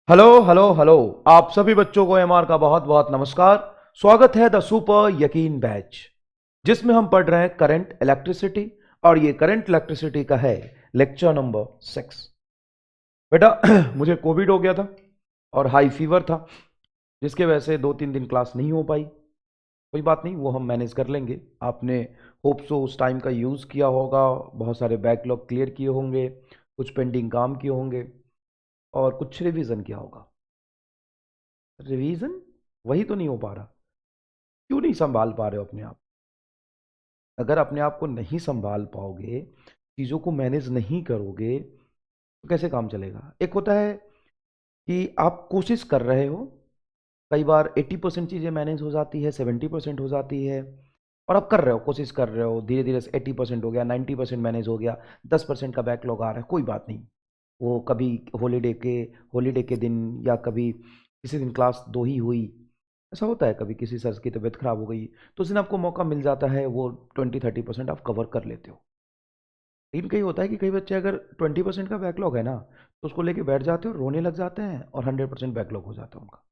Hello hello hello. आप सभी बच्चों को एमआर का बहुत बहुत नमस्कार। स्वागत है द सुपर यकीन बैच, जिसमें हम पढ़ रहे हैं करंट इलेक्ट्रिसिटी। और ये करंट इलेक्ट्रिसिटी का है लेक्चर नंबर 6। बेटा मुझे कोविड हो गया था और हाई फीवर था, जिसके वजह से 2-3 दिन क्लास नहीं हो पाई। कोई बात नहीं, वो हम मैनेज कर लेंगे। आपने होप सो उस टाइम का यूज़ किया होगा, बहुत सारे बैकलॉग क्लियर किए होंगे, कुछ पेंडिंग काम किए होंगे और कुछ रिवीजन किया होगा। रिवीजन वही तो नहीं हो पा रहा। क्यों नहीं संभाल पा रहे हो अपने आप? अगर अपने आप को नहीं संभाल पाओगे, चीज़ों को मैनेज नहीं करोगे, तो कैसे काम चलेगा? एक होता है कि आप कोशिश कर रहे हो, कई बार 80% चीज़ें मैनेज हो जाती है, 70% हो जाती है, और आप कर रहे हो, कोशिश कर रहे हो, धीरे धीरे से 80% हो गया, 90% मैनेज हो गया, 10% का बैकलॉग आ रहा है, कोई बात नहीं। वो कभी हॉलीडे के दिन या कभी किसी दिन क्लास दो ही हुई, ऐसा होता है। कभी किसी सर की तबीयत खराब हो गई तो उस दिन आपको मौका मिल जाता है, वो 20-30% आप कवर कर लेते हो। लेकिन कई होता है कि कई बच्चे अगर 20% का बैकलॉग है ना, तो उसको लेके बैठ जाते हो, रोने लग जाते हैं और 100% बैकलॉग हो जाता है उनका।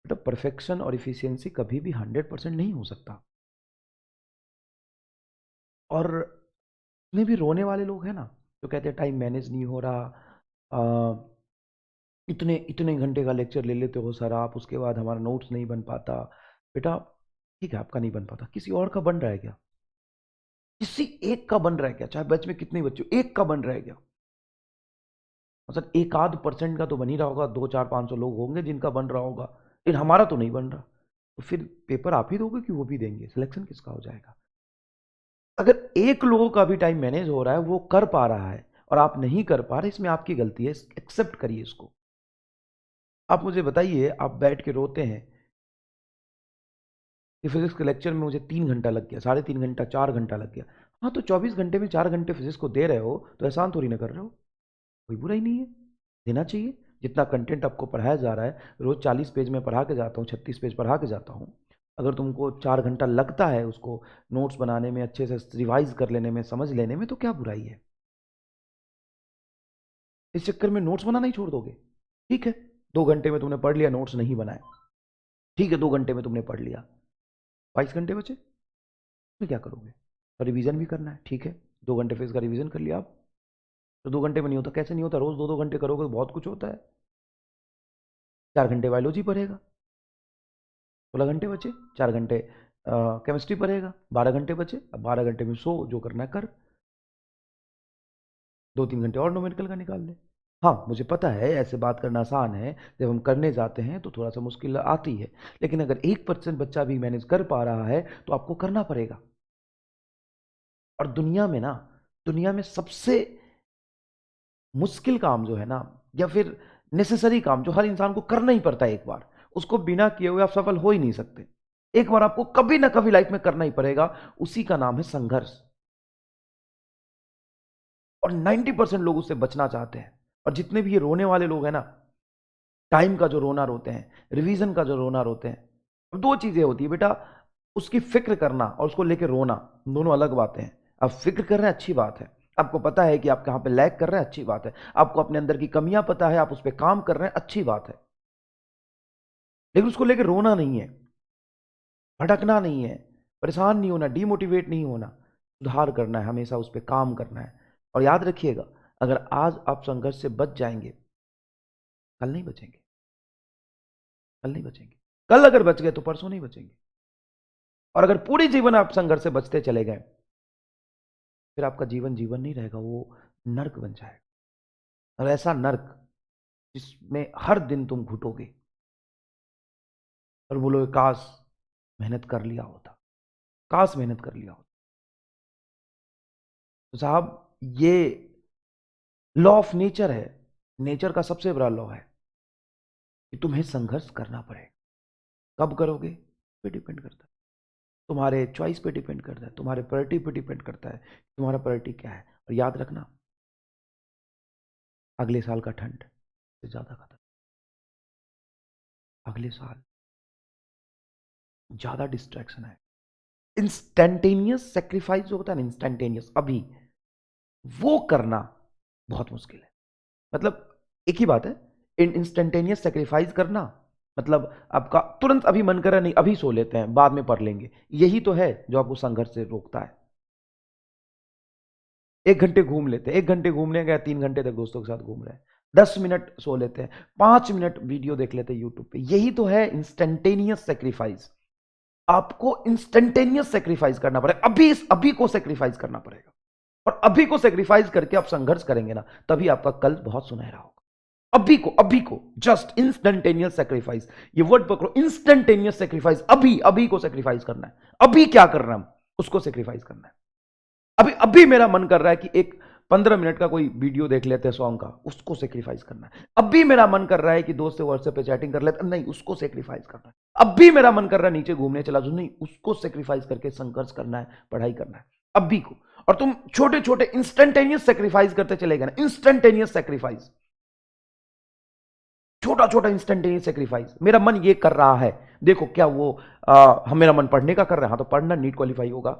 मतलब परफेक्शन और इफिशियंसी कभी भी 100% नहीं हो सकता। और जितने भी रोने वाले लोग हैं ना, जो कहते हैं टाइम मैनेज नहीं हो रहा, इतने इतने घंटे का लेक्चर ले लेते हो सर आप, उसके बाद हमारा नोट्स नहीं बन पाता। बेटा ठीक है, आपका नहीं बन पाता, किसी और का बन रहा है क्या? किसी एक का बन रहा है क्या? चाहे बैच में कितने बच्चे हो, एक का बन रहा है क्या? मतलब एक आध परसेंट का तो बन ही रहा होगा, 2-4-500 लोग होंगे जिनका बन रहा होगा, लेकिन हमारा तो नहीं बन रहा। तो फिर पेपर आप ही दोगे कि वो भी देंगे? सिलेक्शन किसका हो जाएगा? अगर एक लोगों का भी टाइम मैनेज हो रहा है, वो कर पा रहा है, और आप नहीं कर पा रहे, इसमें आपकी गलती है, एक्सेप्ट करिए इसको। आप मुझे बताइए, आप बैठ के रोते हैं कि फिजिक्स के लेक्चर में मुझे 3 घंटा लग गया, 3.5 घंटा, 4 घंटा लग गया। हाँ, तो 24 घंटे में 4 घंटे फिजिक्स को दे रहे हो तो एहसान थोड़ी ना कर रहे हो। कोई बुरा ही नहीं है, देना चाहिए। जितना कंटेंट आपको पढ़ाया जा रहा है, रोज 40 पेज में पढ़ा के जाता हूँ, 36 पेज पढ़ा के जाता हूँ। अगर तुमको 4 घंटा लगता है उसको नोट्स बनाने में, अच्छे से रिवाइज कर लेने में, समझ लेने में, तो क्या बुराई है? इस चक्कर में नोट्स बनाना ही छोड़ दोगे? ठीक है, 2 घंटे में तुमने पढ़ लिया, नोट्स नहीं बनाए, ठीक है, 2 घंटे में तुमने पढ़ लिया, 22 घंटे बचे, तो क्या करोगे? और रिवीजन भी करना है, ठीक है, 2 घंटे फिर इसका रिवीजन कर लिया आप। तो 2 घंटे में नहीं होता, कैसे नहीं होता? रोज 2-2 घंटे करोगे तो बहुत कुछ होता है। 4 घंटे बायोलॉजी पढ़ेगा, 16 घंटे बचे। 4 घंटे केमिस्ट्री पढ़ेगा, 12 घंटे बचे। अब 12 घंटे में सो, जो करना है कर, 2-3 घंटे और न्यूमेरिकल का निकाल ले। हाँ, मुझे पता है ऐसे बात करना आसान है, जब हम करने जाते हैं तो थोड़ा सा मुश्किल आती है। लेकिन अगर 1% बच्चा भी मैनेज कर पा रहा है तो आपको करना पड़ेगा। और दुनिया में ना, दुनिया में सबसे मुश्किल काम जो है ना, या फिर नेसेसरी काम जो हर इंसान को करना ही पड़ता है एक बार, उसको बिना किए हुए आप सफल हो ही नहीं सकते। एक बार आपको कभी ना कभी लाइफ में करना ही पड़ेगा, उसी का नाम है संघर्ष। और 90% लोग उससे बचना चाहते हैं। और जितने भी ये रोने वाले लोग हैं ना, टाइम का जो रोना रोते हैं, रिवीजन का जो रोना रोते हैं, अब दो चीजें होती है बेटा, उसकी फिक्र करना और उसको लेके रोना, दोनों अलग बातें हैं। आप फिक्र कर रहे हैं, अच्छी बात है। आपको पता है कि आप कहां पे लैग कर रहे हैं, अच्छी बात है। आपको अपने अंदर की कमियां पता है, आप उस पर काम कर रहे हैं, अच्छी बात है। लेकिन उसको लेके रोना नहीं है, भटकना नहीं है, परेशान नहीं होना, डिमोटिवेट नहीं होना, सुधार करना है, हमेशा उस पर काम करना है। और याद रखिएगा, अगर आज आप संघर्ष से बच जाएंगे, कल नहीं बचेंगे। कल नहीं बचेंगे। कल अगर बच गए तो परसों नहीं बचेंगे। और अगर पूरे जीवन आप संघर्ष से बचते चले गए, फिर आपका जीवन जीवन नहीं रहेगा, वो नर्क बन जाएगा। और ऐसा नर्क जिसमें हर दिन तुम घुटोगे और बोलोगे काश मेहनत कर लिया होता, काश मेहनत कर लिया होता। तो साहब, ये लॉ ऑफ नेचर है। नेचर का सबसे बड़ा लॉ है कि तुम्हें संघर्ष करना पड़ेगा। कब करोगे पे डिपेंड करता है, तुम्हारे चॉइस पे डिपेंड करता है, तुम्हारे प्रायोरिटी पे डिपेंड करता है, तुम्हारा प्रायोरिटी क्या है। और याद रखना, अगले साल का ठंड से ज्यादा खतरा, अगले साल ज्यादा डिस्ट्रैक्शन है। इंस्टैंटेनियस सेक्रीफाइस जो होता है ना, इंस्टैंटेनियस अभी, वो करना बहुत मुश्किल है। मतलब एक ही बात है, इंस्टेंटेनियस सेक्रीफाइस करना मतलब आपका तुरंत अभी मन कर रहा नहीं, अभी सो लेते हैं, बाद में पढ़ लेंगे, यही तो है जो आपको संघर्ष से रोकता है। 1 घंटे घूम लेते हैं, 1 घंटे घूमने गए, 3 घंटे तक दोस्तों के साथ घूम रहे हैं, 10 मिनट सो लेते हैं, 5 मिनट वीडियो देख लेते हैं यूट्यूब पे, यही तो है इंस्टेंटेनियस सेक्रीफाइस। आपको इंस्टेंटेनियस सेक्रीफाइस करना पड़ेगा, अभी को सेक्रीफाइस करना पड़ेगा, और अभी को सेक्रीफाइस करके आप संघर्ष करेंगे ना, तभी आपका कल बहुत सुनहरा होगा। अभी को जस्ट इंस्टेंटेनियस सेक्रीफाइस, ये वर्ड पकड़ो, इंस्टेंटेनियस सेक्रीफाइस, अभी को सेक्रीफाइस करना है। अभी क्या कर रहे हैं हम, उसको सेक्रीफाइस करना है। अभी मेरा मन कर रहा है कि एक 15 मिनट का कोई वीडियो देख लेते हैं सॉन्ग का, उसको सेक्रीफाइस करना है। अभी मेरा मन कर रहा है कि दोस्त से व्हाट्सएप पे चैटिंग कर लेते, नहीं, उसको सेक्रीफाइस करना है। अभी मेरा मन कर रहा है नीचे घूमने चला जाऊं, नहीं, उसको सेक्रीफाइस करके संघर्ष करना है, पढ़ाई करना है, अभी को। और तुम छोटे छोटे इंस्टेंटेनियस सेक्रीफाइस करते चले गए ना, इंस्टेंटेनियस सेक्रीफाइस, छोटा छोटा इंस्टेंटेनियस सेक्रीफाइस। मेरा मन ये कर रहा है, देखो क्या वो मेरा मन पढ़ने का कर रहा है, हाँ तो पढ़ना, नीट क्वालिफाई होगा,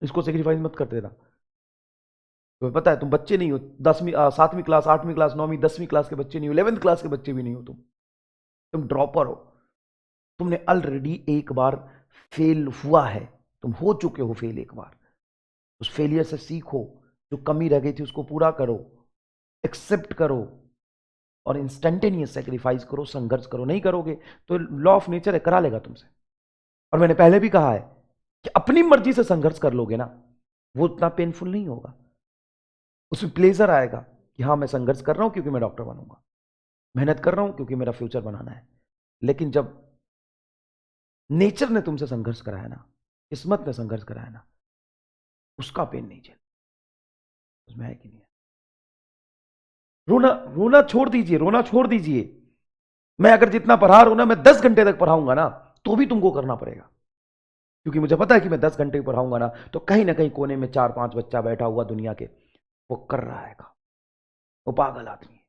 इसको सेक्रीफाइस मत कर देना। तुम्हें पता है तुम बच्चे नहीं हो, 10वीं 7वीं क्लास, 8वीं क्लास, 9वीं 10वीं क्लास के बच्चे नहीं हो, 11th क्लास के बच्चे भी नहीं हो, तुम ड्रॉपर हो। तुमने ऑलरेडी एक बार फेल हुआ है, तुम हो चुके हो फेल एक बार। उस फेलियर से सीखो, जो कमी रह गई थी उसको पूरा करो, एक्सेप्ट करो, और इंस्टेंटेनियस सेक्रीफाइस करो, संघर्ष करो। नहीं करोगे तो लॉ ऑफ नेचर है, करा लेगा तुमसे। और मैंने पहले भी कहा है कि अपनी मर्जी से संघर्ष कर लोगे ना, वो उतना पेनफुल नहीं होगा, उसमें प्लेजर आएगा कि हाँ मैं संघर्ष कर रहा हूं क्योंकि मैं डॉक्टर बनूंगा, मेहनत कर रहा हूं क्योंकि मेरा फ्यूचर बनाना है। लेकिन जब नेचर ने तुमसे संघर्ष कराया ना, किस्मत ने संघर्ष कराया ना, उसका पेन नहीं झेल, उसमें है कि नहीं है। रोना रोना छोड़ दीजिए, रोना छोड़ दीजिए। मैं अगर जितना पढ़ा रहा हूं ना, मैं 10 घंटे तक पढ़ाऊंगा ना, तो भी तुमको करना पड़ेगा, क्योंकि मुझे पता है कि मैं 10 घंटे पढ़ाऊंगा ना, तो कहीं ना कहीं कोने में 4-5 बच्चा बैठा हुआ दुनिया के, वो कर रहा है काम, वो पागल आदमी है,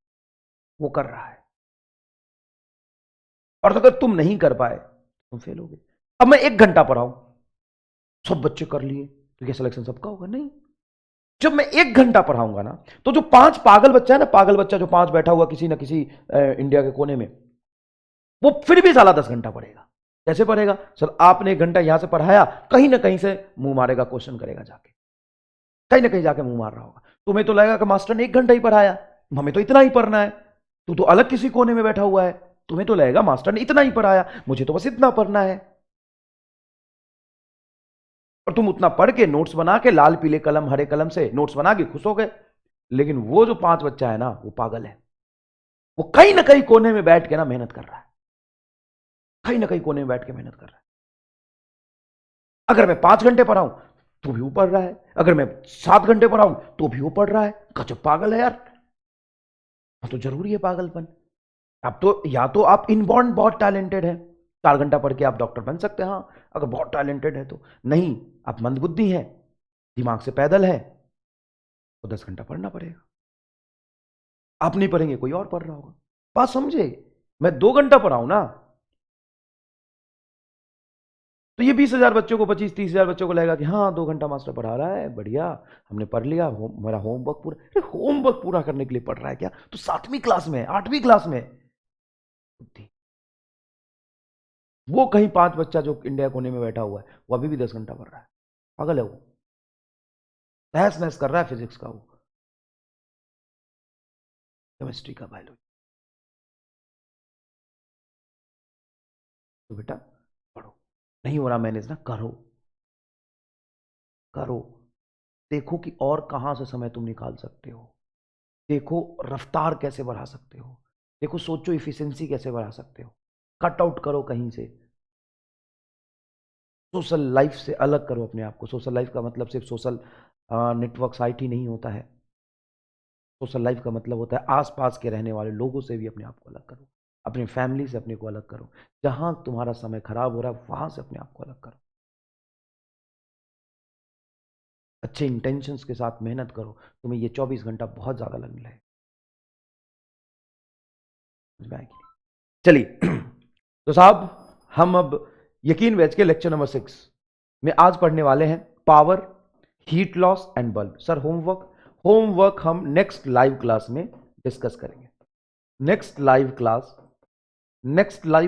वो कर रहा है। और अगर तुम नहीं कर पाए तुम फेल हो गए। अब मैं 1 घंटा पढ़ाऊं, सब बच्चे कर लिए तो क्या सिलेक्शन सबका होगा? नहीं। जब मैं 1 घंटा पढ़ाऊंगा ना, तो जो 5 पागल बच्चा है ना, पागल बच्चा जो 5 बैठा हुआ किसी ना किसी इंडिया के कोने में, वो फिर भी साला 10 घंटा पढ़ेगा। कैसे पढ़ेगा? सर आपने 1 घंटा यहां से पढ़ाया, कहीं ना कहीं से मुंह मारेगा, क्वेश्चन करेगा जाके, कहीं ना कहीं जाके मुंह मार रहा होगा। तुम्हें तो लगेगा कि मास्टर ने 1 घंटा ही पढ़ाया, हमें तो इतना ही पढ़ना है, तू तो अलग किसी कोने में बैठा हुआ है, तुम्हें तो लगेगा मास्टर ने इतना ही पढ़ाया, मुझे तो बस इतना पढ़ना है। और तुम उतना पढ़ के नोट्स बना के, लाल पीले कलम हरे कलम से नोट्स बना के खुश हो गए। लेकिन वो जो 5 बच्चा है ना, वो पागल है, वो कहीं ना कहीं कोने में बैठ के ना मेहनत कर रहा है, कहीं ना कहीं कोने में बैठ के मेहनत कर रहा है। अगर मैं 5 घंटे पढ़ाऊं तो भी वो पढ़ रहा है, अगर मैं 7 घंटे पढ़ाऊं तो भी वो पढ़ रहा है। गजब पागल है यार। तो जरूरी है पागलपन। अब तो या तो आप इनबॉर्न बहुत टैलेंटेड है, 4 घंटा पढ़ के आप डॉक्टर बन सकते हैं, हाँ अगर बहुत टैलेंटेड है तो। नहीं, आप मंदबुद्धि है, दिमाग से पैदल है, तो 10 घंटा पढ़ना पड़ेगा। आप नहीं पढ़ेंगे, कोई और पढ़ रहा होगा। बात समझे? मैं 2 घंटा पढ़ाऊं ना, तो ये 20,000 बच्चों को, 25-30,000 बच्चों को लगेगा कि हाँ 2 घंटा मास्टर पढ़ा रहा है, बढ़िया, हमने पढ़ लिया, मेरा होमवर्क पूरा। अरे होमवर्क पूरा करने के लिए पढ़ रहा है क्या? तो 7वीं क्लास में, 8वीं क्लास में। वो कहीं 5 बच्चा जो इंडिया कोने में बैठा हुआ है, वो अभी भी 10 घंटा पढ़ रहा है, पागल है वो, तहस नहस कर रहा है फिजिक्स का, वो केमिस्ट्री का, बायोलॉजी। तो बेटा पढ़ो, नहीं हो रहा मैनेज ना, करो करो, देखो कि और कहां से समय तुम निकाल सकते हो, देखो रफ्तार कैसे बढ़ा सकते हो, देखो सोचो इफिशिएंसी कैसे बढ़ा सकते हो, कट आउट करो कहीं से, सोशल लाइफ से अलग करो अपने आप को। सोशल लाइफ का मतलब सिर्फ सोशल नेटवर्क साइट ही नहीं होता है। सोशल लाइफ का मतलब होता है आसपास के रहने वाले लोगों से भी अपने आप को अलग करो, अपनी फैमिली से अपने को अलग करो, जहां तुम्हारा समय खराब हो रहा है वहां से अपने आप को अलग करो, अच्छे इंटेंशंस के साथ मेहनत करो, तुम्हें ये 24 घंटा बहुत ज्यादा लगने लगेगा। समझ में आएगी? चलिए तो साहब, हम अब यकीन बैच के लेक्चर नंबर 6 में आज पढ़ने वाले हैं power, heat loss and bulb. Sir homework हम नेक्स्ट लाइव क्लास में डिस्कस करेंगे। नेक्स्ट लाइव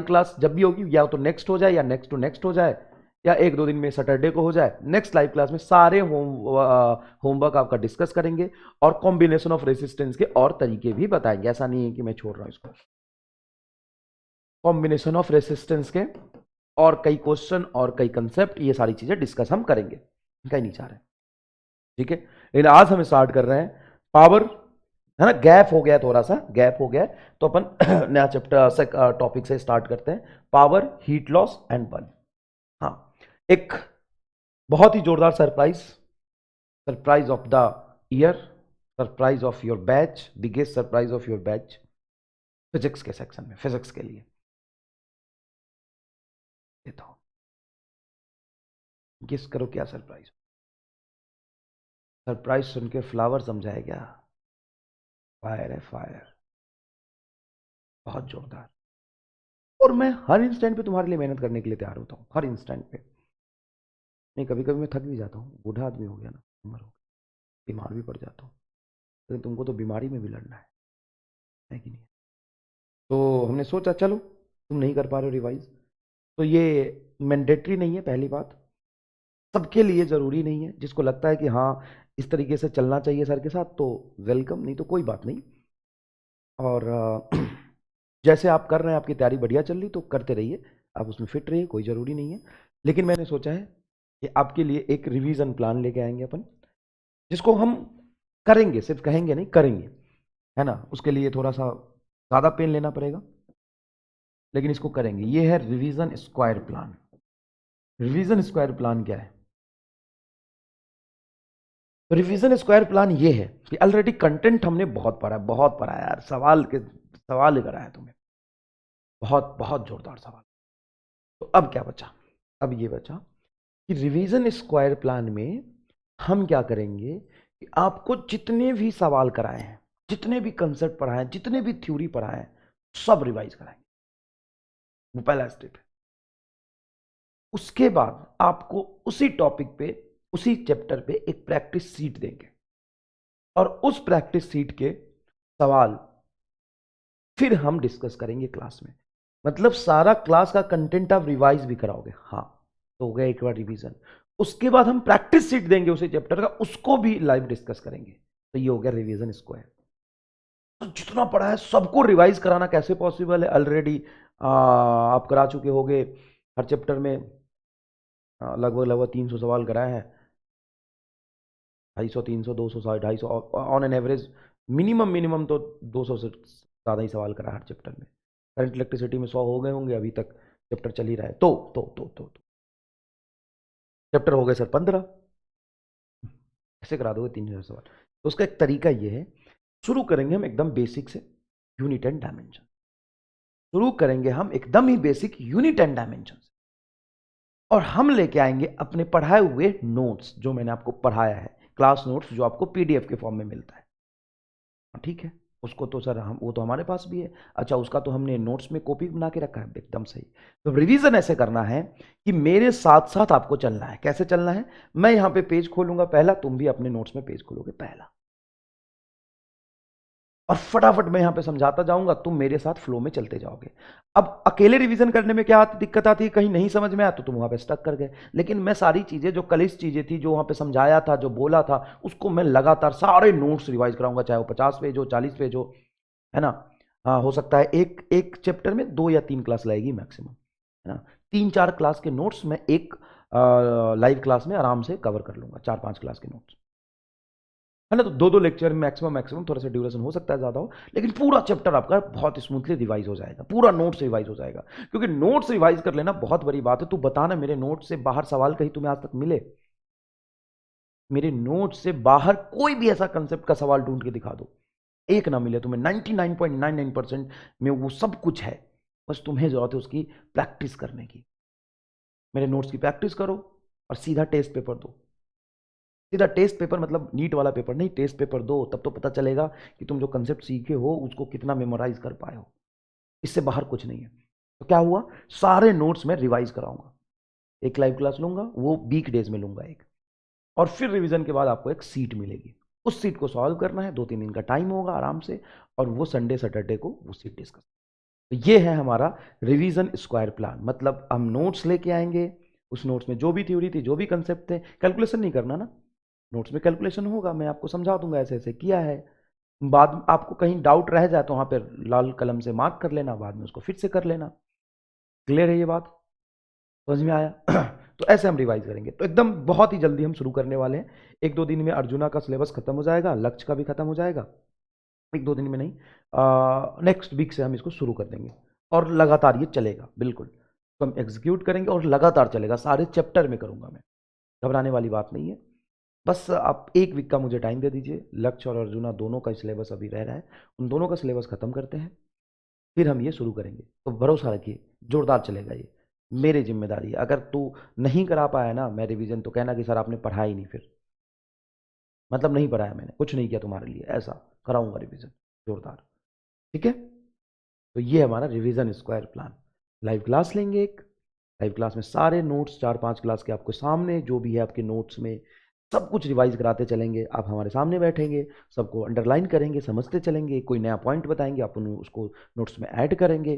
क्लास जब भी होगी, या तो नेक्स्ट हो जाए या नेक्स्ट टू नेक्स्ट हो जाए, या एक दो दिन में सैटरडे को हो जाए। नेक्स्ट लाइव क्लास में सारे होमवर्क आपका डिस्कस करेंगे और कॉम्बिनेशन ऑफ रेसिस्टेंस के और तरीके भी बताएंगे। ऐसा नहीं है कि मैं छोड़ रहा हूं इसको। कॉम्बिनेशन ऑफ रेसिस्टेंस के और कई क्वेश्चन और कई कंसेप्ट, ये सारी चीजें डिस्कस हम करेंगे, कहीं नहीं चाह रहे। ठीक है, लेकिन आज हम स्टार्ट कर रहे हैं पावर, है ना। गैप हो गया, थोड़ा सा गैप हो गया, तो अपन नया चैप्टर टॉपिक से स्टार्ट करते हैं, power, heat loss and burn. हाँ, एक बहुत ही जोरदार surprise of the year, surprise of your batch, biggest surprise of your batch, physics के सेक्शन में, फिजिक्स के लिए देता हूं। गेस करो क्या सरप्राइज। सरप्राइज सुन के फ्लावर समझाया क्या? फायर है, फायर, बहुत जोरदार। और मैं हर इंस्टेंट पे तुम्हारे लिए मेहनत करने के लिए तैयार होता हूँ, हर इंस्टेंट पे। नहीं, कभी कभी मैं थक भी जाता हूँ, बूढ़ा आदमी हो गया ना, उम्र हो गई, बीमार भी पड़ जाता हूँ, लेकिन तुमको तो बीमारी में भी लड़ना है कि नहीं? तो हमने सोचा चलो, तुम नहीं कर पा रहे हो रिवाइज, तो ये मैंडेटरी नहीं है, पहली बात, सबके लिए जरूरी नहीं है। जिसको लगता है कि हाँ इस तरीके से चलना चाहिए सर के साथ, तो वेलकम, नहीं तो कोई बात नहीं। और जैसे आप कर रहे हैं, आपकी तैयारी बढ़िया चल रही, तो करते रहिए, आप उसमें फिट रहिए, कोई ज़रूरी नहीं है। लेकिन मैंने सोचा है कि आपके लिए एक रिवीजन प्लान लेके आएंगे अपन, जिसको हम करेंगे, सिर्फ कहेंगे नहीं, करेंगे, है ना। उसके लिए थोड़ा सा ज़्यादा पेन लेना पड़ेगा, लेकिन इसको करेंगे। ये है revision square plan. Revision square plan क्या है? तो रिवीजन स्क्वायर प्लान ये है कि ऑलरेडी कंटेंट हमने बहुत पढ़ा है यार, सवाल लेकर आया तुम्हें, बहुत बहुत जोरदार सवाल। तो अब क्या बचा? अब ये बचा कि रिवीजन स्क्वायर प्लान में हम क्या करेंगे कि आपको जितने भी सवाल कराए हैं, जितने भी कंसेप्ट पढ़ाए हैं, जितने भी थ्योरी पढ़ाए हैं, सब रिवाइज कराएंगे। वो पहला स्टेप है। उसके बाद आपको उसी टॉपिक पे, उसी चैप्टर पे एक प्रैक्टिस सीट देंगे, और उस प्रैक्टिस सीट के सवाल फिर हम डिस्कस करेंगे क्लास में। मतलब सारा क्लास का कंटेंट आप रिवाइज भी कराओगे। हाँ, तो हो गया एक बार रिवीजन। उसके बाद हम प्रैक्टिस सीट देंगे उसी चैप्टर का, उसको भी लाइव डिस्कस करेंगे। तो ये हो गया रिवीजन स्क्वायर। तो जितना पढ़ा है सबको रिवाइज कराना कैसे पॉसिबल है? ऑलरेडी आप करा चुके होगे हर चैप्टर में, लगभग लगभग 300 सवाल कराए हैं, 250, 300, 200, 250 ऑन एन एवरेज। मिनिमम तो 200 से ज़्यादा ही सवाल करा हर चैप्टर में। करंट इलेक्ट्रिसिटी में 100 हो गए होंगे, अभी तक चैप्टर चल ही रहा है। तो चैप्टर हो गए सर 15, ऐसे करा दोगे 3000 सवाल। तो उसका एक तरीका ये है, शुरू करेंगे हम एकदम बेसिक से, यूनिट एंड डायमेंशन। शुरू करेंगे हम एकदम ही बेसिक यूनिट एंड डायमेंशन से, और हम लेके आएंगे अपने पढ़ाए हुए नोट्स, जो मैंने आपको पढ़ाया है, क्लास नोट्स, जो आपको पीडीएफ के फॉर्म में मिलता है। ठीक है, उसको तो सर हम, वो तो हमारे पास भी है। अच्छा, उसका तो हमने नोट्स में कॉपी बना के रखा है, एकदम सही। तो रिवीजन ऐसे करना है कि मेरे साथ साथ आपको चलना है। कैसे चलना है? मैं यहां पे पेज खोलूंगा पहला, तुम भी अपने नोट्स में पेज खोलोगे पहला, और फटाफट मैं यहां पे समझाता जाऊंगा, तुम मेरे साथ फ्लो में चलते जाओगे। अब अकेले रिवीजन करने में क्या दिक्कत आती है? कहीं नहीं समझ में आया तो तुम वहां पे स्टक कर गए। लेकिन मैं सारी चीजें, जो कलिश चीजें थी, जो वहां पे समझाया था, जो बोला था, उसको मैं लगातार सारे नोट्स रिवाइज कराऊंगा, चाहे वो 50 पेज हो, 40 पेज हो, है ना। हाँ, हो सकता है एक एक चैप्टर में 2 या 3 क्लास लगेगी मैक्सिमम, है ना। 3-4 क्लास के नोट्स मैं एक लाइव क्लास में आराम से कवर कर लूंगा, 4-5 क्लास के नोट्स, है ना। तो 2-2 लेक्चर में मैक्सिमम थोड़ा सा ड्यूरेशन हो सकता है ज़्यादा हो, लेकिन पूरा चैप्टर आपका बहुत स्मूथली रिवाइज हो जाएगा, पूरा नोट्स रिवाइज हो जाएगा। क्योंकि नोट्स रिवाइज कर लेना बहुत बड़ी बात है। तू बताना, मेरे नोट्स से बाहर सवाल कहीं तुम्हें आज तक मिले? मेरे नोट्स से बाहर कोई भी ऐसा कंसेप्ट का सवाल ढूंढ के दिखा दो, एक ना मिले तुम्हें। 99.99% में वो सब कुछ है, बस तुम्हें जरूरत है उसकी प्रैक्टिस करने की। मेरे नोट्स की प्रैक्टिस करो और सीधा टेस्ट पेपर दो। सीधा टेस्ट पेपर, मतलब नीट वाला पेपर नहीं, टेस्ट पेपर दो, तब तो पता चलेगा कि तुम जो कंसेप्ट सीखे हो उसको कितना मेमोराइज कर पाए हो। इससे बाहर कुछ नहीं है। तो क्या हुआ, सारे नोट्स में रिवाइज कराऊंगा। एक लाइव क्लास लूंगा, वो वीक डेज में लूंगा एक, और फिर रिवीजन के बाद आपको एक सीट मिलेगी। उस सीट को सॉल्व करना है, 2-3 दिन का टाइम होगा आराम से, और वो संडे सैटरडे को वो सीट डिस्कस। तो ये है हमारा रिवीजन स्क्वायर प्लान। मतलब हम नोट्स लेके आएंगे, उस नोट्स में जो भी थ्योरी थी, जो भी कंसेप्ट थे, कैलकुलेशन नहीं करना ना, नोट्स में कैलकुलेशन होगा, मैं आपको समझा दूंगा ऐसे ऐसे किया है। बाद में आपको कहीं डाउट रह जाए तो वहां पर लाल कलम से मार्क कर लेना, बाद में उसको फिर से कर लेना। क्लियर है ये बात? समझ में आया? तो ऐसे हम रिवाइज करेंगे। तो एकदम बहुत ही जल्दी हम शुरू करने वाले हैं। 1-2 दिन में अर्जुना का सिलेबस खत्म हो जाएगा, लक्ष्य का भी खत्म हो जाएगा। 1-2 दिन में नहीं, नेक्स्ट वीक से हम इसको शुरू कर देंगे और लगातार ये चलेगा। बिल्कुल तो हम एग्जीक्यूट करेंगे और लगातार चलेगा, सारे चैप्टर में करूंगा मैं, घबराने वाली बात नहीं है। बस आप 1 वीक का मुझे टाइम दे दीजिए। लक्ष्य और अर्जुना दोनों का सिलेबस अभी रह रहा है, उन दोनों का सिलेबस खत्म करते हैं, फिर हम ये शुरू करेंगे। तो भरोसा रखिए, जोरदार चलेगा ये, मेरी जिम्मेदारी है। अगर तू नहीं करा पाया ना मैं रिवीजन, तो कहना कि सर आपने पढ़ा ही नहीं, फिर मतलब नहीं पढ़ाया, मैंने कुछ नहीं किया तुम्हारे लिए, ऐसा कराऊंगा रिवीजन जोरदार। ठीक है? तो ये हमारा revision square plan. Live class लेंगे एक, लाइव क्लास में सारे नोट्स 4-5 क्लास के आपके सामने, जो भी है आपके नोट्स में सब कुछ रिवाइज कराते चलेंगे। आप हमारे सामने बैठेंगे, सबको अंडरलाइन करेंगे, समझते चलेंगे, कोई नया पॉइंट बताएंगे, आप उसको नोट्स में ऐड करेंगे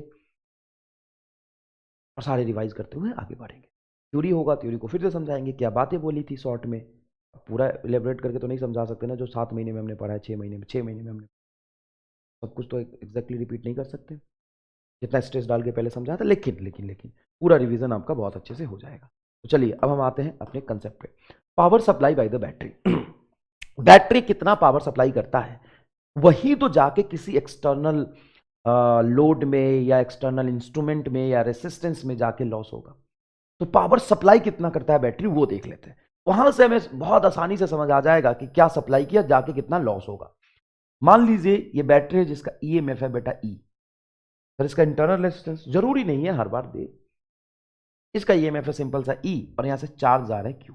और सारे रिवाइज करते हुए आगे बढ़ेंगे। थ्योरी होगा, थ्योरी को फिर से समझाएंगे, क्या बातें बोली थी शॉर्ट में। पूरा इलेबरेट करके तो नहीं समझा सकते ना, जो 7 महीने में हमने पढ़ा है, 6 महीने में हमने सब कुछ तो एग्जैक्टली रिपीट नहीं कर सकते, जितना स्ट्रेस डाल के पहले समझा था। लेकिन पूरा रिवीजन आपका बहुत अच्छे से हो जाएगा। तो चलिए अब हम आते हैं अपने कंसेप्ट पे। Power supply by the battery. Battery कितना पावर सप्लाई करता है, वही तो जाके किसी एक्सटर्नल लोड में या एक्सटर्नल इंस्ट्रूमेंट में या रेसिस्टेंस में जाके लॉस होगा। तो पावर सप्लाई कितना करता है बैटरी, वो देख लेते हैं। वहां से हमें बहुत आसानी से समझ आ जाएगा कि क्या सप्लाई किया, जाके कितना लॉस होगा। मान लीजिए ये बैटरी है जिसका ईएमएफ है बेटा ई, पर इसका इंटरनल रेजिस्टेंस जरूरी नहीं है हर बार दे। इसका ईएमएफ है सिंपल सा ई, और यहां से चार्ज आ रहा है क्यू।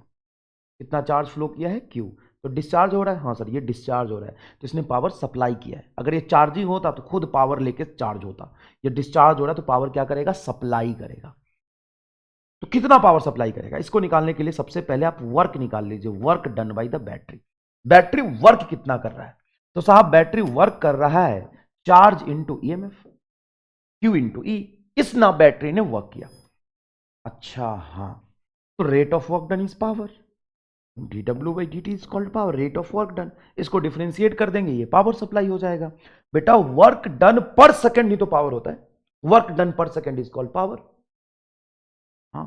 कितना चार्ज फ्लो किया है, क्यू। तो डिस्चार्ज हो रहा है, हाँ सर ये डिस्चार्ज हो रहा है, तो इसने पावर सप्लाई किया है। अगर ये चार्जिंग होता तो खुद पावर लेके चार्ज होता, ये डिस्चार्ज हो रहा है तो पावर क्या करेगा, सप्लाई करेगा। तो कितना पावर सप्लाई करेगा, इसको निकालने के लिए सबसे पहले आप वर्क निकाल लीजिए, work done by the battery. Battery work कितना कर रहा है, तो साहब बैटरी वर्क कर रहा है charge into EMF, Q into E. इस ना बैटरी ने वर्क किया। अच्छा हाँ, तो rate of work done is power, dw by dt is called power, rate of work done. इसको डिफरेंशिएट कर देंगे, ये पावर सप्लाई हो जाएगा। बेटा वर्क डन पर सेकंड ही तो पावर होता है, वर्क डन पर सेकंड इज कॉल्ड पावर। हाँ,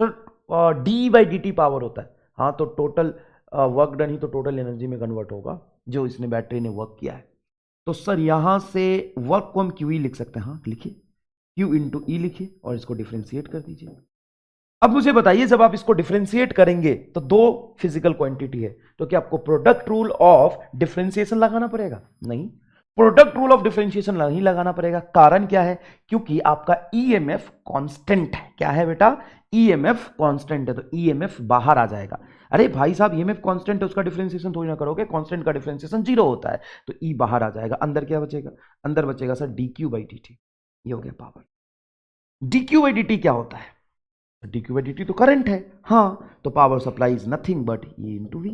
तो D by D T power होता है। हाँ, तो टोटल वर्क डन ही तो टोटल एनर्जी में कन्वर्ट होगा जो इसने बैटरी ने वर्क किया है। तो सर यहां से वर्क को हम क्यू ई लिख सकते हैं। हाँ लिखिए, क्यू इंटू ई लिखिए और इसको डिफरेंशिएट कर दीजिए। अब मुझे बताइए, जब आप इसको डिफरेंशिएट करेंगे तो दो फिजिकल क्वांटिटी है, तो क्या आपको प्रोडक्ट रूल ऑफ डिफरेंशिएशन लगाना पड़ेगा? नहीं, प्रोडक्ट रूल ऑफ डिफरेंशिएशन नहीं लगाना पड़ेगा। कारण क्या है, क्योंकि आपका ईएमएफ कांस्टेंट है। क्या है बेटा, ईएमएफ कांस्टेंट है, तो ईएमएफ बाहर आ जाएगा। अरे भाई साहब ईएमएफ कांस्टेंट है, उसका डिफरेंशिएशन थोड़ी ना करोगे, कांस्टेंट का डिफरेंशिएशन 0 होता है, तो ई बाहर आ जाएगा। अंदर क्या बचेगा, अंदर बचेगा सर डीक्यू बाई डी। ये हो गया पावर। डीक्यू बाई डी क्या होता है, dq by dt तो करंट है। हाँ, तो power supply is nothing but E into V,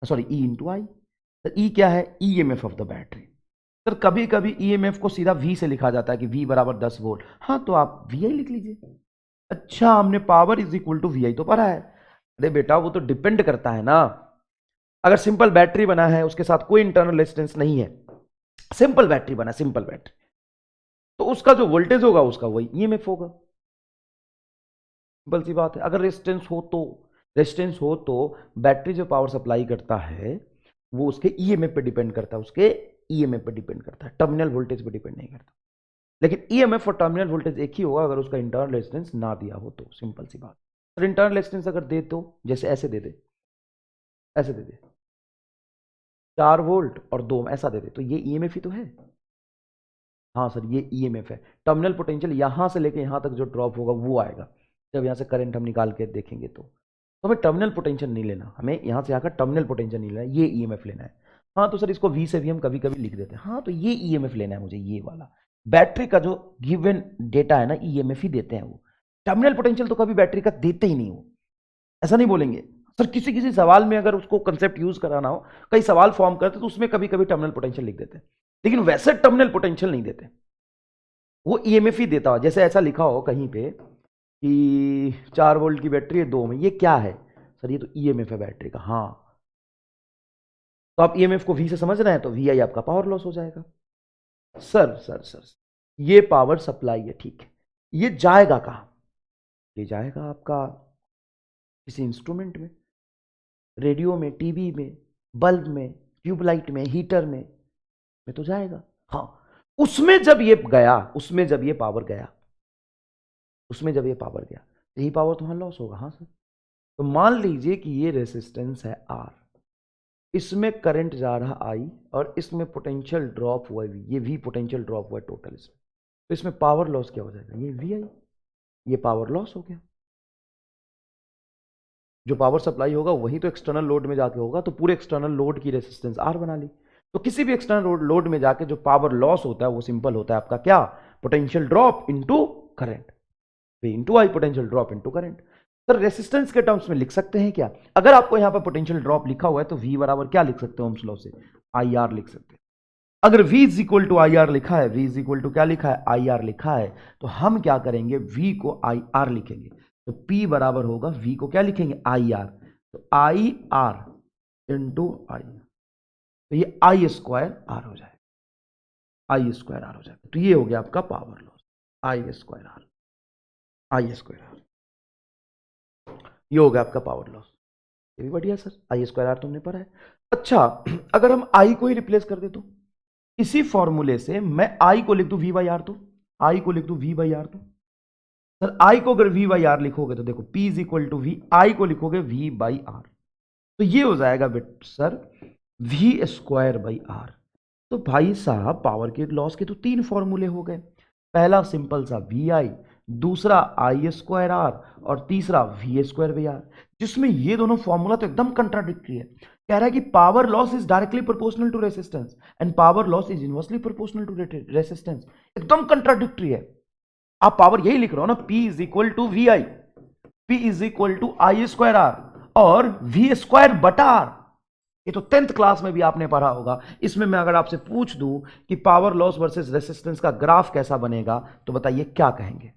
sorry E into I. तो ई क्या है, EMF of the battery. Sir कभी कभी ईएमएफ को सीधा वी से लिखा जाता है कि वी बराबर 10 वोल्ट। हाँ, तो आप वी आई लिख लीजिए। अच्छा, हमने power is equal to V I तो पढ़ा है। अरे बेटा वो तो डिपेंड करता है ना, अगर सिंपल बैटरी बना है, उसके साथ कोई इंटरनल रेजिस्टेंस नहीं है, सिंपल बैटरी बना, सिंपल बैटरी, तो उसका जो वोल्टेज होगा उसका वही ईएमएफ होगा। सिंपल सी बात है। अगर रेजिस्टेंस हो तो बैटरी जो पावर सप्लाई करता है वो उसके ईएमएफ पे डिपेंड करता है, उसके ईएमएफ पे डिपेंड करता है, टर्मिनल वोल्टेज पे डिपेंड नहीं करता। लेकिन ईएमएफ और टर्मिनल वोल्टेज एक ही होगा अगर उसका इंटरनल रेजिस्टेंस ना दिया हो तो। सिंपल सी बात। तो इंटरनल रेजिस्टेंस अगर दे तो जैसे ऐसे दे दे, ऐसे दे दे 4 वोल्ट और 2 ऐसा दे दे, तो ये ईएमएफ ही तो है। हाँ सर ये ईएमएफ है। टर्मिनल पोटेंशियल यहां से लेके यहां तक जो ड्रॉप होगा वो आएगा जब यहां से करंट हम निकाल के देखेंगे। तो हमें टर्मिनल पोटेंशियल नहीं लेना, हमें यहां से आकर टर्मिनल पोटेंशियल नहीं लेना, ये ईएमएफ लेना है। हाँ तो सर इसको वी से भी हम कभी कभी लिख देते हैं। हाँ तो ये ईएमएफ लेना है मुझे, ये वाला। बैटरी का जो गिवन डेटा है ना, ईएमएफ ही देते हैं वो। टर्मिनल पोटेंशियल तो कभी बैटरी का देते ही नहीं हो, ऐसा नहीं बोलेंगे सर किसी किसी सवाल में अगर उसको कंसेप्ट यूज कराना हो, कई सवाल फॉर्म करते तो उसमें कभी कभी टर्मिनल पोटेंशियल लिख देते, लेकिन वैसे टर्मिनल पोटेंशियल नहीं देते, वो ईएमएफ ही देता हो। जैसे ऐसा लिखा हो कहीं पे कि 4 वोल्ट की बैटरी है 2 में, ये क्या है सर? ये तो ईएमएफ है बैटरी का। हाँ, तो आप ईएमएफ को वी से समझ रहे हैं, तो वी आई आपका पावर लॉस हो जाएगा। सर ये पावर सप्लाई है, ठीक है, ये जाएगा कहाँ? ये जाएगा आपका किसी इंस्ट्रूमेंट में, रेडियो में, टीवी में, बल्ब में, ट्यूबलाइट में, हीटर में तो जाएगा। हाँ, उसमें जब ये गया, उसमें जब ये पावर गया, तो यही पावर तुम्हारा लॉस होगा। हाँ सर, तो मान लीजिए कि ये रेसिस्टेंस है आर, इसमें करंट जा रहा आई, और इसमें पोटेंशियल ड्रॉप हुआ वी, ये वी पोटेंशियल ड्रॉप हुआ टोटल इसमें, तो इसमें पावर लॉस क्या हो जाएगा? ये वी आई, ये पावर लॉस हो गया। जो पावर सप्लाई होगा वही तो एक्सटर्नल लोड में जाके होगा, तो पूरे एक्सटर्नल लोड की रेसिस्टेंस आर बना ली। तो किसी भी एक्सटर्नल लोड में जाके जो पावर लॉस होता है वो सिंपल होता है आपका क्या? Potential drop into current, V into I, potential drop into current. Sir resistance के टर्म्स में लिख सकते हैं क्या? अगर आपको यहां पर पोटेंशियल ड्रॉप लिखा हुआ है तो V बराबर क्या लिख सकते हो ओम्स लॉ से? IR लिख सकते हैं। अगर V is equal to IR लिखा है, V इज इक्वल टू क्या लिखा है? IR लिखा है, तो हम क्या करेंगे? V को IR लिखेंगे, तो P बराबर होगा V को क्या लिखेंगे? IR, तो IR इंटू आई, तो ये आई स्क्वायर आर हो जाएगा, आई स्क्वायर आर हो जाएगा। तो ये हो गया आपका power loss, I square R, I square R, ये हो गया आपका पावर लॉस। ये भी बढ़िया सर, आई स्क्वायर आर तुमने पढ़ा है। अच्छा, अगर हम आई को ही रिप्लेस कर दे तो इसी फॉर्मूले से मैं आई को लिख दूं वी बाई आर, तो आई को लिख दूं वी बाई आर, तो सर आई को अगर वी बाई आर लिखोगे तो देखो P is equal to V, I को लिखोगे वी बाई आर, तो ये हो जाएगा बेट sir V square by R. तो भाई साहब पावर के लॉस के तो 3 फॉर्मूले हो गए। पहला सिंपल सा वी आई, दूसरा आई स्क्वायर आर, और तीसरा वी स्क्वायर बाई आर, जिसमें ये दोनों फॉर्मूला तो एकदम कंट्राडिक्टरी है। कह रहा है कि power loss is directly proportional to resistance and power loss is inversely proportional to resistance, एकदम कंट्राडिक्टरी है। आप पावर यही लिख रहे हो ना, P is equal to V I, P is equal to I square R और वी स्क्वायर बटा आर। ये तो 10th क्लास में भी आपने पढ़ा होगा। इसमें मैं अगर आपसे पूछ दूं कि पावर लॉस वर्सेस रेसिस्टेंस का ग्राफ कैसा बनेगा, तो बताइए क्या कहेंगे?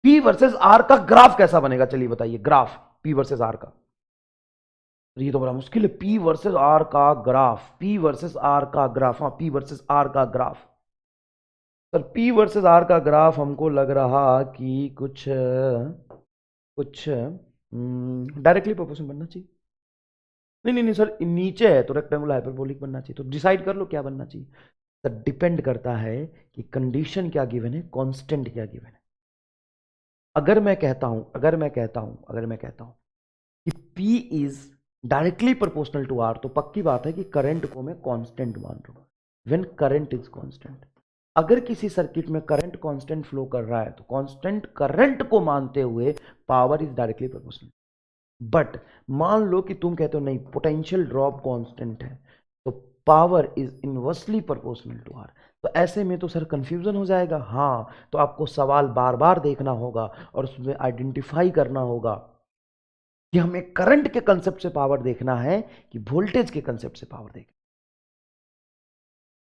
P वर्सेस R का ग्राफ कैसा बनेगा? चलिए बताइए, ग्राफ P वर्सेस R का। ये तो बड़ा मुश्किल है, P वर्सेस R का ग्राफ, P वर्सेस R का ग्राफ, हाँ P वर्सेस R का graph. Sir P versus R का ग्राफ हमको लग रहा कि कुछ डायरेक्टली प्रोपोर्शनल बनना चाहिए। नहीं सर, नीचे है तो रेक्टेंगुलर हाइपरबोलिक बनना चाहिए। तो डिसाइड कर लो क्या बनना चाहिए। सर डिपेंड करता है कि कंडीशन क्या गिवन है, कांस्टेंट क्या गिवन है। अगर मैं कहता हूं कि P is directly proportional to R, तो पक्की बात है कि करंट को मैं कांस्टेंट मान रहा हूं। व्हेन करंट इज कांस्टेंट, अगर किसी सर्किट में करंट कांस्टेंट फ्लो कर रहा है तो कांस्टेंट करंट को मानते हुए power is directly proportional. But मान लो कि तुम कहते हो नहीं, पोटेंशियल ड्रॉप कांस्टेंट है, तो power is inversely proportional to R, तो ऐसे में तो सर कंफ्यूजन हो जाएगा। हाँ, तो आपको सवाल बार बार देखना होगा और उसमें आइडेंटिफाई करना होगा कि हमें करंट के कंसेप्ट से पावर देखना है कि वोल्टेज के कंसेप्ट से पावर देखना।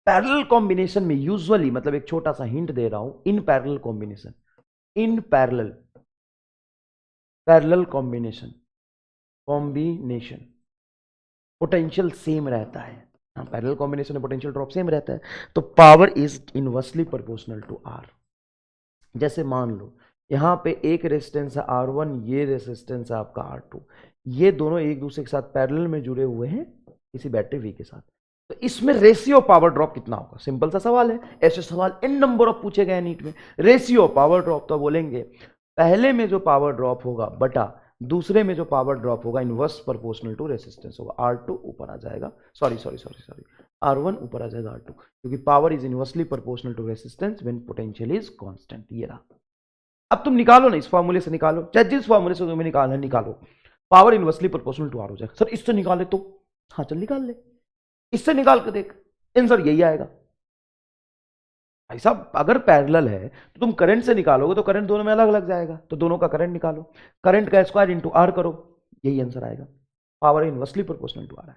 पैरेलल कॉम्बिनेशन में यूजुअली, मतलब एक छोटा सा हिंट दे रहा हूं, in parallel combination, in parallel combination potential same रहता है। हाँ, पैरेलल कॉम्बिनेशन में पोटेंशियल ड्रॉप सेम रहता है, तो power is inversely proportional to R. जैसे मान लो यहां पे एक रेजिस्टेंस है R1, ये रेजिस्टेंस है आपका R2, ये दोनों एक दूसरे के साथ पैरेलल में जुड़े हुए हैं किसी बैटरी V के साथ, तो इसमें रेशियो पावर ड्रॉप कितना होगा? सिंपल सा सवाल है, ऐसे सवाल इन नंबर ऑफ पूछे गए नीट में। रेशियो पावर ड्रॉप, तो बोलेंगे पहले में जो पावर ड्रॉप होगा बटा दूसरे में जो पावर ड्रॉप होगा इनवर्स प्रोपोर्शनल टू रेसिस्टेंस होगा। R2 ऊपर आ जाएगा, सॉरी R1 ऊपर आ जाएगा R2, क्योंकि power is inversely proportional to resistance when potential is constant. ये रहा। अब तुम निकालो ना, इस फॉर्मूले से निकालो, चाहे जिस फॉर्मूले से तुम्हें निकालना है निकालो, power inversely proportional to R हो जाएगा। सर इससे निकाले तो, हाँ चल निकाल ले, इससे निकाल के देख, आंसर यही आएगा। भाई साहब अगर पैरेलल है तो तुम करंट से निकालोगे तो करंट दोनों में अलग अलग जाएगा, तो दोनों का करंट निकालो, करंट का स्क्वायर इंटू आर करो, यही आंसर आएगा। Power inversely proportional to R है।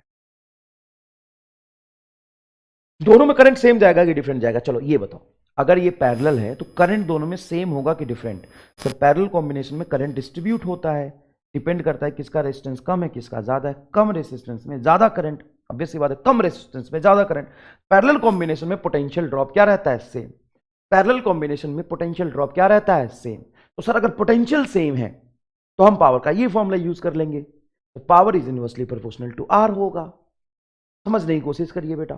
दोनों में करंट सेम जाएगा कि डिफरेंट जाएगा? चलो ये बताओ, अगर ये पैरेलल है तो करंट दोनों में सेम होगा कि डिफरेंट? सर पैरेलल कॉम्बिनेशन में करंट डिस्ट्रीब्यूट होता है, डिपेंड करता है किसका रेजिस्टेंस कम है किसका ज्यादा है। कम रेजिस्टेंस में ज्यादा करंट, ऑब्वियस सी बात है, कम रेजिस्टेंस में ज्यादा करंट। पैरेलल कॉम्बिनेशन में पोटेंशियल ड्रॉप क्या रहता है? सेम। पैरेलल कॉम्बिनेशन में पोटेंशियल ड्रॉप क्या रहता है? सेम। तो सर अगर पोटेंशियल सेम है तो हम पावर का ये फॉर्मूला यूज कर लेंगे, तो power is inversely proportional to R होगा। समझने की कोशिश करिए बेटा,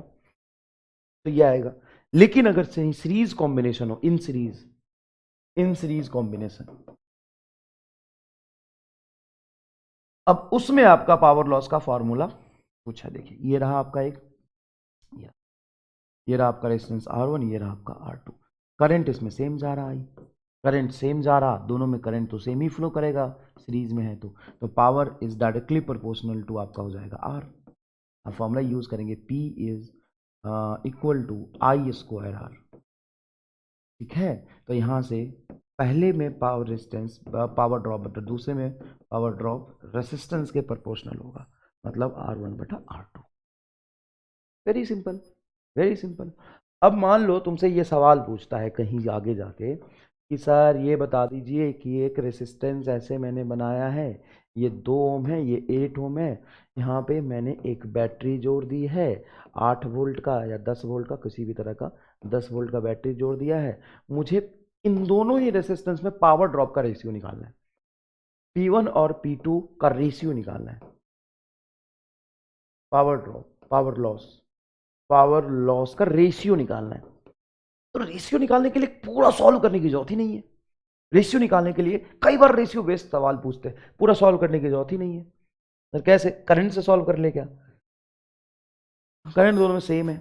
तो ये आएगा। लेकिन अगर सीरीज कॉम्बिनेशन हो, इन सीरीज कॉम्बिनेशन, अब उसमें आपका पावर लॉस का फॉर्मूला पूछा। देखिए ये रहा आपका एक, ये रहा आपका रेजिस्टेंस R1, ये रहा आपका R2। करंट इसमें सेम जा रहा है, करंट सेम जा रहा, दोनों में करंट तो सेम ही फ्लो करेगा सीरीज में है तो power is directly proportional to आपका हो जाएगा R। अब फॉर्मूला यूज करेंगे, P is equal to I square R. ठीक है, तो यहां से पहले में पावर रेजिस्टेंस पावर ड्रॉप बटा दूसरे में पावर ड्रॉप रेसिस्टेंस के प्रोपोर्शनल होगा, मतलब R1 बटा R2। Very simple, very simple. अब मान लो तुमसे ये सवाल पूछता है कहीं आगे जाके कि सर ये बता दीजिए कि एक रेसिस्टेंस ऐसे मैंने बनाया है, ये 2 ओम है, ये 8 ओम है, यहाँ पे मैंने एक बैटरी जोड़ दी है 8 वोल्ट का या 10 वोल्ट का, किसी भी तरह का 10 वोल्ट का बैटरी जोड़ दिया है। मुझे इन दोनों ही रेसिस्टेंस में पावर ड्रॉप का रेशियो निकालना है, P1 और P2 का रेशियो निकालना है। पावर ड्रॉप, पावर लॉस का रेशियो निकालना है। तो रेशियो निकालने के लिए पूरा सॉल्व करने की जरूरत ही नहीं है। रेशियो निकालने के लिए कई बार रेशियो बेस्ड सवाल पूछते हैं, पूरा सॉल्व करने की जरूरत ही नहीं है। सर कैसे? करंट से सॉल्व कर ले क्या? करंट दोनों में सेम है,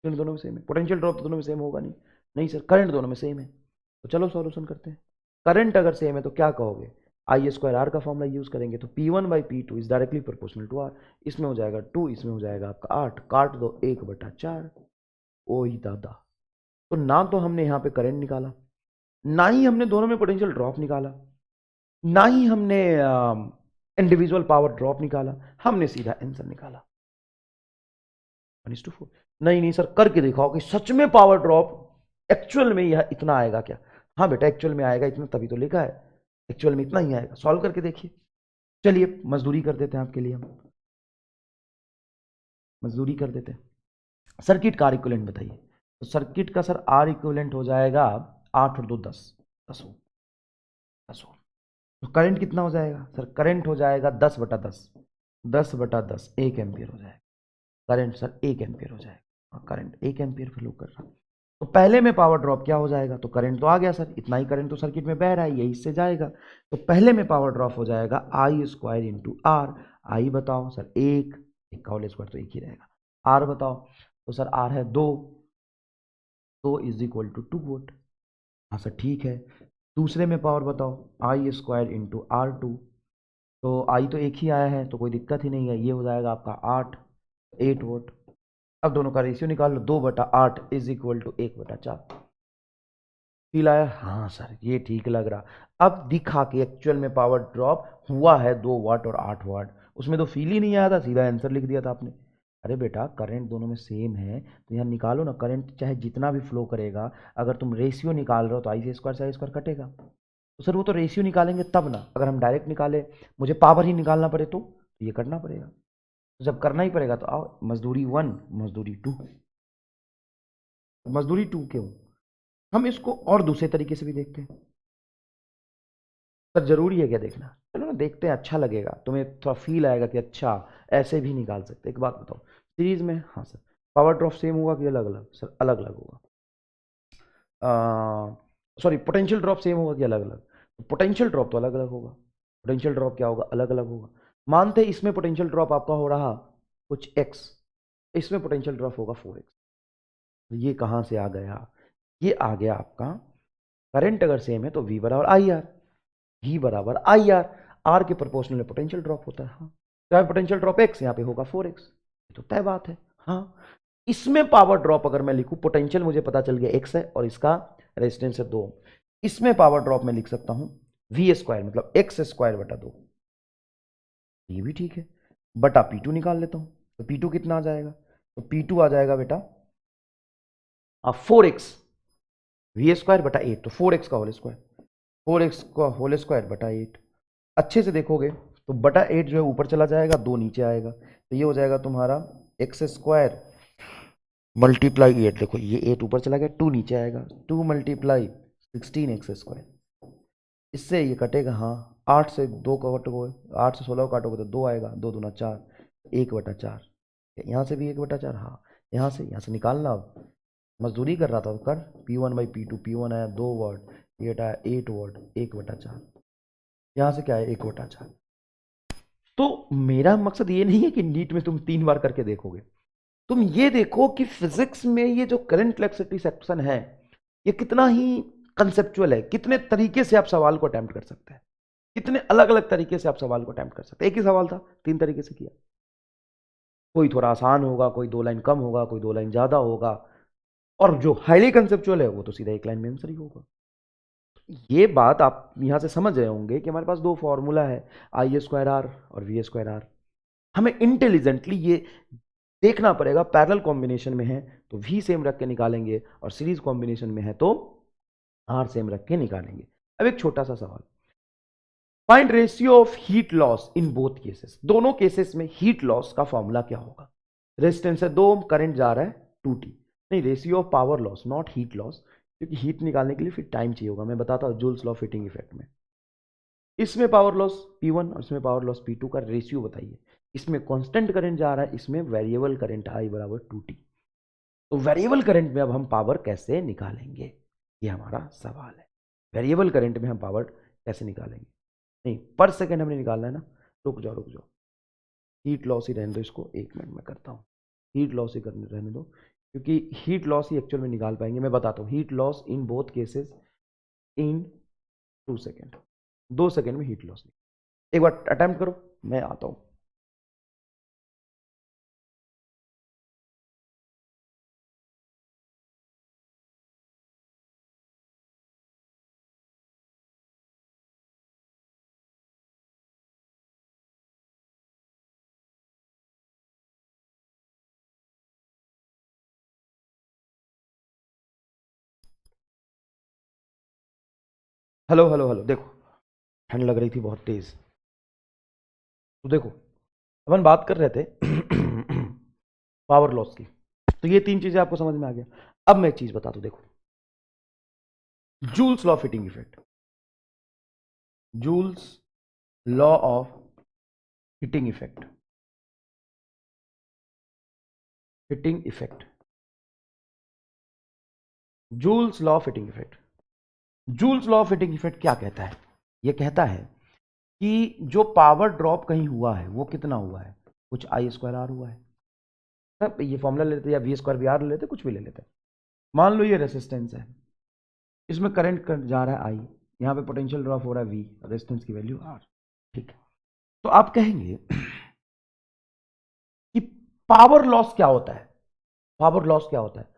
करंट दोनों में सेम है। पोटेंशियल ड्रॉप दोनों में सेम होगा नहीं, नहीं सर करंट दोनों में सेम है। तो चलो सॉल्यूशन करते हैं। करंट अगर सेम है तो क्या कहोगे? आई स्क्वायर आर का फॉर्मूला यूज करेंगे, तो P1 by P2 is directly proportional to R. इसमें हो जाएगा 2, इसमें हो जाएगा आपका 8, काट दो 1/4। ओ ही दादा, तो ना तो हमने यहाँ पे करंट निकाला, ना ही हमने दोनों में पोटेंशियल ड्रॉप निकाला, ना ही हमने इंडिविजुअल पावर ड्रॉप निकाला, हमने सीधा आंसर निकाला 1:4। नहीं नहीं सर करके दिखाओ कि सच में पावर ड्रॉप एक्चुअल में यह इतना आएगा क्या? हाँ बेटा एक्चुअल में आएगा इतना, तभी तो लिखा है एक्चुअल में इतना ही आएगा। सॉल्व करके देखिए। चलिए मजदूरी कर देते हैं आपके लिए, हम मजदूरी कर देते हैं। सर्किट का इक्विवेलेंट बताइए। तो सर्किट का सर आर इक्विवेलेंट हो जाएगा 8 और 2 10, 10 हो, 10 हो। तो करंट कितना हो जाएगा? सर करंट हो जाएगा 10/10, 10/10 1 एम्पियर हो जाएगा। करंट सर 1 एम्पियर हो जाएगा, करंट 1 एम्पियर फ्लो कर रहा। तो पहले में पावर ड्रॉप क्या हो जाएगा? तो करंट तो आ गया सर, इतना ही करंट तो सर्किट में बह रहा है, यही इससे जाएगा। तो पहले में पावर ड्रॉप हो जाएगा आई स्क्वायर इंटू आर। आई बताओ सर, एक का होल स्क्वायर तो एक ही रहेगा। आर बताओ, तो सर आर है 2, 2 इज इक्वल टू 2 वोल्ट। हाँ सर ठीक है। दूसरे में पावर बताओ, आई स्क्वायर इंटू R2, तो आई तो एक ही आया है तो कोई दिक्कत ही नहीं है, ये हो जाएगा आपका 8 वोल्ट। अब दोनों का रेशियो निकाल लो, 2/8 इज इक्वल टू 1/4। फील आया? हाँ सर ये ठीक लग रहा। अब दिखा कि एक्चुअल में पावर ड्रॉप हुआ है 2 वाट और 8 वाट, उसमें तो फील ही नहीं आया था, सीधा आंसर लिख दिया था आपने। अरे बेटा करंट दोनों में सेम है तो यहाँ निकालो ना, करंट चाहे जितना भी फ्लो करेगा, अगर तुम रेशियो निकाल रहे हो तो आई स्क्वायर से आई स्क्वायर कटेगा। तो सर वो तो रेशियो निकालेंगे तब ना, अगर हम डायरेक्ट निकाले, मुझे पावर ही निकालना पड़े तो ये करना पड़ेगा। तो जब करना ही पड़ेगा तो आओ, मजदूरी 1 मजदूरी 2। मजदूरी 2 क्यों? हम इसको और दूसरे तरीके से भी देखते हैं। सर जरूरी है क्या देखना? चलो ना देखते हैं, अच्छा लगेगा तुम्हें, थोड़ा फील आएगा कि अच्छा ऐसे भी निकाल सकते। एक बात बताओ, सीरीज में हाँ सर पावर ड्रॉप सेम होगा कि अलग अलग? सर अलग अलग होगा। सॉरी पोटेंशियल ड्रॉप सेम होगा कि अलग अलग? पोटेंशियल ड्रॉप तो अलग अलग होगा। पोटेंशियल ड्रॉप क्या होगा? अलग अलग होगा। मानते इसमें पोटेंशियल ड्रॉप आपका हो रहा कुछ x, इसमें पोटेंशियल ड्रॉप होगा 4x। ये कहाँ से आ गया? ये आ गया आपका, करंट अगर सेम है तो V बराबर आई आर, V बराबर आई आर, आर के प्रोपोर्शनल में पोटेंशियल ड्रॉप होता है। हाँ, तो पोटेंशियल ड्रॉप x, यहाँ पे होगा 4x, ये तो तय बात है। हाँ, इसमें पावर ड्रॉप अगर मैं लिखूं, पोटेंशियल मुझे पता चल गया x है और इसका रेजिस्टेंस है 2, इसमें पावर ड्रॉप मैं लिख सकता हूं v स्क्वायर मतलब x स्क्वायर बटा 2, ये भी ठीक है, बटा P2 निकाल लेता हूं, तो P2 कितना आ जाएगा, तो P2 आ जाएगा बेटा 4x वी स्क्वायर बटा 8, तो 4x का होल स्क्वायर, 4x का होल स्क्वायर बटा 8। अच्छे से देखोगे तो बटा 8 जो है ऊपर चला जाएगा, 2 नीचे आएगा, तो ये हो जाएगा तुम्हारा एक्स स्क्वायर मल्टीप्लाई 8, देखो ये 8 ऊपर चला गया, 2 नीचे आएगा, 2 मल्टीप्लाई 16x स्क्वायर, इससे ये कटेगा, हाँ 8 से 2 काटोगे, 8 से 16 काटोगे तो 2 आएगा, 2 दूना 4, 1/4, यहाँ से भी 1/4, हाँ यहाँ से निकालना, अब मजदूरी कर रहा था तो कर, P1/P2, P1 आया 2 वाट, 8 आया 8 वाट, 1/4, यहाँ से क्या है 1/4। तो मेरा मकसद ये नहीं है कि नीट में तुम 3 बार करके देखोगे, तुम ये देखो कि फिजिक्स में ये जो करंट इलेक्ट्रिसिटी सेक्शन है ये कितना ही कंसेप्चुअल है, कितने तरीके से आप सवाल को अटेम्प्ट कर सकते हैं, कितने अलग अलग तरीके से आप सवाल को अटेम्प्ट कर सकते हैं। एक ही सवाल था, 3 तरीके से किया, कोई थोड़ा आसान होगा, कोई 2 लाइन कम होगा, कोई 2 लाइन ज्यादा होगा, और जो हाईली कंसेप्चुअल है वो तो सीधा 1 लाइन में आंसर ही होगा। ये बात आप यहां से समझ रहे होंगे कि हमारे पास 2 फॉर्मूला है, आई स्क्वायर आर और वी स्क्वायर आर, हमें इंटेलिजेंटली ये देखना पड़ेगा, पैरेलल कॉम्बिनेशन में है तो वी सेम रख के निकालेंगे और सीरीज कॉम्बिनेशन में है तो आर सेम रख के निकालेंगे। अब एक छोटा सा सवाल, find ratio of heat loss in both cases, दोनों केसेस में हीट लॉस का फॉर्मूला क्या होगा। रेजिस्टेंस है 2, करंट जा रहा है 2T, नहीं ratio of power loss not heat loss, क्योंकि हीट निकालने के लिए फिर टाइम चाहिए होगा, मैं बताता हूं जूल्स लॉ फिटिंग इफेक्ट में। इसमें पावर लॉस P1 और इसमें पावर लॉस P2 का रेशियो बताइए, इसमें कांस्टेंट करंट जा रहा है, इसमें वेरिएबल करंट I बराबर 2T, तो वेरिएबल करंट में अब हम पावर कैसे निकालेंगे, ये हमारा सवाल है। वेरिएबल करंट में हम पावर कैसे निकालेंगे, नहीं पर सेकेंड हमने निकालना है ना, रुक जाओ, हीट लॉस ही रहने दो, इसको 1 मिनट में करता हूँ, हीट लॉस ही करने रहने दो, क्योंकि हीट लॉस ही एक्चुअल में निकाल पाएंगे। मैं बताता हूँ heat loss in both cases in 2 second, 2 second में हीट लॉस, एक बार अटेम्प्ट करो, मैं आता हूँ। हेलो हेलो हेलो, देखो ठंड लग रही थी बहुत तेज, तो देखो अपन बात कर रहे थे पावर लॉस की, तो ये 3 चीजें आपको समझ में आ गया। अब मैं एक चीज बता दूं, देखो joules law fitting effect, joules law of heating effect, heating effect, joules law of heating effect, joules law of heating effect क्या कहता है, यह कहता है कि जो पावर ड्रॉप कहीं हुआ है वो कितना हुआ है, कुछ आई स्क्वायर आर हुआ है, अब ये फॉर्मूला ले लेते या वी स्क्वायर वी आर ले लेते, कुछ भी ले लेते। मान लो ये रेसिस्टेंस है, इसमें करंट जा रहा है आई, यहाँ पे पोटेंशियल ड्रॉप हो रहा है वी, रेजिस्टेंस की वैल्यू आर, ठीक है। तो आप कहेंगे कि पावर लॉस क्या होता है, पावर लॉस क्या होता है,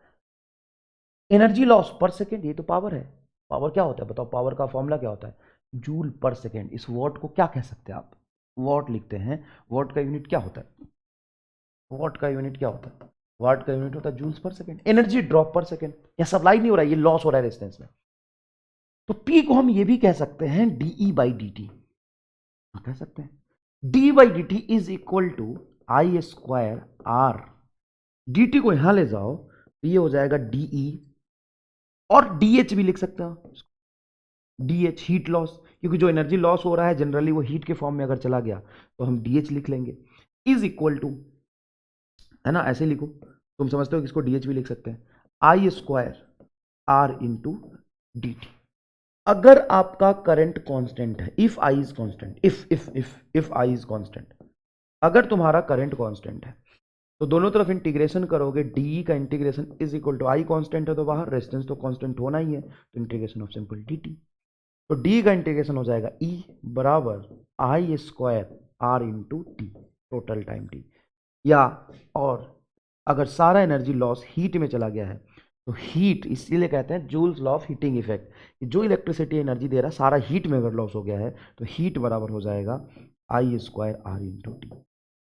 एनर्जी लॉस पर सेकेंड, ये तो पावर है, पावर क्या होता है बताओ, पावर का फॉर्मूला क्या होता है, जूल पर सेकेंड। इस वॉट को क्या कह सकते हैं आप, वॉट लिखते हैं, वॉट का यूनिट क्या होता है, वॉट का यूनिट क्या होता है, वाट का यूनिट होता है जूल्स पर सेकेंड, एनर्जी ड्रॉप पर सेकेंड, या सप्लाई नहीं हो रहा है, ये लॉस हो रहा है रेजिस्टेंस में, तो P को हम ये भी कह सकते हैं DE/dt, कह सकते हैं D/dt is equal to I square R, dt को यहां ले जाओ तो ये हो जाएगा DE, और DH भी लिख सकते हो, DH हीट लॉस, क्योंकि जो एनर्जी लॉस हो रहा है जनरली वो हीट के फॉर्म में अगर चला गया तो हम DH लिख लेंगे, इज इक्वल टू, है ना, ऐसे लिखो, तुम समझते हो कि इसको DH भी लिख सकते हैं, आई स्क्वायर आर इंटू dt। अगर आपका करंट कांस्टेंट है, if I is constant, if I is constant, अगर तुम्हारा करंट कांस्टेंट है तो दोनों तरफ इंटीग्रेशन करोगे, डी का integration is equal to, I constant है तो बाहर रेजिस्टेंस तो कांस्टेंट होना ही है, तो इंटीग्रेशन ऑफ सिंपल dt, तो डी का इंटीग्रेशन हो जाएगा E बराबर I square R into T, total time T, या और अगर सारा एनर्जी लॉस हीट में चला गया है तो हीट, इसीलिए कहते हैं joules law of heating effect, जो इलेक्ट्रिसिटी एनर्जी दे रहा है सारा हीट में अगर लॉस हो गया है तो हीट बराबर हो जाएगा I square R into T.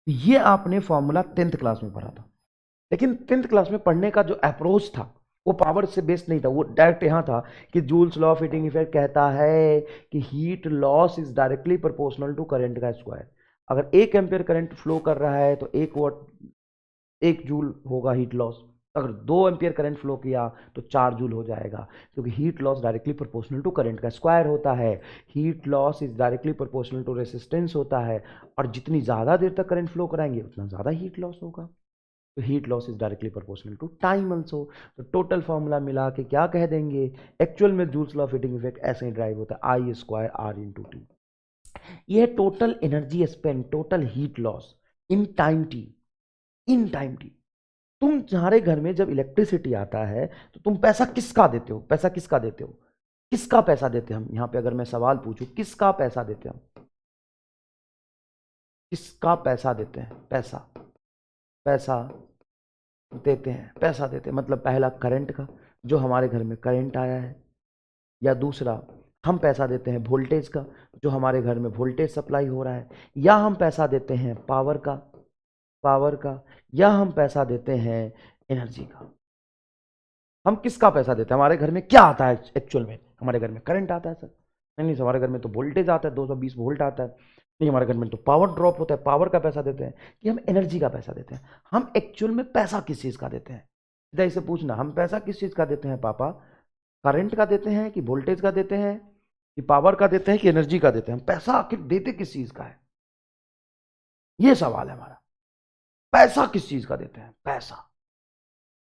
ये आपने फॉर्मूला 10th क्लास में पढ़ा था, लेकिन 10th क्लास में पढ़ने का जो अप्रोच था वो पावर से बेस्ड नहीं था, वो डायरेक्ट यहाँ था कि Joule's law of heating effect कहता है कि heat loss is directly proportional to current का स्क्वायर। अगर 1 एम्पियर करंट फ्लो कर रहा है तो 1 जूल होगा हीट लॉस, अगर 2 एम्पियर करंट फ्लो किया तो 4 जूल हो जाएगा, क्योंकि heat loss directly proportional to current का स्क्वायर होता है। Heat loss is directly proportional to resistance होता है, और जितनी ज़्यादा देर तक करंट फ्लो कराएंगे उतना ज़्यादा हीट लॉस होगा। तो heat loss is directly proportional to time also. तो टोटल फॉर्मूला मिला के क्या कह देंगे, एक्चुअल में Joule's law of heating effect ऐसे ही ड्राइव होता है I square R into T. यह total energy spend, total heat loss in time T, in time T. तुम्हारे घर में जब इलेक्ट्रिसिटी आता है तो तुम पैसा किसका देते हो, पैसा किसका देते हो, किसका पैसा देते हैं हम? यहां पे अगर मैं सवाल पूछूं किसका पैसा देते हैं हम, किसका पैसा देते हैं? पैसा, पैसा देते हैं, पैसा देते हैं मतलब पहला करंट का, जो हमारे घर में करंट आया है, या दूसरा हम पैसा देते हैं वोल्टेज का, जो हमारे घर में वोल्टेज सप्लाई हो रहा है, या हम पैसा देते हैं पावर का, या हम पैसा देते हैं एनर्जी का। हम किसका पैसा देते हैं? हमारे घर में क्या आता है एक्चुअल में? हमारे घर में करंट आता है सर। नहीं नहीं, हमारे घर में तो वोल्टेज आता है, 220 वोल्ट आता है। नहीं, हमारे घर में तो पावर ड्रॉप होता है, पावर का पैसा देते हैं कि हम एनर्जी का पैसा देते हैं? हम एक्चुअल में पैसा किस चीज़ का देते हैं? सीधा इसे पूछना, हम पैसा किस चीज़ का देते हैं पापा? करंट का देते हैं कि वोल्टेज का देते हैं कि पावर का देते हैं कि एनर्जी का देते हैं? हम पैसा आखिर देते किस चीज़ का है, ये सवाल है हमारा। पैसा किस चीज़ का देते हैं? पैसा,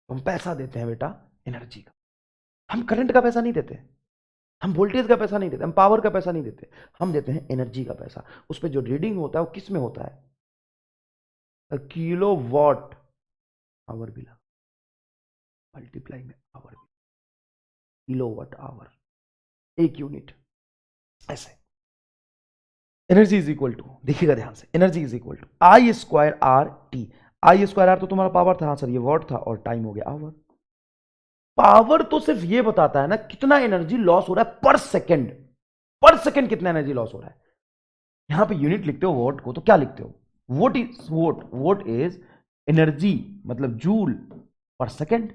हम पैसा देते हैं बेटा एनर्जी का। हम करंट का पैसा नहीं देते, हम वोल्टेज का पैसा नहीं देते, हम पावर का पैसा नहीं देते, हम देते हैं एनर्जी का पैसा। उस पर जो रीडिंग होता है वो किस में होता है? किलो वॉट आवर बिला, मल्टीप्लाई में hour, kilo watt hour, 1 unit. ऐसे एनर्जी इज इक्वल टू, देखिएगा ध्यान से, energy is equal to I square R T. I square R तो तुम्हारा पावर था, हाँ सर ये वॉट था, और टाइम हो गया आवर। पावर तो सिर्फ ये बताता है ना कितना एनर्जी लॉस हो रहा है पर सेकंड, पर सेकंड कितना एनर्जी लॉस हो रहा है। यहां पे यूनिट लिखते हो वोट को तो क्या लिखते हो? Vote is vote, vote is energy मतलब जूल पर सेकंड।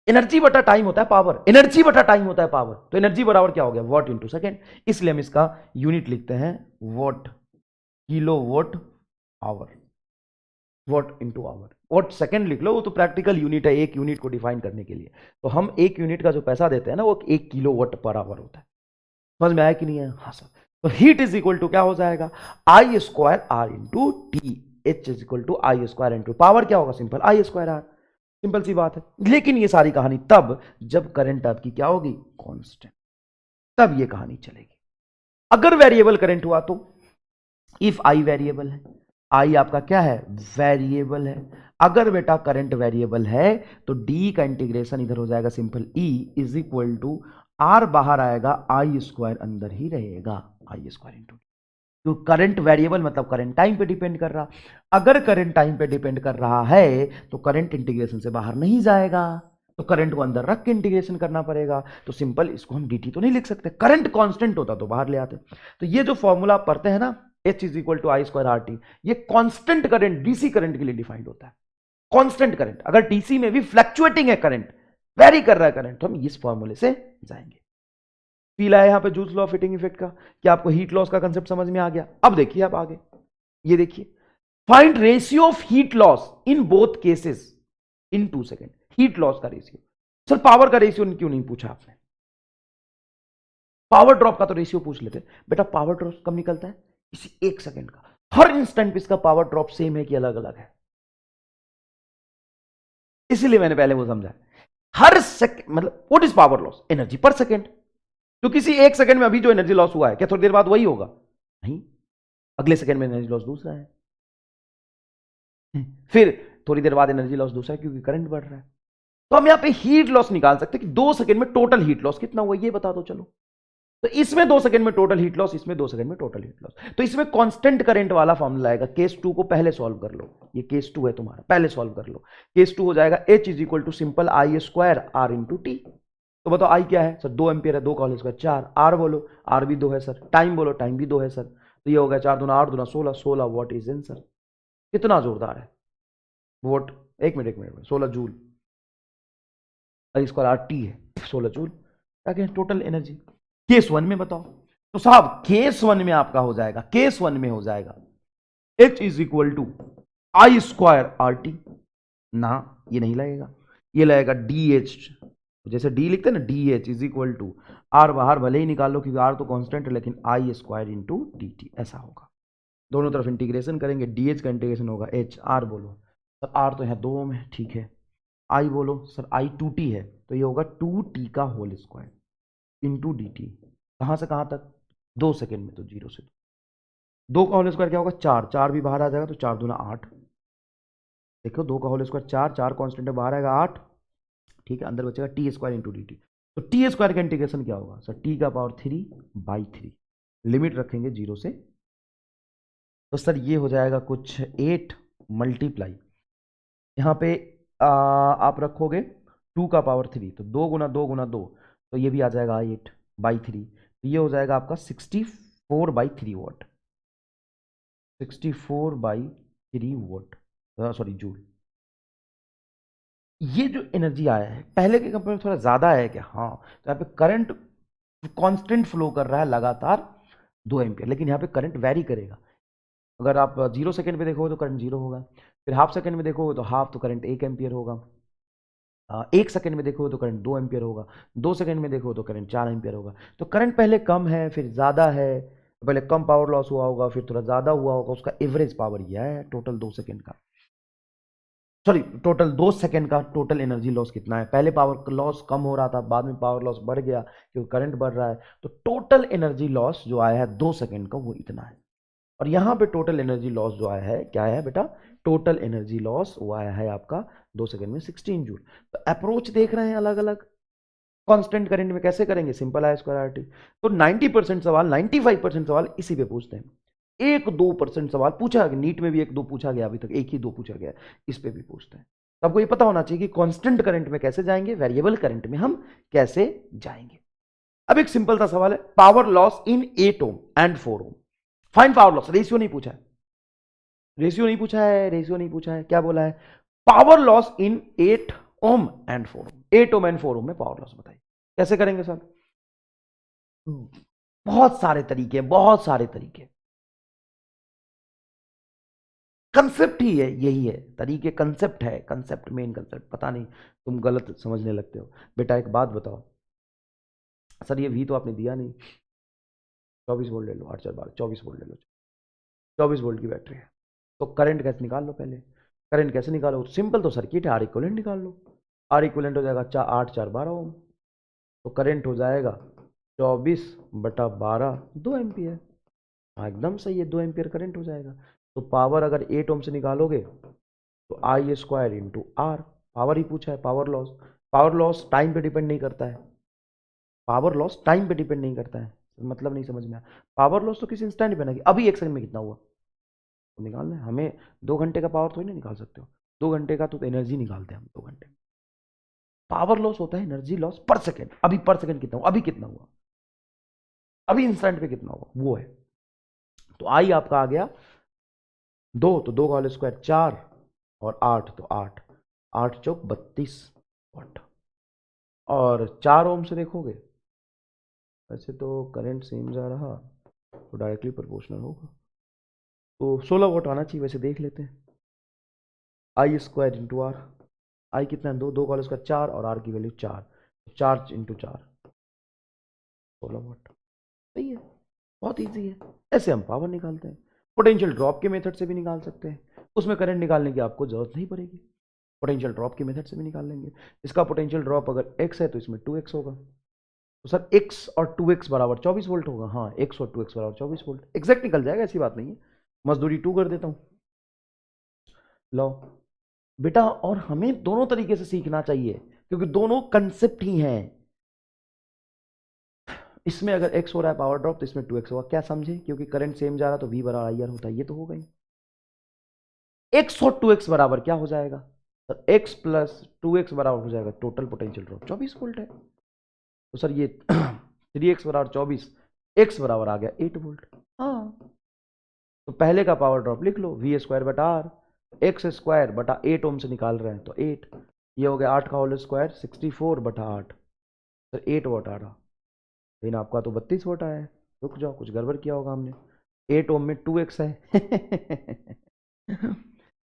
एनर्जी बटा टाइम होता है पावर, एनर्जी बटा टाइम होता है पावर, तो एनर्जी बराबर क्या हो गया? Watt into second. इसलिए हम इसका यूनिट लिखते हैं watt, kilo watt hour, watt into hour. Watt second लिख लो, वो तो प्रैक्टिकल यूनिट है 1 यूनिट को डिफाइन करने के लिए। तो हम 1 यूनिट का जो पैसा देते हैं ना वो 1 किलो वॉट पर आवर होता है। समझ में आया कि नहीं है? हाँ सर। तो हीट इज इक्वल टू क्या हो जाएगा? I square R into T. H is equal to I square into power क्या होगा? Simple I square R, simple सी बात है। लेकिन ये सारी कहानी तब जब करंट आपकी क्या होगी? कांस्टेंट, तब ये कहानी चलेगी। अगर वेरिएबल करंट हुआ तो, इफ I वेरिएबल है, I आपका क्या है? वेरिएबल है। अगर बेटा करंट वेरिएबल है तो D का इंटीग्रेशन इधर हो जाएगा simple, E is equal to R बाहर आएगा, I स्क्वायर अंदर ही रहेगा, I स्क्वायर इंटू। तो करंट वेरिएबल मतलब करंट टाइम पे डिपेंड कर रहा। अगर करंट टाइम पे डिपेंड कर रहा है तो करंट इंटीग्रेशन से बाहर नहीं जाएगा, तो करंट को अंदर रख के इंटीग्रेशन करना पड़ेगा। तो सिंपल इसको हम dt तो नहीं लिख सकते, करंट कांस्टेंट होता तो बाहर ले आते। तो ये जो फॉर्मूला पढ़ते हैं ना, H is equal to I square R T, ये कांस्टेंट करंट डीसी करंट के लिए डिफाइंड होता है। कांस्टेंट करंट, अगर डीसी में भी फ्लक्चुएटिंग है करंट, वेरी कर रहा है करंट, तो हम इस फॉर्मूले से जाएंगे। फील आया यहां पे joules law of heating effect का? क्या आपको हीट लॉस का कंसेप्ट समझ में आ गया? अब देखिए आप आगे, ये देखिए, find ratio of heat loss in both cases in 2 second. Heat loss का रेशियो, सर पावर का रेशियो क्यों नहीं पूछा आपने? पावर ड्रॉप का तो रेशियो पूछ लेते। बेटा पावर ड्रॉप कब निकलता है? इसी 1 सेकेंड का। हर इंस्टेंट पे इसका पावर ड्रॉप सेम है कि अलग अलग है? इसीलिए मैंने पहले वो समझा, हर सेकेंड मतलब what is power loss? Energy पर सेकेंड। तो किसी 1 सेकंड में अभी जो एनर्जी लॉस हुआ है, क्या थोड़ी देर बाद वही होगा? नहीं, अगले सेकंड में एनर्जी लॉस दूसरा है, फिर थोड़ी देर बाद एनर्जी लॉस दूसरा है, क्योंकि करंट बढ़ रहा है। तो हम यहां पे हीट लॉस निकाल सकते हैं कि 2 सेकंड में टोटल हीट लॉस कितना हुआ, ये बता दो। चलो तो इसमें 2 सेकंड में टोटल हीट लॉस, इसमें 2 सेकंड में टोटल हीट लॉस। तो इसमें कांस्टेंट करंट वाला फॉर्मूला आएगा। केस 2 को पहले सॉल्व कर लो, ये केस 2 है तुम्हारा, पहले सॉल्व कर लो। केस 2 हो जाएगा H is equal to simple I square R into T. तो बताओ आई क्या है सर, 2 एम्पियर है, 2 का होल स्क्वायर 4। आर बोलो, आर भी 2 है सर। टाइम बोलो, टाइम भी 2 है सर। तो ये हो गया 4 दूना 8 दूना 16, 16 वॉट इज आंसर। कितना जोरदार है वोट। एक मिनट 16 जूल, आई स्क्वायर आर टी है 16 जूल। क्या टोटल एनर्जी केस 1 में बताओ। तो साहब केस 1 में आपका हो जाएगा, केस 1 में हो जाएगा H is equal to I square R T ना, ये नहीं लगेगा, ये लगेगा डी एच। जैसे डी लिखते हैं ना, D H is equal to R बाहर भले ही निकाल लो क्योंकि आर तो कांस्टेंट है, लेकिन आई स्क्वायर इंटू डी टी ऐसा होगा। दोनों तरफ इंटीग्रेशन करेंगे, डी एच का इंटीग्रेशन होगा एच। आर बोलो सर, आर तो यहाँ 2 में, ठीक है। आई बोलो सर, आई 2t है, तो ये होगा 2t का whole square into D T. कहाँ से कहाँ तक, 2 सेकेंड में, तो 0 से 2 का होल स्क्वायर क्या होगा 4, 4 भी बाहर आ जाएगा, तो 4 दूना 8। देखो 2 का होल स्क्वायर 4, 4 कॉन्स्टेंट है, बाहर आएगा 8, ठीक है। अंदर बचेगा T square into D T. तो टी स्क्वायर का इंटीग्रेशन क्या होगा सर, टी का पावर 3/3। लिमिट रखेंगे 0 से, तो सर ये हो जाएगा कुछ 8 मल्टीप्लाई, यहाँ पे आप रखोगे 2 का पावर 3, तो 2 गुना 2 गुना 2, तो ये भी आ जाएगा 8/3। तो ये हो जाएगा आपका 64/3 वॉट, 64/3 वॉट, सॉरी जूल। ये जो एनर्जी आया है पहले के कंपेयर में थोड़ा ज्यादा है क्या, हाँ। तो यहाँ पे करंट कांस्टेंट फ्लो कर रहा है लगातार 2 एम्पियर, लेकिन यहाँ पे करंट वैरी करेगा। अगर आप 0 सेकंड पे देखोगे तो करंट 0 होगा, फिर हाफ सेकंड में देखोगे तो हाफ, तो करंट 1 एम्पियर होगा। 1 सेकंड में देखोगे तो करंट 2 एम्पियर होगा, 2 सेकंड में देखोगे तो करंट 4 एम्पियर होगा। तो करंट पहले कम है फिर ज़्यादा है, पहले कम पावर लॉस हुआ होगा फिर थोड़ा ज़्यादा हुआ होगा, उसका एवरेज पावर यह है टोटल 2 सेकंड का, सॉरी टोटल 2 सेकंड का टोटल एनर्जी लॉस कितना है। पहले पावर लॉस कम हो रहा था, बाद में पावर लॉस बढ़ गया क्योंकि करंट बढ़ रहा है। तो टोटल एनर्जी लॉस जो आया है 2 सेकंड का वो इतना है। और यहां पे टोटल एनर्जी लॉस जो आया है क्या है बेटा, टोटल एनर्जी लॉस वो आया है आपका 2 सेकंड में 16 जूल। तो अप्रोच देख रहे हैं अलग अलग। कांस्टेंट करंट में कैसे करेंगे, simple I square R T. तो 90% सवाल, 95% सवाल इसी पे पूछते हैं। 1-2% सवाल पूछा, नीट में भी 1-2 पूछा गया, अभी तक 1 ही 2 पूछा गया, इस पे भी पूछते हैं। तो आपको ये पता होना चाहिए कि कांस्टेंट करंट में कैसे जाएंगे, वेरिएबल करंट में हम कैसे जाएंगे। अब एक सिंपल सा सवाल है, power loss in 8 ohm and 4 ohm, find power loss. Ratio नहीं पूछा है, रेशियो नहीं पूछा है, रेशियो नहीं पूछा है, क्या बोला है, power loss in 8 ohm and 4 ohm. 8 ohm and 4 ohm में पावर लॉस बताइए कैसे करेंगे सर। बहुत सारे तरीके, बहुत सारे तरीके, कंसेप्ट ही है, यही है तरीके, कंसेप्ट है, कंसेप्ट मेन कंसेप्ट। पता नहीं तुम गलत समझने लगते हो। बेटा एक बात बताओ सर, ये वी तो आपने दिया नहीं, 24 वोल्ट ले लो, 8 4 12 24 वोल्ट ले लो, 24 वोल्ट की बैटरी है। तो करंट कैसे निकाल लो, पहले करंट कैसे निकालो, सिंपल तो सर्किट है, आर इक्विवेलेंट निकाल लो। आर इक्विवेलेंट हो जाएगा 8 4 12 ओम, तो करंट हो जाएगा 24/12 2 एम्पियर। हाँ एकदम सही है, 2 एम्पियर करंट हो जाएगा। तो पावर अगर 8 ओम से निकालोगे तो आई स्क्वायर इंटू आर, पावर ही पूछा है, power loss. Power loss time पे डिपेंड नहीं करता है, पावर लॉस टाइम पे डिपेंड नहीं करता है, मतलब नहीं समझ में आया। पावर लॉस तो किसी इंस्टेंट पे बनेगी, अभी 1 सेकंड में कितना हुआ तो निकालना है हमें। 2 घंटे का पावर थोड़ी ना निकाल सकते हो, 2 घंटे का तो एनर्जी निकालते हैं हम 2 घंटे। पावर लॉस होता है एनर्जी लॉस पर सेकंड, अभी पर सेकंड कितना हुआ, अभी कितना हुआ, अभी इंस्टेंट पे कितना हुआ वो है। तो आई आपका आ गया 2, तो 2 का होल स्क्वायर 4 और 8, तो 8, 8 चौक 32 वाट। और 4 ओम से देखोगे, वैसे तो करंट सेम जा रहा तो डायरेक्टली प्रोपोर्शनल होगा, तो 16 वाट आना चाहिए, वैसे देख लेते हैं। आई स्क्वायर इंटू आर, आई कितना है 2, 2 का होल स्क्वायर 4 और आर की वैल्यू 4, 4 इंटू 4 16 वाट। सही है, बहुत ईजी है। ऐसे हम पावर निकालते हैं। पोटेंशियल ड्रॉप के मेथड से भी निकाल सकते हैं, उसमें करंट निकालने की आपको जरूरत नहीं पड़ेगी, पोटेंशियल ड्रॉप के मेथड से भी निकाल लेंगे। इसका पोटेंशियल ड्रॉप अगर x है तो इसमें 2x होगा, तो सर x और 2x बराबर 24 वोल्ट होगा। हाँ x और 2x बराबर 24 वोल्ट, एग्जैक्ट निकल जाएगा, ऐसी बात नहीं है। मजदूरी 2 कर देता हूं, लो बेटा। और हमें दोनों तरीके से सीखना चाहिए क्योंकि दोनों कंसेप्ट ही हैं। इसमें अगर x हो रहा है पावर ड्रॉप तो इसमें 2x होगा। क्या समझे? क्योंकि करंट सेम जा रहा तो v बराबर आई आर होता है। ये तो हो गई। x और 2x बराबर क्या हो जाएगा सर? x प्लस 2x बराबर हो जाएगा टोटल पोटेंशियल ड्रॉप 24 वोल्ट है। तो सर ये 3x बराबर 24, x बराबर आ गया 8 वोल्ट। हाँ, तो पहले का पावर ड्रॉप लिख लो, वी स्क्वायर बटा आर, एक्स स्क्वायर बटा 8 ओम से निकाल रहे हैं तो 8, ये हो गया 8 का होल स्क्वायर 64 बटा 8, तो 8 वोट आ रहा। लेकिन आपका तो 32 वोट आया है। रुक जाओ, कुछ गड़बड़ किया होगा हमने। 8 ओम में 2x है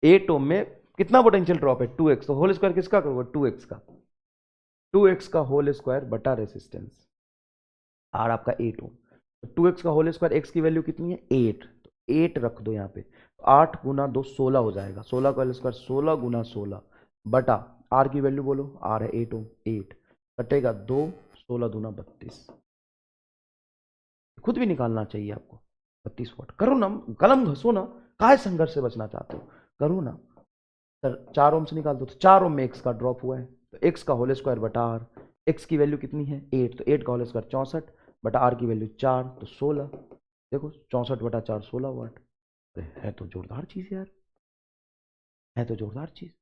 8 ओम में कितना पोटेंशियल ड्रॉप है? 2x। तो होल स्क्वायर किसका करोगे? 2x का। 2x का होल स्क्वायर बटा रेसिस्टेंस, आर आपका 8 ओम। तो 2x का होल स्क्वायर, x की वैल्यू कितनी है? 8। तो 8 रख दो यहाँ पे, 8 गुना 2 16 हो जाएगा। 16 का होल स्क्वायर 16 गुना 16 बटा आर की वैल्यू बोलो, आर है 8 ओम, 8 कटेगा 2, 16 दूना 32। खुद भी निकालना चाहिए आपको। 32 वोट। करो ना, कलम घसो ना, काहे संघर्ष से बचना चाहते हो? करो ना सर। 4 ओम से निकाल दो तो 4 ओम में x का ड्रॉप हुआ है, तो x का होल स्क्वायर बटा आर, x की वैल्यू कितनी है? 8, तो 8 का होल स्क्वायर 64 बटा आर की वैल्यू 4, तो 16। देखो 64 बटा 4 16 वाट। है तो जोरदार चीज यार, है तो जोरदार चीज।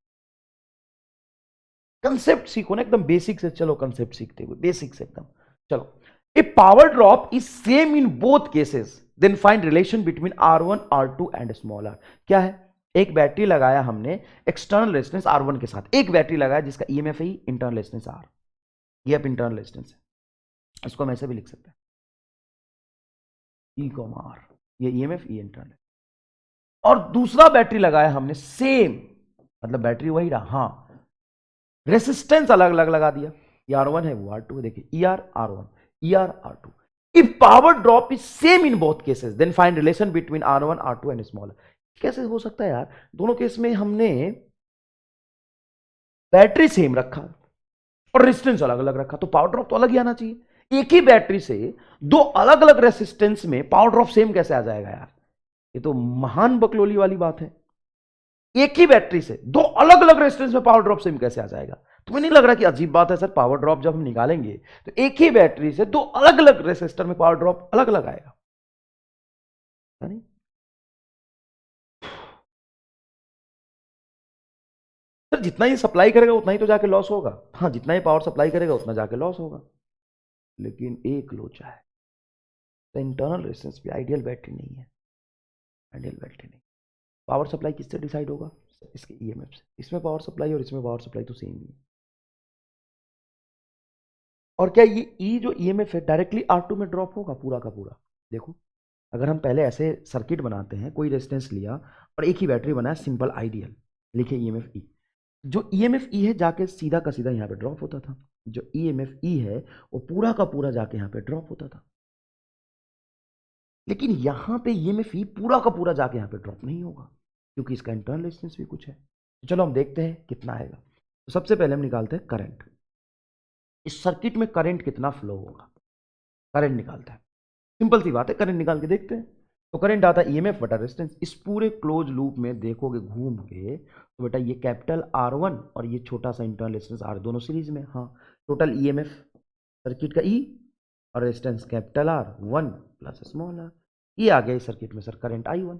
कंसेप्ट सीखो ना एकदम बेसिक से। चलो कंसेप्ट सीखते हुए बेसिक से एकदम। चलो, a power drop is same in both cases, then find relation between R1 R2 and small r। क्या है? एक बैटरी लगाया हमने एक्सटर्नल रेजिस्टेंस R1 के साथ, एक बैटरी लगाया जिसका ईएमएफ है इंटरनल रेजिस्टेंस R। ये अब इंटरनल रेजिस्टेंस है, इसको हम ऐसे भी लिख सकते हैं E, R, ये ईएमएफ ई इंटरनल है। और दूसरा बैटरी लगाया हमने सेम, मतलब बैटरी वही रहा, हाँ, रेसिस्टेंस अलग अलग लगा दिया। ये R1 है, वो R2 है। देखिए ER R1, ER R2। If power drop is same in both cases, then find relation between R1 R2 and small. कैसे हो सकता है यार? दोनों केस में हमने बैटरी सेम रखा और रेसिस्टेंस अलग अलग रखा, तो पावर ड्रॉप तो अलग ही आना चाहिए। एक ही बैटरी से दो अलग अलग रेसिस्टेंस में पावर ड्रॉप सेम कैसे आ जाएगा यार? ये तो महान बकलोली वाली बात है। एक ही बैटरी से दो अलग अलग रेजिस्टेंस में पावर ड्रॉप सेम कैसे आ जाएगा? तुम्हें नहीं लग रहा कि अजीब बात है सर? पावर ड्रॉप जब हम निकालेंगे तो एक ही बैटरी से दो अलग अलग रेजिस्टर में पावर ड्रॉप अलग अलग आएगा, नहीं? सर जितना ही सप्लाई करेगा उतना ही तो जाके लॉस होगा। हाँ, जितना ही पावर सप्लाई करेगा उतना जाके लॉस होगा, लेकिन एक लोचा है, तो इंटरनल रेजिस्टेंस भी आइडियल बैटरी नहीं है। आइडियल बैटरी नहीं। पावर सप्लाई किससे डिसाइड होगा? इसके ईएमएफ से। इसमें पावर सप्लाई और इसमें पावर सप्लाई तो सेम ही है। और क्या ये ई जो ईएमएफ है डायरेक्टली R2 में ड्रॉप होगा पूरा का पूरा? देखो, अगर हम पहले ऐसे सर्किट बनाते हैं, कोई रेजिस्टेंस लिया और एक ही बैटरी बनाया, सिंपल आइडियल, लिखे ईएमएफ ई। जो ईएमएफ ई है जाके सीधा का सीधा यहाँ पे ड्रॉप होता था। जो ईएमएफ ई है वो पूरा का पूरा जाके यहाँ पे ड्रॉप होता था। लेकिन यहाँ पे ईएमएफ ई पूरा का पूरा जाके यहाँ पे ड्रॉप नहीं होगा, क्योंकि इसका इंटरनल रेजिस्टेंस भी कुछ है। तो चलो हम देखते हैं कितना आएगा। तो सबसे पहले हम निकालते हैं करंट। इस सर्किट में करंट कितना फ्लो होगा, करंट निकालता है। सिंपल सी बात है, करंट निकाल के देखते हैं। तो करंट आता है ईएमएफ बटा रेजिस्टेंस। इस पूरे क्लोज लूप में देखोगे घूम के तो बेटा ये कैपिटल R1 और ये छोटा सा इंटरनल रेजिस्टेंस R दोनों सीरीज में। हाँ, टोटल ईएमएफ सर्किट का ई और resistance capital R1 plus small r। ये आ गया इस सर्किट में सर करंट I1।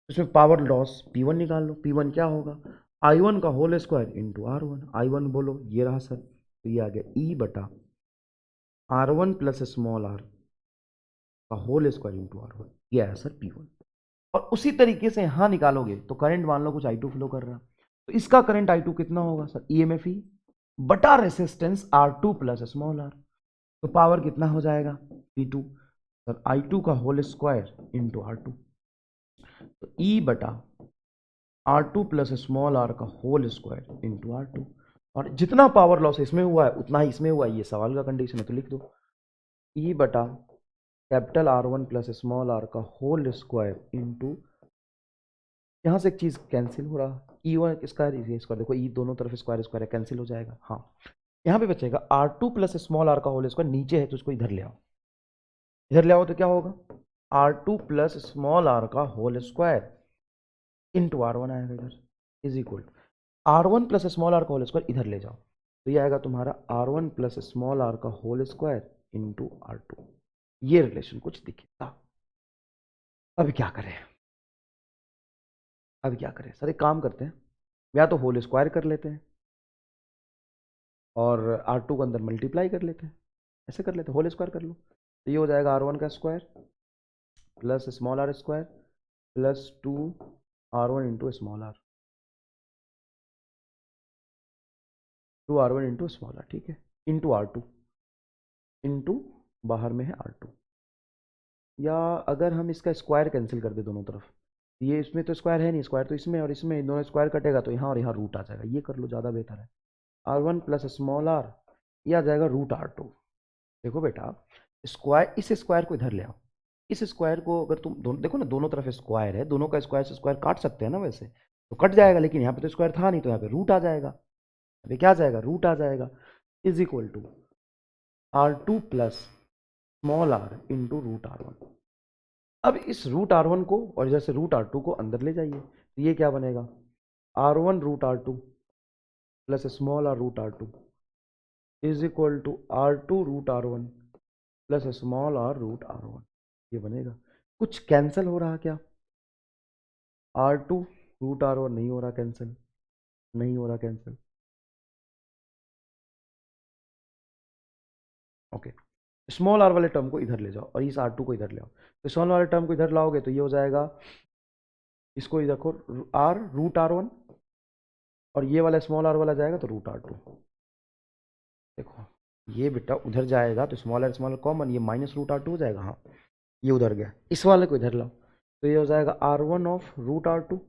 इसमें पावर लॉस P1 निकाल लो। P1 क्या होगा? I1 का whole square into R1। I1 बोलो, ये रहा सर, तो ये आ गया ई बटा R1 प्लस स्मॉल r का होल स्क्वायर इंटू R1। ये आया सर P1। और उसी तरीके से यहां निकालोगे तो करंट मान लो कुछ I2 फ्लो कर रहा, तो इसका करंट I2 कितना होगा सर? ईएमएफ ई बटा resistance R2 plus small r। तो पावर कितना हो जाएगा? P2 सर, I2 का होल स्क्वायर इंटू R2। तो ई बटा R2 प्लस स्मॉल r का होल स्क्वायर इंटू R2। और जितना पावर लॉस इसमें हुआ है उतना ही इसमें हुआ है, ये सवाल का कंडीशन है, तो लिख दो ई बटा capital R1 plus small r का होल स्क्वायर इंटू, यहाँ से एक चीज कैंसिल हो रहा, E1 स्क्वायर ये स्क्वायर, देखो ई दोनों तरफ स्क्वायर स्क्वायर है, कैंसिल हो जाएगा। हाँ, यहाँ पे बचेगा R2 प्लस स्मॉल r का होल स्क्वायर, नीचे है तो उसको इधर ले आओ, इधर ले आओ तो क्या होगा? R2 प्लस स्मॉल r का होल स्क्वायर इंटू R1 आएगा इधर, is equal R1 plus small r का होल स्क्वायर इधर ले जाओ, तो ये आएगा तुम्हारा R1 प्लस स्मॉल r का होल स्क्वायर इंटू R2। ये रिलेशन कुछ दिखेगा। अभी क्या करें, अभी क्या करें सर, एक काम करते हैं, या तो होल स्क्वायर कर लेते हैं और R2 को अंदर मल्टीप्लाई कर लेते हैं, ऐसे कर लेते हैं, होल स्क्वायर कर लो तो ये हो जाएगा R1 का square plus small R square plus 2R1 into small R, 2R1 into small R, ठीक है, इंटू R2 इंटू बाहर में है R2। या अगर हम इसका स्क्वायर कैंसिल कर दे दोनों तरफ, ये इसमें तो स्क्वायर है नहीं, स्क्वायर तो इसमें और इसमें, दोनों स्क्वायर कटेगा तो यहाँ और यहाँ रूट आ जाएगा, ये कर लो, ज़्यादा बेहतर है। R1 प्लस स्मॉल आर, ये आ जाएगा रूट R2। देखो बेटा, स्क्वायर, इस स्क्वायर को इधर ले आओ, इस स्क्वायर को अगर तुम देखो ना, दोनों तरफ स्क्वायर है, दोनों का स्क्वायर से स्क्वायर काट सकते हैं ना वैसे, तो कट जाएगा, लेकिन यहाँ पे तो स्क्वायर था नहीं, तो यहाँ पे रूट आ जाएगा, अभी क्या आ जाएगा, रूट आ जाएगा, is equal to R2 plus small R into root R1। अब इस रूट R1 को और जैसे रूट R2 को अंदर ले जाइए, तो ये क्या बनेगा, R1 root R2 plus small R root R2 is equal to R2 root R1 plus small R root R1, ये बनेगा। कुछ कैंसिल हो रहा क्या, R2 रूट R1 नहीं हो रहा कैंसिल, नहीं हो रहा कैंसिल, ओके। स्मॉल आर वाले टर्म को इधर ले जाओ और इस R2 को इधर ले आओ, तो स्मॉल वाले टर्म को इधर लाओगे तो ये हो जाएगा, इसको इधर रखो, R रूट R1 और ये वाला स्मॉल आर वाला जाएगा तो रूट R2। देखो ये बेटा उधर जाएगा तो स्मॉल कॉमन, ये माइनस रूट R2 हो जाएगा, हाँ ये उधर गया, इस वाले को इधर लाओ तो ये हो जाएगा R1 of root R2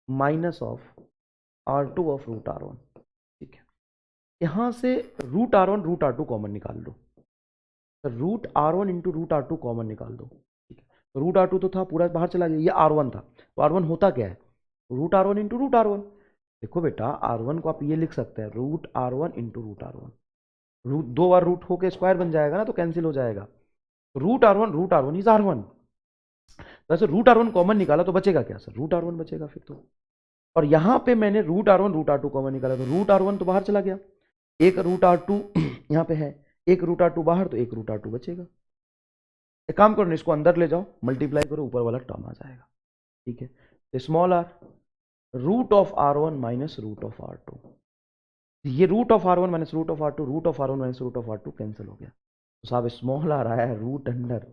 minus of R2 of root R1, ठीक है। यहाँ से रूट R2 कॉमन निकाल लो, root R1 into root R2 common निकाल दो, ठीक है। तो रूट R2 तो था, पूरा बाहर चला गया, ये R1 था, तो R1 होता क्या है, root R1 into root R1। देखो बेटा R1 को आप ये लिख सकते हैं, root R1 into root R1, root दो बार रूट होके स्क्वायर बन जाएगा ना, तो कैंसिल हो जाएगा, रूट R1 इज R1। वैसे रूट R1 कॉमन निकाला तो बचेगा क्या सर, रूट R1 बचेगा फिर तो, और यहां पे मैंने रूट R2 कॉमन निकाला तो रूट R1 तो बाहर चला गया, एक रूट R2 यहाँ पे है, एक रूट R2 बाहर, तो एक रूट R2 बचेगा। एक काम करो, इसको अंदर ले जाओ, मल्टीप्लाई करो, ऊपर वाला टर्म आ जाएगा, ठीक है। तो small R root of R1 minus root of R2, ये root of R1 minus root of R2, root of R1 minus root of R2 cancel हो गया, तो साहब स्मॉल आर आया है root under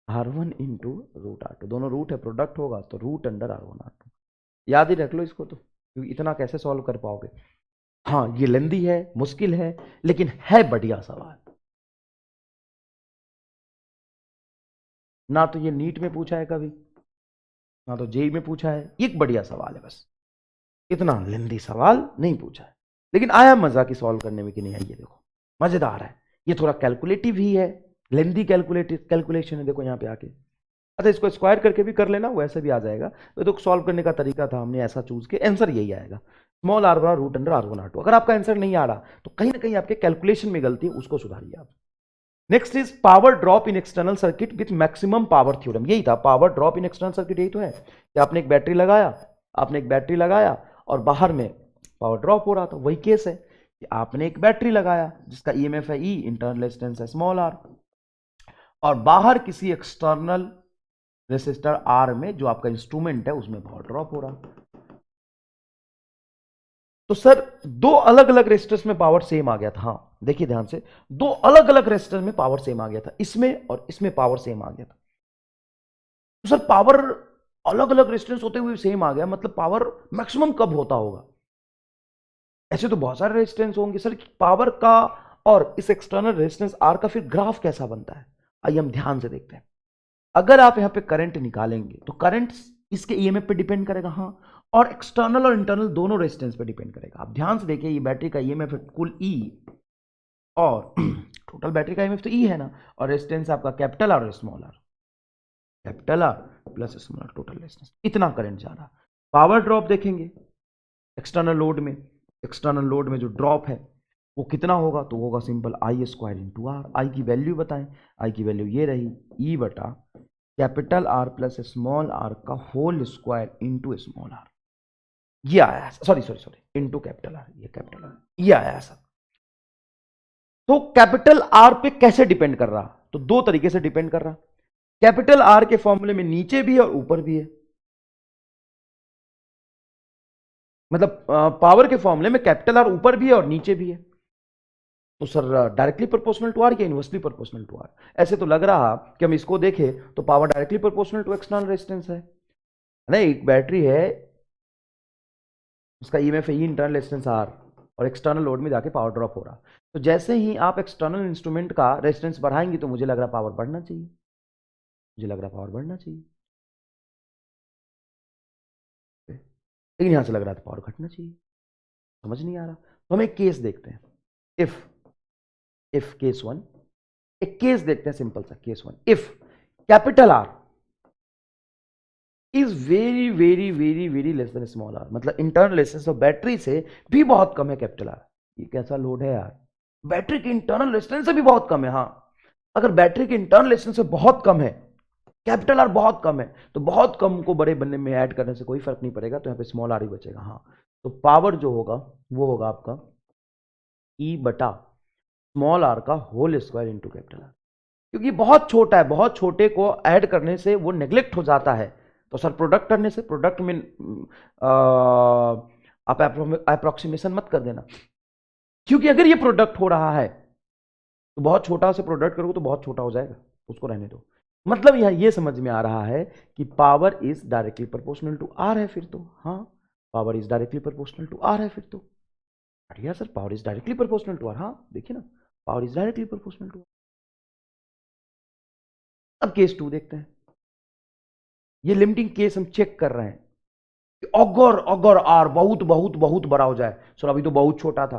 R1 into root R2, दोनों root है, product होगा तो रूट अंडर R1 R2। याद ही रख लो इसको, तो क्योंकि इतना कैसे सॉल्व कर पाओगे। हाँ ये लेंदी है, मुश्किल है, लेकिन है बढ़िया सवाल। ना तो ये नीट में पूछा है कभी, ना तो जेई में पूछा है, एक बढ़िया सवाल है, बस इतना लेंदी सवाल नहीं पूछा है, लेकिन आया मजा की सॉल्व करने में कि नहीं, आइए देखो मजेदार है, ये थोड़ा कैलकुलेटिव ही है, लेंदी कैलकुलेशन है, देखो यहाँ पे आके, अच्छा इसको स्क्वायर करके भी कर लेना, वैसे भी आ जाएगा, तो सॉल्व करने का तरीका था, हमने ऐसा चूज किया, आंसर यही आएगा, स्मॉल आर बराबर रूट अंडर R1 R2। अगर आपका आंसर नहीं आ रहा तो कहीं ना कहीं आपके कैलकुलेशन में गलती है, उसको सुधारिए आप। Next is power drop in external circuit with maximum power theorem, यही था पावर ड्रॉप इन एक्सटर्नल सर्किट, यही तो है कि आपने एक बैटरी लगाया और बाहर में पावर ड्रॉप हो रहा था, वही केस है कि आपने एक बैटरी लगाया जिसका ईएमएफ है ई, इंटरनल रेजिस्टेंस है स्मॉल आर, और बाहर किसी एक्सटर्नल रेसिस्टर आर में जो आपका इंस्ट्रूमेंट है उसमें पावर ड्रॉप हो रहा। तो सर दो अलग अलग रेसिस्टर्स में पावर सेम आ गया था, हाँ देखिए ध्यान से, दो अलग अलग रेसिस्टर में पावर सेम आ गया था, इसमें और इसमें पावर सेम आ गया था। तो सर पावर अलग अलग रेसिस्टेंस होते हुए सेम आ गया, मतलब पावर मैक्सिमम कब होता होगा, ऐसे तो बहुत सारे रेजिस्टेंस होंगे सर, पावर का और इस एक्सटर्नल रेजिस्टेंस आर का फिर ग्राफ कैसा बनता है, आइए हम ध्यान से देखते हैं। अगर आप यहां पे करंट निकालेंगे तो करंट इसके ईएमएफ पे डिपेंड करेगा, हाँ, और एक्सटर्नल और इंटरनल दोनों रेजिस्टेंस पे डिपेंड करेगा। आप ध्यान से देखिए, ये बैटरी का ईएमएफ है कुल ई, और टोटल बैटरी का ईएमएफ तो ई है ना, और रेजिस्टेंस आपका कैपिटल आर और small R, capital R plus small R, total resistance, इतना करंट जा रहा। पावर ड्रॉप देखेंगे एक्सटर्नल लोड में जो ड्रॉप है वो कितना होगा, तो होगा simple I square into R. I की वैल्यू बताएं, आई की वैल्यू ये रही, ई बटा capital R plus small R का whole square into small R, ये आया, सॉरी इंटू कैपिटल आर, ये कैपिटल आर, ये आया सर। तो कैपिटल आर पे कैसे डिपेंड कर रहा, तो दो तरीके से डिपेंड कर रहा। कैपिटल आर के फॉर्मूले में नीचे भी है और ऊपर भी है, मतलब पावर के फॉर्मूले में कैपिटल आर ऊपर भी है और नीचे भी है। तो sir directly proportional to R या इनवर्सली प्रोपोर्शनल टू आर? ऐसे तो लग रहा कि हम इसको देखें तो power directly proportional to external resistance है ना। एक बैटरी है, उसका ईएमएफ है इंटरनल रेजिस्टेंस आर, और एक्सटर्नल लोड में जाके पावर ड्रॉप हो रहा। तो जैसे ही आप एक्सटर्नल इंस्ट्रूमेंट का रेजिस्टेंस बढ़ाएंगे तो मुझे लग रहा पावर बढ़ना चाहिए, मुझे लग रहा पावर बढ़ना चाहिए, लेकिन यहां से लग रहा था पावर घटना चाहिए। समझ नहीं आ रहा। तो हम एक केस देखते हैं, इफ केस वन, एक केस देखते हैं सिंपल सा, case one, if capital R is very very very very less than small R, मतलब इंटरनल रेजिस्टेंस ऑफ बैटरी से भी बहुत कम है कैपिटल आर। ये कैसा लोड है यार, बैटरी के इंटरनल रेजिस्टेंस से भी बहुत कम है। हाँ, अगर बैटरी के इंटरनल रेजिस्टेंस से बहुत कम है, कैपिटल आर बहुत कम है, तो बहुत कम को बड़े बनने में ऐड करने से कोई फर्क नहीं पड़ेगा, तो यहाँ पे स्मॉल आर ही बचेगा। हाँ, तो पावर जो होगा वो होगा आपका ई बटा स्मॉल आर का whole square into capital R, क्योंकि बहुत छोटा है, बहुत छोटे को ऐड करने से वो नेग्लेक्ट हो जाता है। तो सर प्रोडक्ट करने से, प्रोडक्ट में आप अप्रोक्सीमेशन मत कर देना, क्योंकि अगर ये प्रोडक्ट हो रहा है तो बहुत छोटा से प्रोडक्ट करोगे तो बहुत छोटा हो जाएगा, उसको रहने दो। मतलब यह ये समझ में आ रहा है कि power is directly proportional to R है फिर तो। हाँ, power is directly proportional to R है फिर तो। बढ़िया sir, power is directly proportional to R. हाँ देखिए ना, power is directly proportional to R. अब केस टू देखते हैं। ये लिमिटिंग केस हम चेक कर रहे हैं कि अगर अगर आर बहुत बहुत बहुत बड़ा हो जाए। सर अभी तो बहुत छोटा था,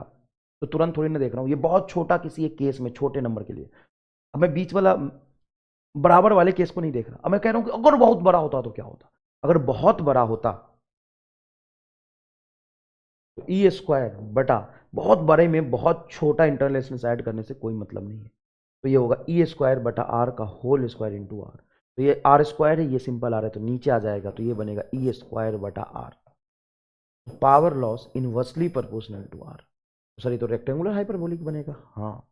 तो तुरंत थोड़ी ना देख रहा हूं ये बहुत छोटा किसी एक केस में, छोटे नंबर के लिए। अब मैं बीच वाला बराबर वाले केस को नहीं देख रहा। अब मैं कह रहा हूं कि अगर बहुत बड़ा होता तो क्या होता। अगर बहुत बड़ा होता तो ई स्क्वायर बटा बहुत बड़े में बहुत छोटा इंटरनल रेजिस्टेंस ऐड करने से कोई मतलब नहीं है। तो ये होगा ई स्क्वायर बटा आर का होल स्क्वायर इंटू आर। तो ये आर स्क्वायर है, ये सिंपल आ रहा है तो नीचे आ जाएगा, तो ये बनेगा ई स्क्वायर बटा R. Power loss inversely proportional to R. तो सर ये तो रेक्टेंगुलर हाइपरबोलिक बनेगा। हाँ,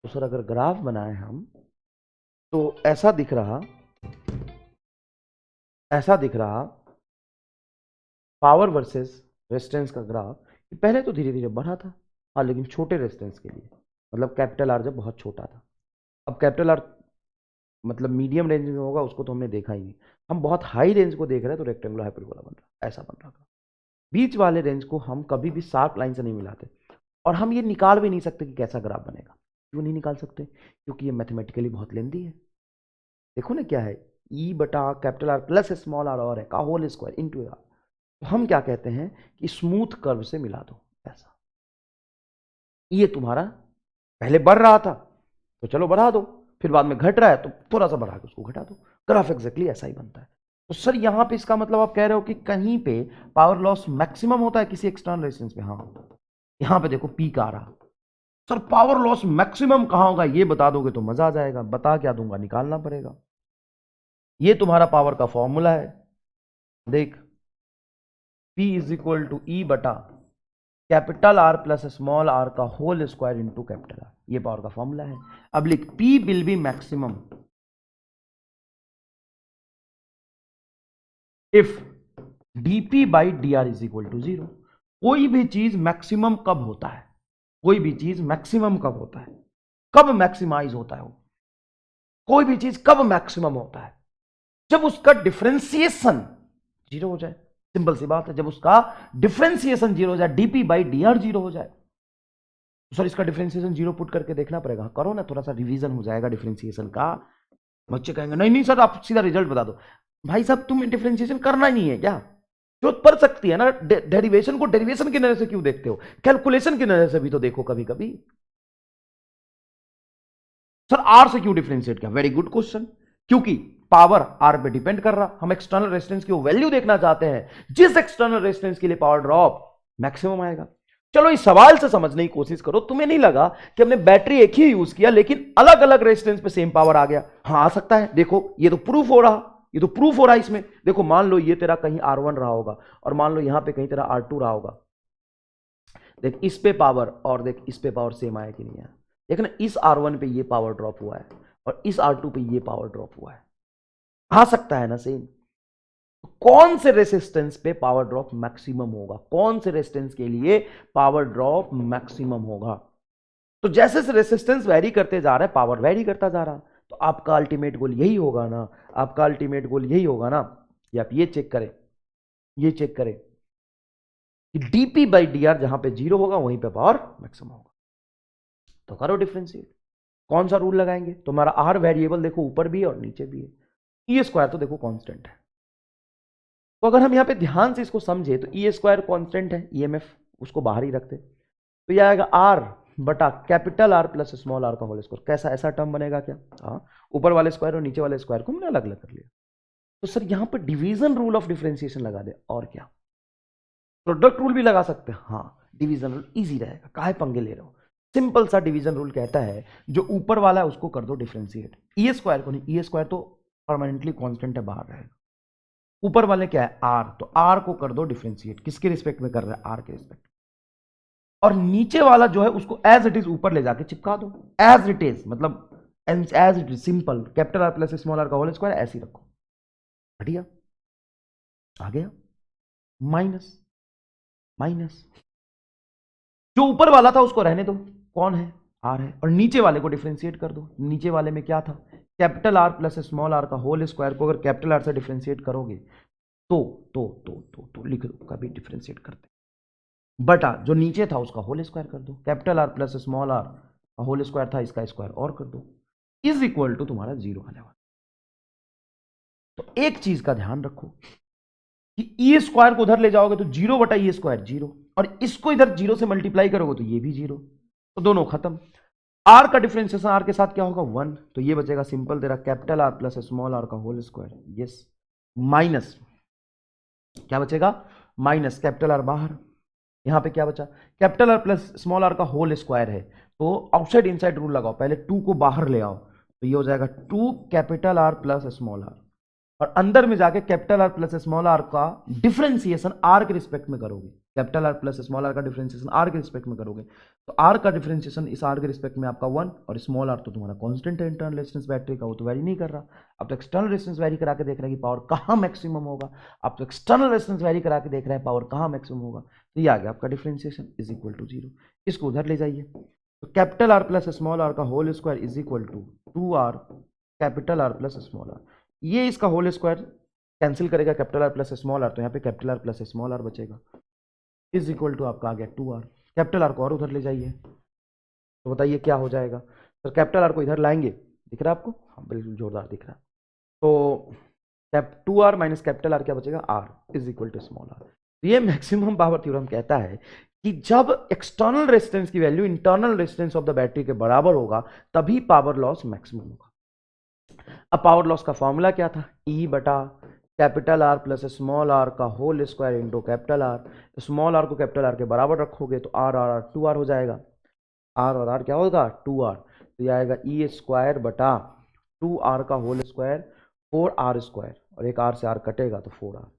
तो सर अगर ग्राफ बनाए हम तो ऐसा दिख रहा, ऐसा दिख रहा पावर वर्सेस रेजिस्टेंस का ग्राफ। पहले तो धीरे धीरे बढ़ा था, हाँ, लेकिन छोटे रेजिस्टेंस के लिए, मतलब कैपिटल आर जब बहुत छोटा था। अब कैपिटल आर मतलब मीडियम रेंज में होगा उसको तो हमने देखा ही नहीं। हम बहुत हाई रेंज को देख रहे हैं, तो रेक्टेंगुलर हाइपरबोला बन रहा, ऐसा बन रहा था। बीच वाले रेंज को हम कभी भी शार्प लाइन से नहीं मिलाते, और हम ये निकाल भी नहीं सकते कि कैसा ग्राफ बनेगा। क्यों नहीं निकाल सकते? क्योंकि ये मैथमेटिकली बहुत लेंदी है। देखो ना क्या है, ई बटा capital R plus small R और है का होल स्क्वायर इंटू आर। तो हम क्या कहते हैं कि स्मूथ कर्व से मिला दो ऐसा। ये तुम्हारा पहले बढ़ रहा था तो चलो बढ़ा दो, फिर बाद में घट रहा है तो थोड़ा सा बढ़ा के उसको घटा दो। ग्राफ एग्जैक्टली ऐसा ही बनता है। तो सर यहां पे इसका मतलब आप कह रहे हो कि कहीं पे पावर लॉस मैक्सिमम होता है किसी एक्सटर्नल रेजिस्टेंस में? हाँ, यहां पे देखो पीक आ रहा। सर पावर लॉस मैक्सिमम कहां होगा ये बता दोगे तो मजा आ जाएगा। बता क्या दूंगा, निकालना पड़ेगा। ये तुम्हारा पावर का फॉर्मूला है, देख, P is equal to E बटा capital R plus small R का whole square into capital R. ये पावर का फॉर्मूला है। अब लिख P will be maximum if dP by D R is equal to 0। कोई भी चीज मैक्सिमम कब होता है? कोई भी चीज मैक्सिमम कब होता है? कब मैक्सिमाइज होता है वो? कोई भी चीज कब मैक्सिमम होता है? जब उसका डिफरेंशिएशन 0 हो जाए। सिंपल सी बात है, जब उसका डिफरेंशिएशन 0 हो जाए, डीपी बाई डी आर 0 हो जाए। तो सर इसका डिफरेंशिएशन 0 पुट करके देखना पड़ेगा। करो ना, थोड़ा सा रिवीजन हो जाएगा डिफरेंशिएशन का। बच्चे कहेंगे नहीं नहीं सर आप सीधा रिजल्ट बता दो। भाई साहब तुम्हें डिफरेंशिएशन करना नहीं है क्या? जो पड़ सकती है ना, डेरिवेशन को डेरिवेशन की नजर से क्यों देखते हो? कैलकुलेशन की नजर से भी तो देखो कभी कभी। सर आर से क्यों डिफरेंशिएट किया? Very good question. क्योंकि पावर आर पे डिपेंड कर रहा। हम एक्सटर्नल रेजिस्टेंस की वो वैल्यू देखना चाहते हैं जिस एक्सटर्नल रेजिस्टेंस के लिए पावर ड्रॉप मैक्सिमम आएगा। चलो इस सवाल से समझने की कोशिश करो। तुम्हें नहीं लगा कि हमने बैटरी एक ही यूज किया लेकिन अलग अलग रेजिस्टेंस पे सेम पावर आ गया? हाँ आ सकता है। देखो ये तो प्रूफ हो रहा, ये तो प्रूफ हो रहा है इसमें। देखो मान लो ये तेरा कहीं R1 रहा होगा और मान लो यहां पे कहीं तेरा R2 रहा होगा। देख इस पे पावर और देख इस पे पावर सेम आया कि नहीं आया? देखना इस R1 पे ये पावर ड्रॉप हुआ है और इस R2 पे ये पावर ड्रॉप हुआ है, आ सकता है ना सेम। कौन से रेसिस्टेंस पे पावर ड्रॉप मैक्सिमम होगा, कौन से रेसिस्टेंस के लिए पावर ड्रॉप मैक्सिमम होगा। तो जैसे जैसे रेसिस्टेंस वेरी करते जा रहा है पावर वेरी करता जा रहा, तो आपका अल्टीमेट गोल यही होगा ना, आपका अल्टीमेट गोल यही होगा ना कि आप ये चेक करें, ये चेक करें कि डीपी बाई डी आर जहां पे जीरो होगा वहीं पे पावर मैक्सिमम होगा। तो करो डिफरेंशिएट, कौन सा रूल लगाएंगे। तो हमारा आर वेरिएबल देखो ऊपर भी है और नीचे भी है, ई स्क्वायर तो देखो कांस्टेंट है। तो अगर हम यहां पे ध्यान से इसको समझे तो ई स्क्वायर कांस्टेंट है, ईएमएफ उसको बाहर ही रखते, तो यह आएगा आर बटा capital R plus small R का होल स्क्वायर। कैसा ऐसा टर्म बनेगा क्या, हाँ, ऊपर वाले स्क्वायर और नीचे वाले स्क्वायर को हमने अलग अलग कर लिया। तो सर यहां पर डिवीजन रूल ऑफ डिफरेंशिएशन लगा दे, और क्या प्रोडक्ट रूल भी लगा सकते हैं, हाँ डिवीजन रूल इजी रहेगा, काहे पंगे ले रहे हो। सिंपल सा डिवीजन रूल कहता है जो ऊपर वाला है उसको कर दो डिफरेंशिएट, ई स्क्वायर को नहीं, ई स्क्वायर तो परमानेंटली कांस्टेंट है बाहर रहेगा, ऊपर वाले क्या है आर, तो आर को कर दो डिफरेंशिएट, किसके रिस्पेक्ट में कर रहा है, आर के रिस्पेक्ट, और नीचे वाला जो है उसको एज इट इज ऊपर ले जाके चिपका दो, एज इट इज मतलब as it is simple, capital R plus small R का होल स्क्वायर ऐसे ही रखो, बढ़िया आ गया, माइनस माइनस, जो ऊपर वाला था उसको रहने दो, कौन है आर है, और नीचे वाले को डिफरेंशिएट कर दो। नीचे वाले में क्या था, capital R plus small R का होल स्क्वायर को अगर कैपिटल आर से डिफरेंशिएट करोगे तो लिख दो, कभी डिफरेंशिएट करते बटा जो नीचे था उसका होल स्क्वायर कर दो, capital R plus small R का होल स्क्वायर था, इसका स्क्वायर और कर दो, इज इक्वल टू तुम्हारा जीरो आने वाला। तो एक चीज का ध्यान रखो कि ई स्क्वायर को उधर ले जाओगे तो जीरो बटा ई स्क्वायर जीरो, और इसको इधर जीरो से मल्टीप्लाई करोगे तो ये भी जीरो, तो दोनों खत्म। आर का डिफरेंशिएशन आर के साथ क्या होगा वन, तो ये बचेगा सिंपल तेरा capital R plus small R का होल स्क्वायर, यस, माइनस क्या बचेगा, माइनस कैपिटल आर बाहर, यहां पे क्या बचा, capital R plus small R का होल स्क्वायर है, तो आउटसाइड इनसाइड रूल लगाओ, पहले टू को बाहर ले आओ, तो ये हो जाएगा two capital R plus small R, और अंदर में जाके capital R plus small R का डिफरेंशिएशन आर के रिस्पेक्ट में करोगे, capital R plus small R का डिफरेंशिएशन आर के रिस्पेक्ट में करोगे, तो आर का डिफरेंशिएशन इस आर के रिस्पेक्ट में आपका वन, और स्मॉल आर तो तुम्हारा कांस्टेंट है इंटरनल रेजिस्टेंस बैटरी का, वो तो वैरी नहीं कर रहा। अब तो एक्सटर्नल रेजिस्टेंस वैरी करा के देख रहे हैं कि पावर कहां मैक्सिमम होगा, अब तो एक्सटर्नल रेजिस्टेंस वैरी करा के देख रहे हैं पावर कहां मैक्सिमम होगा, तो ये आ गया आपका differentiation is equal to zero. इसको उधर ले जाइए, तो capital R plus small R का whole square is equal to two R capital R plus small R, ये इसका होल स्क्वायर कैंसिल करेगा capital R plus small R, तो यहाँ पे capital R plus small R बचेगा, इज इक्वल टू आपका आ गया टू आर, कैपिटल आर को और उधर ले जाइए, तो बताइए क्या हो जाएगा। तो कैपिटल आर को इधर लाएंगे, दिख रहा है आपको, हाँ बिल्कुल जोरदार दिख रहा है, तो two R minus capital R क्या बचेगा, R is equal to small R. ये मैक्सिमम पावर थ्योरम कहता है कि जब एक्सटर्नल रेजिस्टेंस की value internal resistance of the battery के बराबर होगा तभी पावर लॉस मैक्सिमम होगा। अब पावर लॉस का फॉर्मूला क्या था, ई बटा capital R plus small R का whole square into capital R, small R को कैपिटल आर के बराबर रखोगे तो R R R two R हो जाएगा, आर और आर क्या होगा टू आर, तो यह आएगा ई स्क्वायर बटा टू आर का whole square four R square, और एक आर से आर कटेगा तो फोर आर,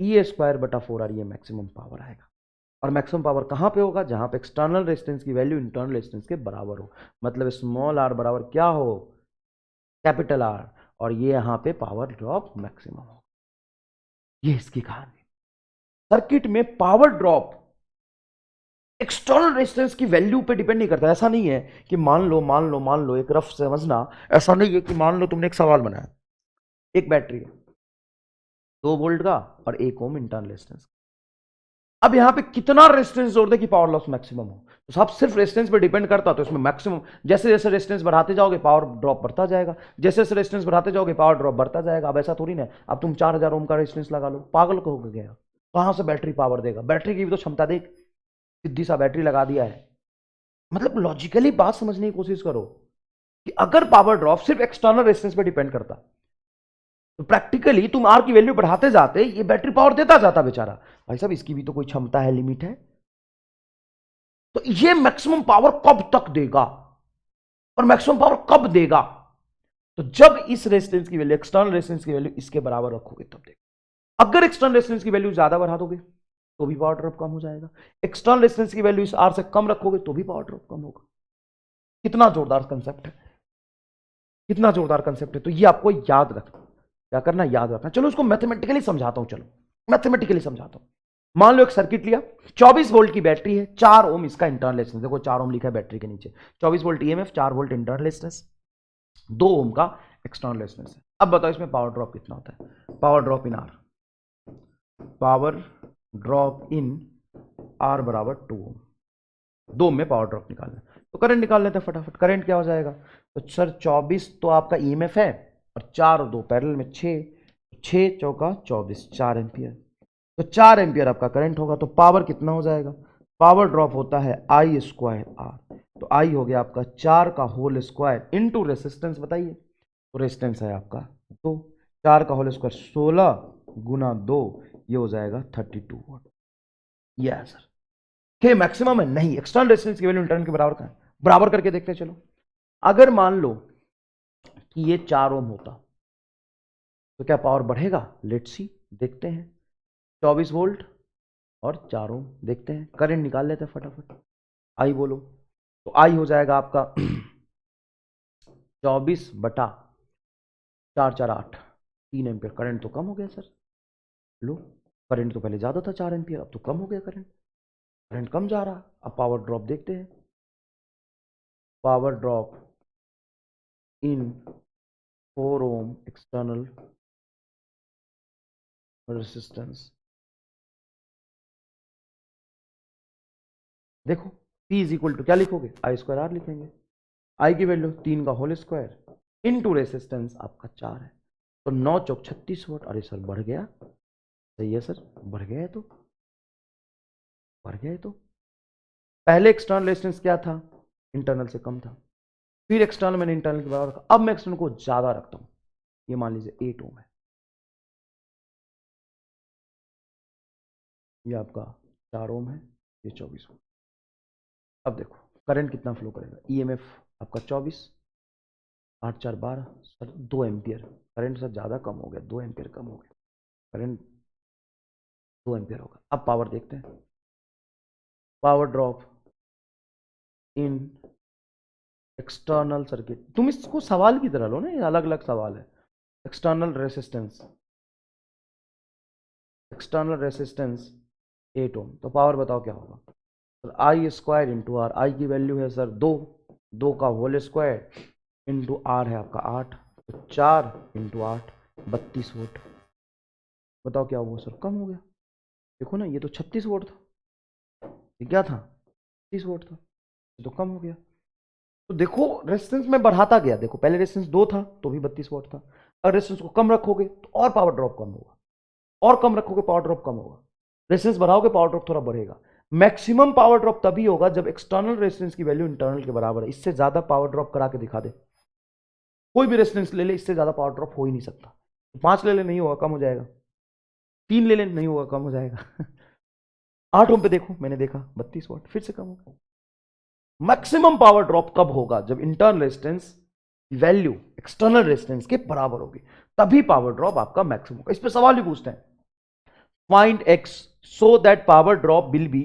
ई स्क्वायर बटा फोर आर, ये मैक्सिमम पावर आएगा। और मैक्सिमम पावर कहाँ पे होगा, जहां पे एक्सटर्नल रेजिस्टेंस की वैल्यू इंटरनल रेजिस्टेंस के बराबर हो, मतलब स्मॉल आर बराबर क्या हो, कैपिटल आर, और ये यहाँ पे पावर ड्रॉप मैक्सिमम हो। ये इसकी कहानी। सर्किट में पावर ड्रॉप एक्सटर्नल रेजिस्टेंस की वैल्यू पे डिपेंड नहीं करता। ऐसा नहीं है कि मान लो एक रफ समझना, ऐसा नहीं है कि मान लो तुमने एक सवाल बनाया, एक बैटरी है 2 वोल्ट का और 1 ओम इंटरनल रेजिस्टेंस, अब यहां पे कितना रेजिस्टेंस जोड़ दे कि पावर लॉस मैक्सिमम हो, तो सब सिर्फ रेजिस्टेंस पे डिपेंड करता, तो इसमें मैक्सिमम जैसे जैसे रेजिस्टेंस बढ़ाते जाओगे पावर ड्रॉप बढ़ता जाएगा, जैसे जैसे रेजिस्टेंस बढ़ाते जाओगे पावर ड्रॉप बढ़ता जाएगा। अब ऐसा थोड़ी ना, अब तुम 4000 ओम का रेजिस्टेंस लगा लो, पागल हो गया, कहां से बैटरी पावर देगा, बैटरी की भी तो क्षमता देख, सीधी सा बैटरी लगा दिया है। मतलब लॉजिकली बात समझने की कोशिश करो कि अगर पावर ड्रॉप सिर्फ एक्सटर्नल रेजिस्टेंस पे डिपेंड करता तो प्रैक्टिकली तुम आर की वैल्यू बढ़ाते जाते, ये बैटरी पावर देता जाता बेचारा, भाई साहब इसकी भी तो कोई क्षमता है, लिमिट है, तो ये मैक्सिमम पावर कब तक देगा और मैक्सिमम पावर कब देगा, तो जब इस रेजिस्टेंस की वैल्यू एक्सटर्नल रेजिस्टेंस की वैल्यू इसके बराबर रखोगे तब देगा। अगर एक्सटर्नल रेजिस्टेंस की वैल्यू ज्यादा बढ़ा दोगे तो भी पावर ड्रॉप कम हो जाएगा, एक्सटर्नल रेजिस्टेंस की वैल्यू इस आर से कम रखोगे तो भी पावर ड्रॉप कम होगा। कितना जोरदार कंसेप्ट है, कितना जोरदार कंसेप्ट है। तो ये आपको याद रखना, क्या करना, याद रखना। चलो इसको मैथमेटिकली समझाता हूं, चलो मैथमेटिकली समझाता हूं। मान लो एक सर्किट लिया, 24 वोल्ट की बैटरी है, 4 ओम इसका इंटरनल रेजिस्टेंस, देखो 4 ओम लिखा है बैटरी के नीचे, 24 volt EMF, 4 volt internal resistance, 2 ओम का एक्सटर्नल रेजिस्टेंस है। अब बताओ इसमें पावर ड्रॉप कितना होता है? Power drop in are, power drop in are बराबर 2 ओम, 2 में पावर ड्रॉप निकालना। तो करंट निकाल लेते हैं फटाफट। करंट क्या हो जाएगा? तो सर 24 तो आपका ईएमएफ है, और 4 और 2 पैरेलल में 6, 6 चौका 24, 4 एम्पियर। तो 4 एम्पियर आपका करंट होगा। तो पावर कितना हो जाएगा? पावर ड्रॉप होता है आई स्क्वायर आर। तो आई हो गया आपका 4 का होल स्क्वायर इंटू रेसिस्टेंस, बताइए। तो रेसिस्टेंस है आपका 2, 4 का होल स्क्वायर 16 गुना 2, ये हो जाएगा 32 वोल्ट। ये है सर। के मैक्सिमम है नहीं, एक्सटर्नल रेजिस्टेंस की वैल्यू इंटरनल के बराबर का है। बराबर करके देखते हैं। चलो अगर मान लो कि ये 4 ओम होता तो क्या पावर बढ़ेगा? लेट्स सी, देखते हैं। 24 वोल्ट और 4 ओम, देखते हैं। करंट निकाल लेते हैं फटाफट। आई बोलो। तो आई हो जाएगा आपका 24 बटा 4, 4 8, 3 एम्पियर। करंट तो कम हो गया सर। लो, करंट तो पहले ज्यादा था 4 एम्पियर, अब तो कम हो गया करंट। करंट कम जा रहा। अब पावर ड्रॉप देखते हैं। Power drop in 4 ohm external resistance, देखो P इज इक्वल टू क्या लिखोगे? आई स्क्वायर आर लिखेंगे। आई की वैल्यू 3 का होल स्क्वायर इनटू रेसिस्टेंस आपका 4 है। तो 9 चौक 36 वोल्ट। अरे सर बढ़ गया, सही है सर, बढ़ गया है। तो बढ़ गया है। तो पहले एक्सटर्नल रेजिस्टेंस क्या था? इंटरनल से कम था। फिर एक्सटर्नल मैंने इंटरनल के बराबर रखा। अब मैं एक्सटर्नल को ज्यादा रखता हूं। ये मान लीजिए 8 ओम है, ये आपका 4 ओम है, ये 24 ओम। अब देखो करंट कितना फ्लो करेगा? ईएमएफ आपका 24, 8 4 12, सर 2 एम्पियर। करंट सर ज्यादा कम हो गया, 2 एम्पियर कम हो गया। करंट 2 एम्पियर होगा। अब पावर देखते हैं। पावर ड्रॉप इन एक्सटर्नल सर्किट, तुम इसको सवाल की तरह लो ना, ये अलग अलग सवाल है। External resistance, external resistance 8 ohm. तो पावर बताओ क्या होगा? Sir I square into R. I की वैल्यू है सर 2, 2 का होल स्क्वायर इंटू आर है आपका 8, तो 4 इंटू 8 32 वोल्ट। बताओ क्या हुआ? सर कम हो गया। देखो ना, ये तो 36 वोल्ट था, ये क्या था? 30 वोल्ट था, ये तो कम हो गया। तो देखो रेजिस्टेंस में बढ़ाता गया। देखो पहले रेजिस्टेंस 2 था तो भी 32 वोल्ट था। अगर रेजिस्टेंस को कम रखोगे तो और पावर ड्रॉप कम होगा, और कम रखोगे पावर ड्रॉप कम होगा। रेजिस्टेंस बढ़ाओगे पावर ड्रॉप थोड़ा बढ़ेगा। मैक्सिमम पावर ड्रॉप तभी होगा जब एक्सटर्नल रेजिस्टेंस की वैल्यू इंटरनल के बराबर है। इससे ज्यादा पावर ड्रॉप करा के दिखा दे, कोई भी रेजिस्टेंस ले ले, इससे ज्यादा पावर ड्रॉप हो ही नहीं सकता। 5 ले ले, नहीं होगा, कम हो जाएगा। 3 ले ले, नहीं होगा, कम हो जाएगा। 8 ओम पे देखो, मैंने देखा 32 वोल्ट, फिर से कम होगा। मैक्सिमम पावर ड्रॉप कब होगा? जब internal resistance value external resistance के बराबर होगी, तभी पावर ड्रॉप आपका मैक्सिमम होगा। इस पे सवाल भी पूछते हैं, find X so that power drop will be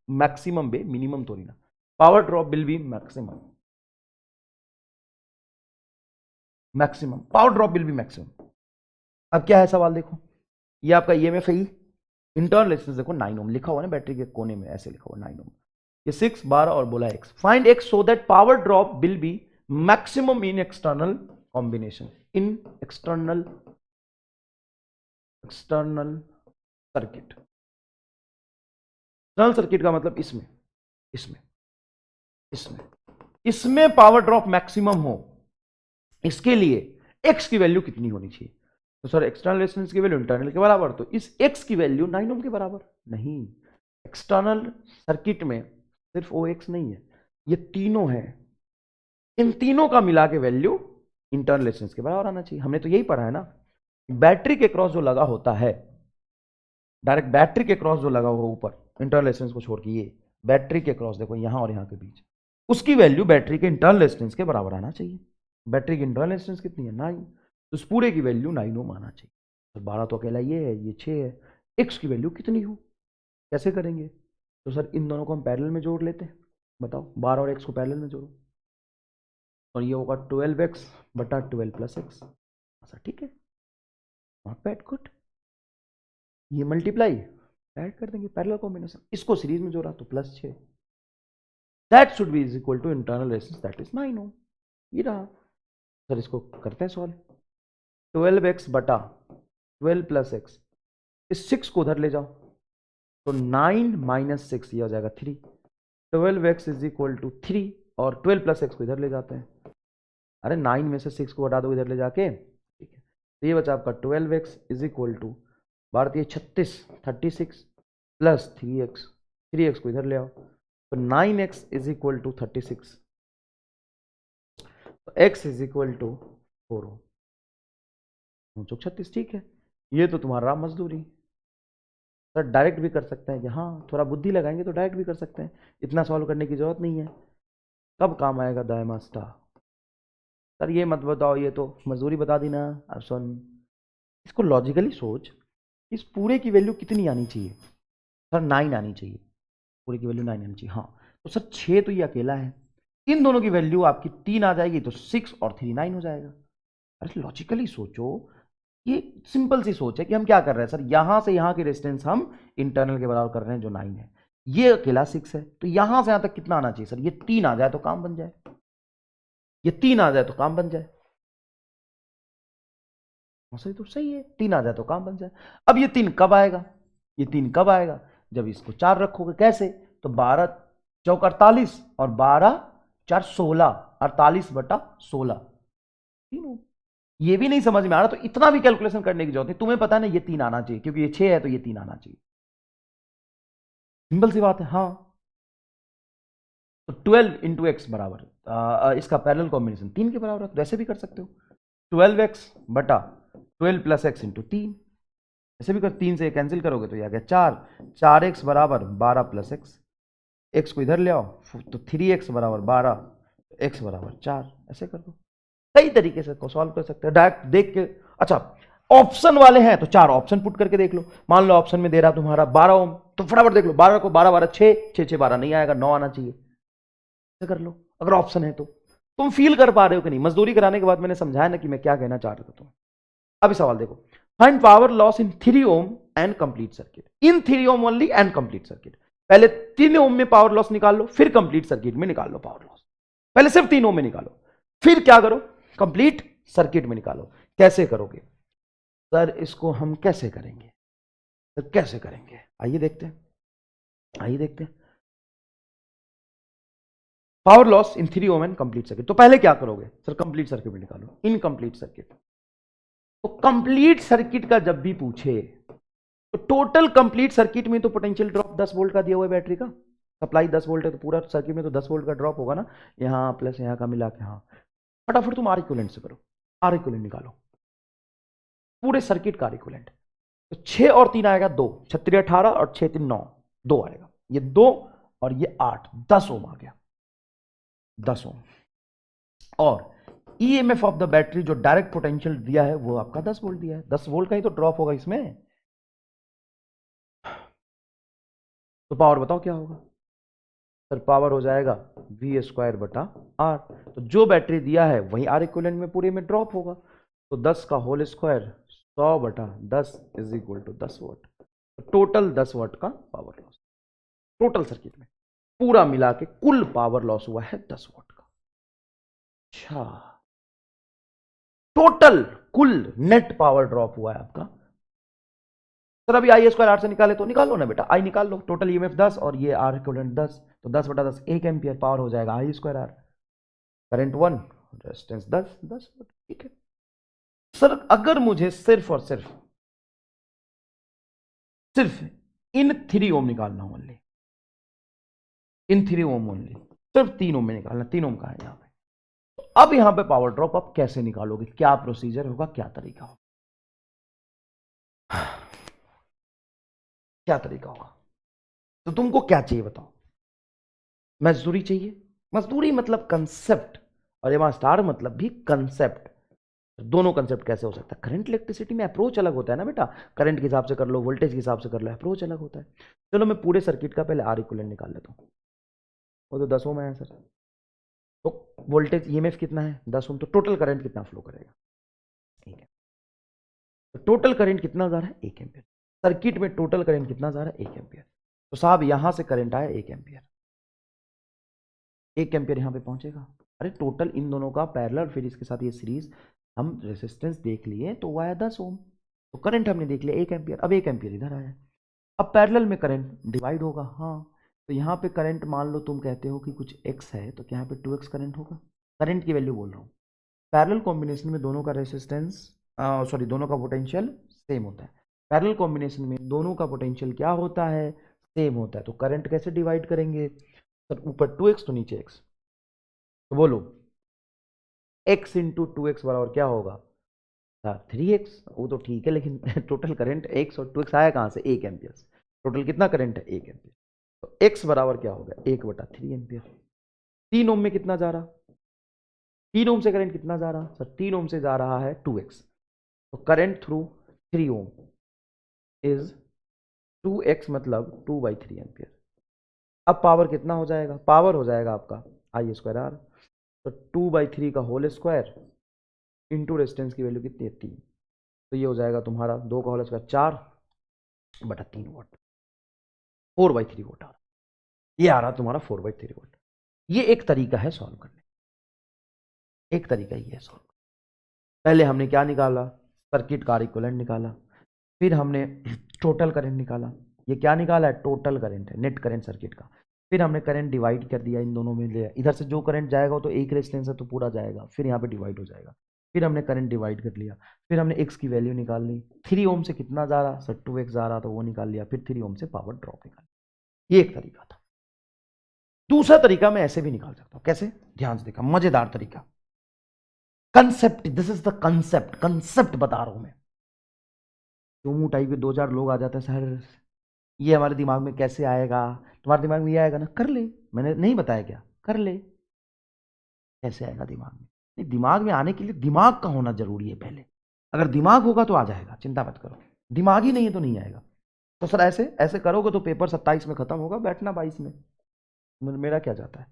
maximum बे मिनिमम, थोड़ी ना। Power drop will be maximum, maximum power drop will be maximum. अब क्या है सवाल? देखो ये आपका ईएमएफ है, इंटरनल रेजिस्टेंस देखो 9 ओम लिखा हुआ ना बैटरी के कोने में, ऐसे लिखा हुआ 9 ओम। ये 6 12 और बोला x. Find X so that power drop will be maximum in external combination, in external circuit. External circuit का मतलब इसमें, इसमें, इसमें, इसमें पावर ड्रॉप मैक्सिमम हो, इसके लिए एक्स की वैल्यू कितनी होनी चाहिए? तो सर एक्सटर्नल रेजिस्टेंस की वैल्यू इंटरनल के बराबर, तो इस एक्स की वैल्यू 9 ओम के बराबर नहीं। एक्सटर्नल सर्किट में सिर्फ ओ एक्स नहीं है, ये तीनों है। इन तीनों का मिला के वैल्यू इंटरनल रेजिस्टेंस के बराबर आना चाहिए। हमने तो यही पढ़ा है ना, बैटरी के क्रॉस जो लगा होता है, डायरेक्ट बैटरी के क्रॉस जो लगा हुआ ऊपर इंटरनल रेजिस्टेंस को छोड़ के, ये बैटरी के क्रॉस देखो यहां और यहां के बीच, उसकी वैल्यू बैटरी के इंटरनल रेजिस्टेंस के बराबर आना चाहिए। बैटरी की इंटरनल रेजिस्टेंस कितनी है? 9। तो इस पूरे की वैल्यू 9 ओम आना चाहिए। तो 12 तो अकेला ये है, ये 6 है। एक्स की वैल्यू कितनी हो, कैसे करेंगे? तो सर इन दोनों को हम पैरेलल में जोड़ लेते हैं। बताओ 12 और एक्स को पैरेलल में जोड़ो, और ये होगा 12x बटा 12 प्लस एक्स। ऐसा ठीक है, नॉट बैड, गुड। ये मल्टीप्लाई ऐड कर देंगे, पैरेलल कॉम्बिनेशन, इसको सीरीज में जोड़ा तो +6, that should be is equal to internal resistance that is 9 ohm. ये रहा सर, इसको करते हैं सॉल्व। 12x बटा 12 प्लस एक्स, इस 6 को उधर ले जाओ तो 9 माइनस 6 ये हो जाएगा 3। 12x इज इक्वल टू 3 और 12 प्लस एक्स को इधर ले जाते हैं। अरे 9 में से 6 को हटा दो इधर ले जाके, ठीक है। तो ये बचा आपका 12x इज इक्वल टू भारतीय 36 प्लस 3x को इधर ले आओ तो 9x इज इक्वल टू 36, तो x इज इक्वल टू 4 ओम। 36, ठीक है। ये तो तुम्हारा मजदूरी। सर डायरेक्ट भी कर सकते हैं कि हाँ, थोड़ा बुद्धि लगाएंगे तो डायरेक्ट भी कर सकते हैं, इतना सॉल्व करने की जरूरत नहीं है। कब काम आएगा दाय मास्टर? सर ये मत बताओ, ये तो मजदूरी बता दी ना। अब सुन, इसको लॉजिकली सोच, इस पूरे की वैल्यू कितनी आनी चाहिए? सर 9 आनी चाहिए, पूरे की वैल्यू 9 आनी चाहिए। हाँ तो सर 6 तो ये अकेला है, इन दोनों की वैल्यू आपकी 3 आ जाएगी तो 6 और 3 9 हो जाएगा। अरे लॉजिकली सोचो, ये सिंपल सी सोच है कि हम क्या कर रहे हैं सर, यहां से यहां की रेजिस्टेंस हम इंटरनल के बराबर कर रहे हैं जो 9 है, ये अकेला 6 है, तो यहां से यहां तक कितना आना चाहिए सर? ये 3 आ जाए तो काम बन जाए, ये 3 आ जाए तो काम बन जाए। सही तो सही है, 3 आ जाए तो काम बन जाए। अब ये 3 कब आएगा? ये 3 कब आएगा? जब इसको 4 रखोगे। कैसे? तो 12 चौक 48 और 12 4 16, 48 बटा 16, 3 ओम। ये भी नहीं समझ में आ रहा तो इतना भी कैलकुलेशन करने की जरूरत नहीं, तुम्हें पता है ना ये 3 आना चाहिए, क्योंकि ये 6 है तो ये 3 आना चाहिए। सिंपल सी बात है। हाँ तो 12 इंटू एक्स बराबर इसका पैरेलल कॉम्बिनेशन 3 के बराबर है, तो ऐसे भी कर सकते हो। 12x बटा 12 प्लस एक्स इंटू 3, ऐसे भी कर, 3 से कैंसिल करोगे तो ये आ गया 4x बराबर 12 प्लस एक्स, एक्स को इधर ले आओ तो 3x बराबर 12, एक्स बराबर 4, ऐसे कर दो। कई तरीके से सॉल्व कर सकते हैं, डायरेक्ट देख के। अच्छा ऑप्शन वाले हैं तो 4 ऑप्शन पुट करके देख लो। मान लो ऑप्शन में दे रहा तुम्हारा 12 ओम, तो फटाफट देख लो 12 को 12 12 6 6 6 12 नहीं आएगा, 9 आना चाहिए, ऐसे कर लो अगर ऑप्शन है तो। तुम फील कर पा रहे हो कि नहीं? मजदूरी कराने के बाद मैंने समझाया ना कि मैं क्या कहना चाह रहा था तुम्हें। अभी सवाल देखो, find power loss in 3 ohm and complete circuit, in 3 ohm only and complete circuit. पहले 3 ओम में पावर लॉस निकाल लो, फिर कंप्लीट सर्किट में निकाल लो पावर लॉस। पहले सिर्फ 3 ओम में निकालो, फिर क्या करो, कंप्लीट सर्किट में निकालो। कैसे करोगे सर? इसको हम कैसे करेंगे सर, कैसे करेंगे? आइए देखते हैं, आइए देखते हैं। Power loss in 3 ohm and complete circuit, तो पहले क्या करोगे सर? कंप्लीट सर्किट में निकालो, इनकंप्लीट सर्किट। तो कंप्लीट सर्किट का जब भी पूछे तो टोटल कंप्लीट सर्किट में तो पोटेंशियल ड्रॉप 10 वोल्ट का दिया हुआ है, बैटरी का सप्लाई 10 वोल्ट है, तो पूरा सर्किट में तो 10 वोल्ट का ड्रॉप होगा ना, यहां प्लस यहां का मिला के। हाँ फटाफट तुम आर इक्विवेलेंट से करो, आर इक्विवेलेंट निकालो, पूरे सर्किट का आर इक्विवेलेंट। तो 6 और 3 आएगा 2, 36 18 और 6 3 9, 2 आएगा, ये 2 और ये 8, 10 ओम आ गया, 10 ओम। और ईएमएफ ऑफ द बैटरी जो डायरेक्ट पोटेंशियल दिया है वो आपका 10 वोल्ट दिया है, 10 वोल्ट का ही तो ड्रॉप होगा इसमें। तो पावर बताओ क्या होगा सर? पावर हो जाएगा वी स्क्वायर बटा आर। तो जो बैटरी दिया है वही आर इक्विवेलेंट में पूरे में ड्रॉप होगा, तो 10 का होल स्क्वायर 100 बटा 10 is equal to 10 watt. Total 10 watt का पावर लॉस टोटल सर्किट में, पूरा मिला के कुल पावर लॉस हुआ है 10 वॉट का। अच्छा टोटल कुल नेट पावर ड्रॉप हुआ है आपका सर। अभी आई स्क्वायर आर से निकाले तो निकाल लो ना बेटा, आई निकाल लो, टोटल ईएमएफ 10 और ये आर इक्विवेलेंट 10, तो 10 बटा 10 1 एम्पियर पावर हो जाएगा आई स्क्वायर आर। करंट 1, रेजिस्टेंस 10, ठीक है सर। अगर मुझे सिर्फ और सिर्फ इन 3 ओम निकालना ओनली, इन 3 ओम ओनली, सिर्फ 3 ओम में निकालना, 3 ओम का है यहां पे, तो अब यहां पे पावर ड्रॉप आप कैसे निकालोगे? क्या प्रोसीजर होगा, क्या तरीका होगा, क्या तरीका होगा? तो तुमको क्या चाहिए बताओ? मजदूरी चाहिए? मजदूरी मतलब कंसेप्ट, और ये स्टार मतलब भी कंसेप्ट। दोनों कंसेप्ट कैसे हो सकता है? करंट इलेक्ट्रिसिटी में अप्रोच अलग होता है ना बेटा, करंट के हिसाब से कर लो, वोल्टेज के हिसाब से कर लो, अप्रोच अलग होता है। चलो मैं पूरे सर्किट का पहले आर इक्विवेलेंट निकाल लेता हूँ, वो तो 10 ओम है सर। तो वोल्टेज ईएमएफ कितना है 10 ओम, तो टोटल करंट कितना फ्लो करेगा 1 एम्पियर। तो टोटल करंट कितना जा रहा है 1 एम्पियर। सर्किट में टोटल करंट कितना जा रहा है 1 एम्पियर। तो साहब यहां से करंट आया 1 एम्पियर, 1 एम्पियर यहां पे पहुंचेगा। अरे टोटल इन दोनों का पैरेलल, फिर इसके साथ ये सीरीज, हम रेजिस्टेंस देख लिए तो वो आया 10 ओम, तो करंट हमने देख लिया 1 एम्पियर। अब 1 एम्पियर इधर आया, अब पैरेलल में करंट डिवाइड होगा। हाँ, तो यहाँ पे करंट मान लो तुम कहते हो कि कुछ x है, तो यहाँ पे 2x करंट होगा। करंट की वैल्यू बोल रहा हूँ। पैरेलल कॉम्बिनेशन में दोनों का रेजिस्टेंस, सॉरी दोनों का पोटेंशियल सेम होता है। पैरेलल कॉम्बिनेशन में दोनों का पोटेंशियल क्या होता है, सेम होता है। तो करंट कैसे डिवाइड करेंगे सर, ऊपर 2x तो नीचे x, तो बोलो x इंटू 2x बराबर क्या होगा सर 3x। वो तो ठीक है, लेकिन टोटल करंट x और 2x आया कहाँ से 1 एम्पियर। टोटल कितना करंट है 1 एम्पियर, तो x बराबर क्या होगा 1/3 एम्पियर। 3 ओम में कितना जा रहा, 3 ओम से करंट कितना जा रहा सर, 3 ओम से जा रहा है 2x, तो current through 3 Om is 2x मतलब 2/3 एम्पियर। अब पावर कितना हो जाएगा, पावर हो जाएगा आपका I²R, तो 2/3 का होल स्क्वायर इंटू रेजिस्टेंस की वैल्यू कितनी है 3, तो ये हो जाएगा तुम्हारा 2 का होल स्क्वायर 4/3 वोल्ट, 4/3 वोल्ट आ रहा, ये आ रहा तुम्हारा 4/3 वोल्ट। ये एक तरीका है सॉल्व करने, एक तरीका ये है सॉल्व। पहले हमने क्या निकाला, सर्किट का इक्विवेलेंट निकाला, फिर हमने टोटल करंट निकाला। ये क्या निकाला है, टोटल करंट है, नेट करंट सर्किट का। फिर हमने करंट डिवाइड कर दिया, इन दोनों में ले, इधर से जो करंट जाएगा वो तो एक रेजिस्टेंस है तो पूरा जाएगा, फिर यहाँ पे डिवाइड हो जाएगा। फिर हमने करंट डिवाइड कर लिया, फिर हमने x की वैल्यू निकाल ली। 3 ओम से कितना जा रहा सर 2x जा रहा, तो वो निकाल लिया। फिर 3 ओम से पावर ड्रॉप निकाल, ये एक तरीका था। दूसरा तरीका मैं ऐसे भी निकाल सकता हूं, कैसे, ध्यान से देखा, मजेदार तरीका। Concept, this is the concept, concept बता रहा हूं मैं। चोमू टाइप के 2-4 लोग आ जाते हैं, सर ये हमारे दिमाग में कैसे आएगा, तुम्हारे दिमाग में ये आएगा ना, कर ले, मैंने नहीं बताया क्या, कर ले। कैसे आएगा दिमाग में, नहीं दिमाग में आने के लिए दिमाग का होना जरूरी है पहले। अगर दिमाग होगा तो आ जाएगा, चिंता मत करो। दिमाग ही नहीं है तो नहीं आएगा। तो सर ऐसे ऐसे करोगे तो पेपर 27 में खत्म होगा, बैठना 22 में। मेरा क्या जाता है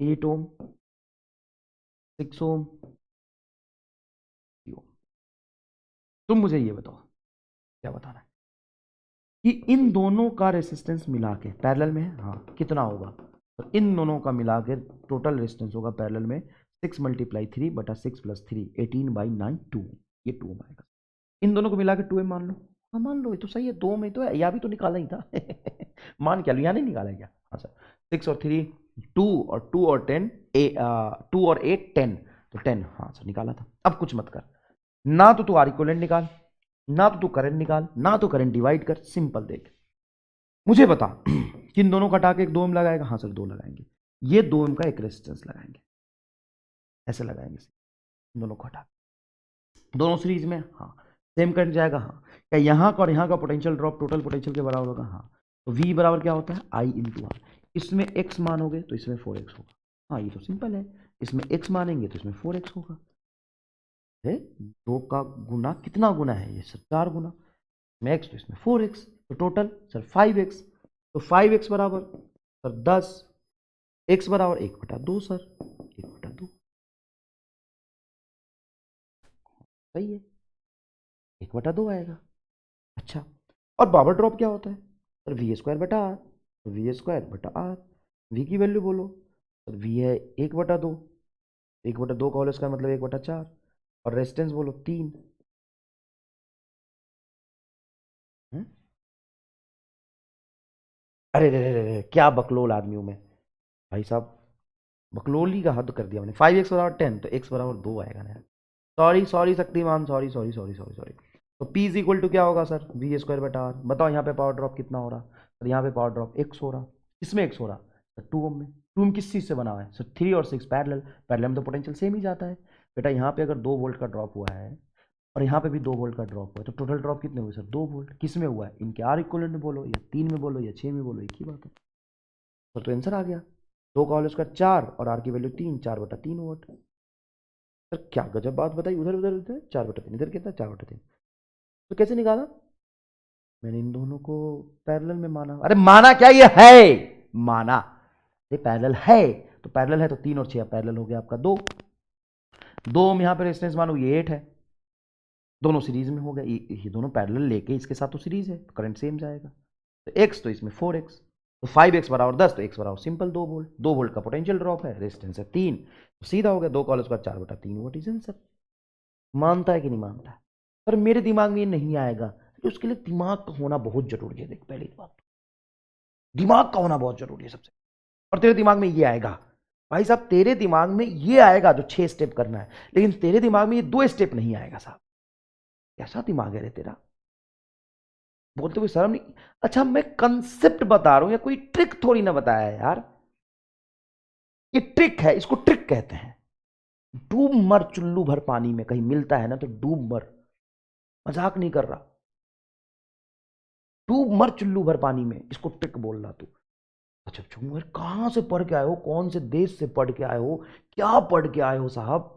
8 ओम 6 ओम 3 ओम। तुम मुझे ये बताओ क्या बताना है कि इन दोनों का रेसिस्टेंस मिला के पैरेलल में है, हाँ कितना होगा, तो इन दोनों का मिला के टोटल रेसिस्टेंस होगा पैरेलल में 6 × 3/6 + 3 18/9 2, ये 2 ओम आएगा। इन दोनों को मिला के 2 ओम मान लो, हाँ मान लो, ये तो सही है, 2 में तो है, या भी तो निकाला ही था मान क्या लो, यहाँ नहीं निकाला क्या, हाँ सर 6 और 3 2 और 2 और 10 2 और 8 10, तो 10, हाँ सर निकाला था। अब कुछ मत कर, ना तो तू आर इक्विवेलेंट निकाल, ना तो तू करंट निकाल, ना तो करंट डिवाइड कर, सिंपल देख मुझे बता किन दोनों का हटा के एक 2 ओम लगाएगा, हाँ सर 2 लगाएंगे। ये 2 ओम का एक रेजिस्टेंस लगाएंगे, ऐसे लगाएंगे दोनों को हटा, दोनों सीरीज में, हाँ सेम करंट जाएगा। हाँ क्या यहाँ का और यहाँ का पोटेंशियल ड्रॉप टोटल पोटेंशियल के बराबर होगा, हाँ तो V बराबर क्या होता है I × R। इसमें x मानोगे तो इसमें 4x होगा, हाँ ये तो सिंपल है, इसमें x मानेंगे तो इसमें 4x होगा। 2 का गुना कितना गुना है ये सर 4 गुना, में x तो इसमें 4x, तो टोटल सर 5x, तो 5x बराबर सर 10, x बराबर 1/2 सर 1/2, सही है 1/2 आएगा। अच्छा, और पावर ड्रॉप क्या होता है सर V²/R, तो V²/R, V की वैल्यू बोलो सर V है 1/2, 1/2 का होल स्क्वायर मतलब 1/4, और रेजिस्टेंस बोलो 3। अरे रे रे रे, क्या बकलोल आदमी हूं मैं भाई साहब, बकलोली का हद कर दिया मैंने। 5x बराबर 10, तो x बराबर 2 आएगा ना, sorry sorry Shaktimaan, sorry sorry sorry sorry sorry. तो P इज इक्वल टू क्या होगा सर V²/R। बताओ यहाँ पे पावर ड्रॉप कितना हो रहा, सर यहाँ पे पावर ड्रॉप x हो रहा, किसमें x हो रहा सर 2 ओम में। 2 ओम किस चीज से बना हुआ है सर 3 और 6 पैरेलल, पैरेलल में तो पोटेंशियल सेम ही जाता है बेटा। यहाँ पे अगर 2 वोल्ट का ड्रॉप हुआ है और यहाँ पे भी 2 वोल्ट का ड्रॉप हुआ है, तो टोटल ड्रॉप कितने हुए सर 2 वोल्ट। किस में हुआ है, इनके आर इक्विवेलेंट में बोलो, या 3 में बोलो, या 6 में बोलो, एक ही बात है सर। तो आंसर आ गया, 2 का होल स्क्वायर 4 और आर की वैल्यू 3, 4/3 वोल्ट। सर क्या गजब बात बताई, उधर उधर उधर 4/3, इधर कितना 4/3, तो कैसे निकाला, मैंने इन दोनों को पैरेलल में माना। अरे माना क्या, ये है माना, ये पैरेलल है, तो पैरेलल है, तो 3 और 6 पैरेलल हो गया आपका 2 ओम। यहाँ पे रेजिस्टेंस मानो ये 8 है, दोनों सीरीज में हो गया, ये दोनों पैरेलल लेके इसके साथ तो सीरीज है, तो करंट सेम जाएगा। तो x तो इसमें 4x, तो 5x बराबर 10, तो x बराबर सिंपल 2 वोल्ट। 2 वोल्ट का पोटेंशियल ड्रॉप है, रेजिस्टेंस है 3, तो सीधा हो गया 2 का स्क्वायर 4/3 व्हाट इज आंसर। मानता है कि नहीं मानता है? पर मेरे दिमाग में ये नहीं आएगा, तो उसके लिए दिमाग का होना बहुत जरूरी है। देख पहली बात, दिमाग का होना बहुत जरूरी है सबसे। और तेरे दिमाग में ये आएगा भाई साहब, तेरे दिमाग में ये आएगा जो 6 स्टेप करना है, लेकिन तेरे दिमाग में ये 2 स्टेप नहीं आएगा साहब। कैसा दिमाग है रे तेरा, बोलते हुए शर्म नहीं? अच्छा मैं कंसेप्ट बता रहा हूं, या कोई ट्रिक थोड़ी ना बताया है यार, ये ट्रिक है, इसको ट्रिक कहते हैं। डूब मर चुल्लू भर पानी में, कहीं मिलता है ना तो डूब मर, मजाक नहीं कर रहा, डूब मर चुल्लू भर पानी में, इसको ट्रिक बोल रहा तू। अच्छा चुम्बर, कहां से पढ़ के आए हो, कौन से देश से पढ़ के आए हो, क्या पढ़ के आए हो साहब?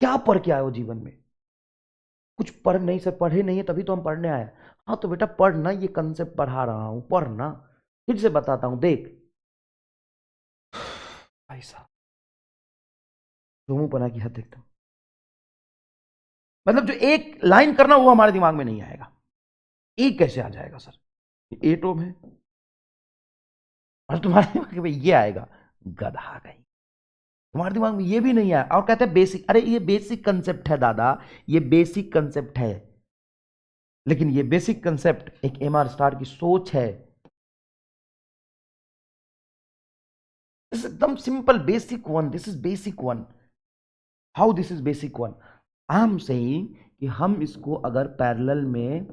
क्या पढ़ के आए हो जीवन में? कुछ पढ़ नहीं, से पढ़े नहीं है तभी तो हम पढ़ने आए। हाँ तो बेटा पढ़ना, ये कंसेप्ट पढ़ा रहा हूं, पढ़ना। फिर से बताता हूं, देख भाई साहब, पना की हद एकदम, मतलब जो एक लाइन करना वो हमारे दिमाग में नहीं आएगा। एक कैसे आ जाएगा सर, एटोम है, और तुम्हारे दिमाग में ये आएगा, गधा गई। तुम्हारे दिमाग में ये भी नहीं आया, और कहते हैं बेसिक। अरे ये बेसिक कंसेप्ट है दादा, ये बेसिक कंसेप्ट है, लेकिन ये बेसिक कंसेप्ट एक एमआर स्टार की सोच है। एकदम simple, basic one, this is basic one. How this is basic one? I am saying कि हम इसको अगर पैरेलल में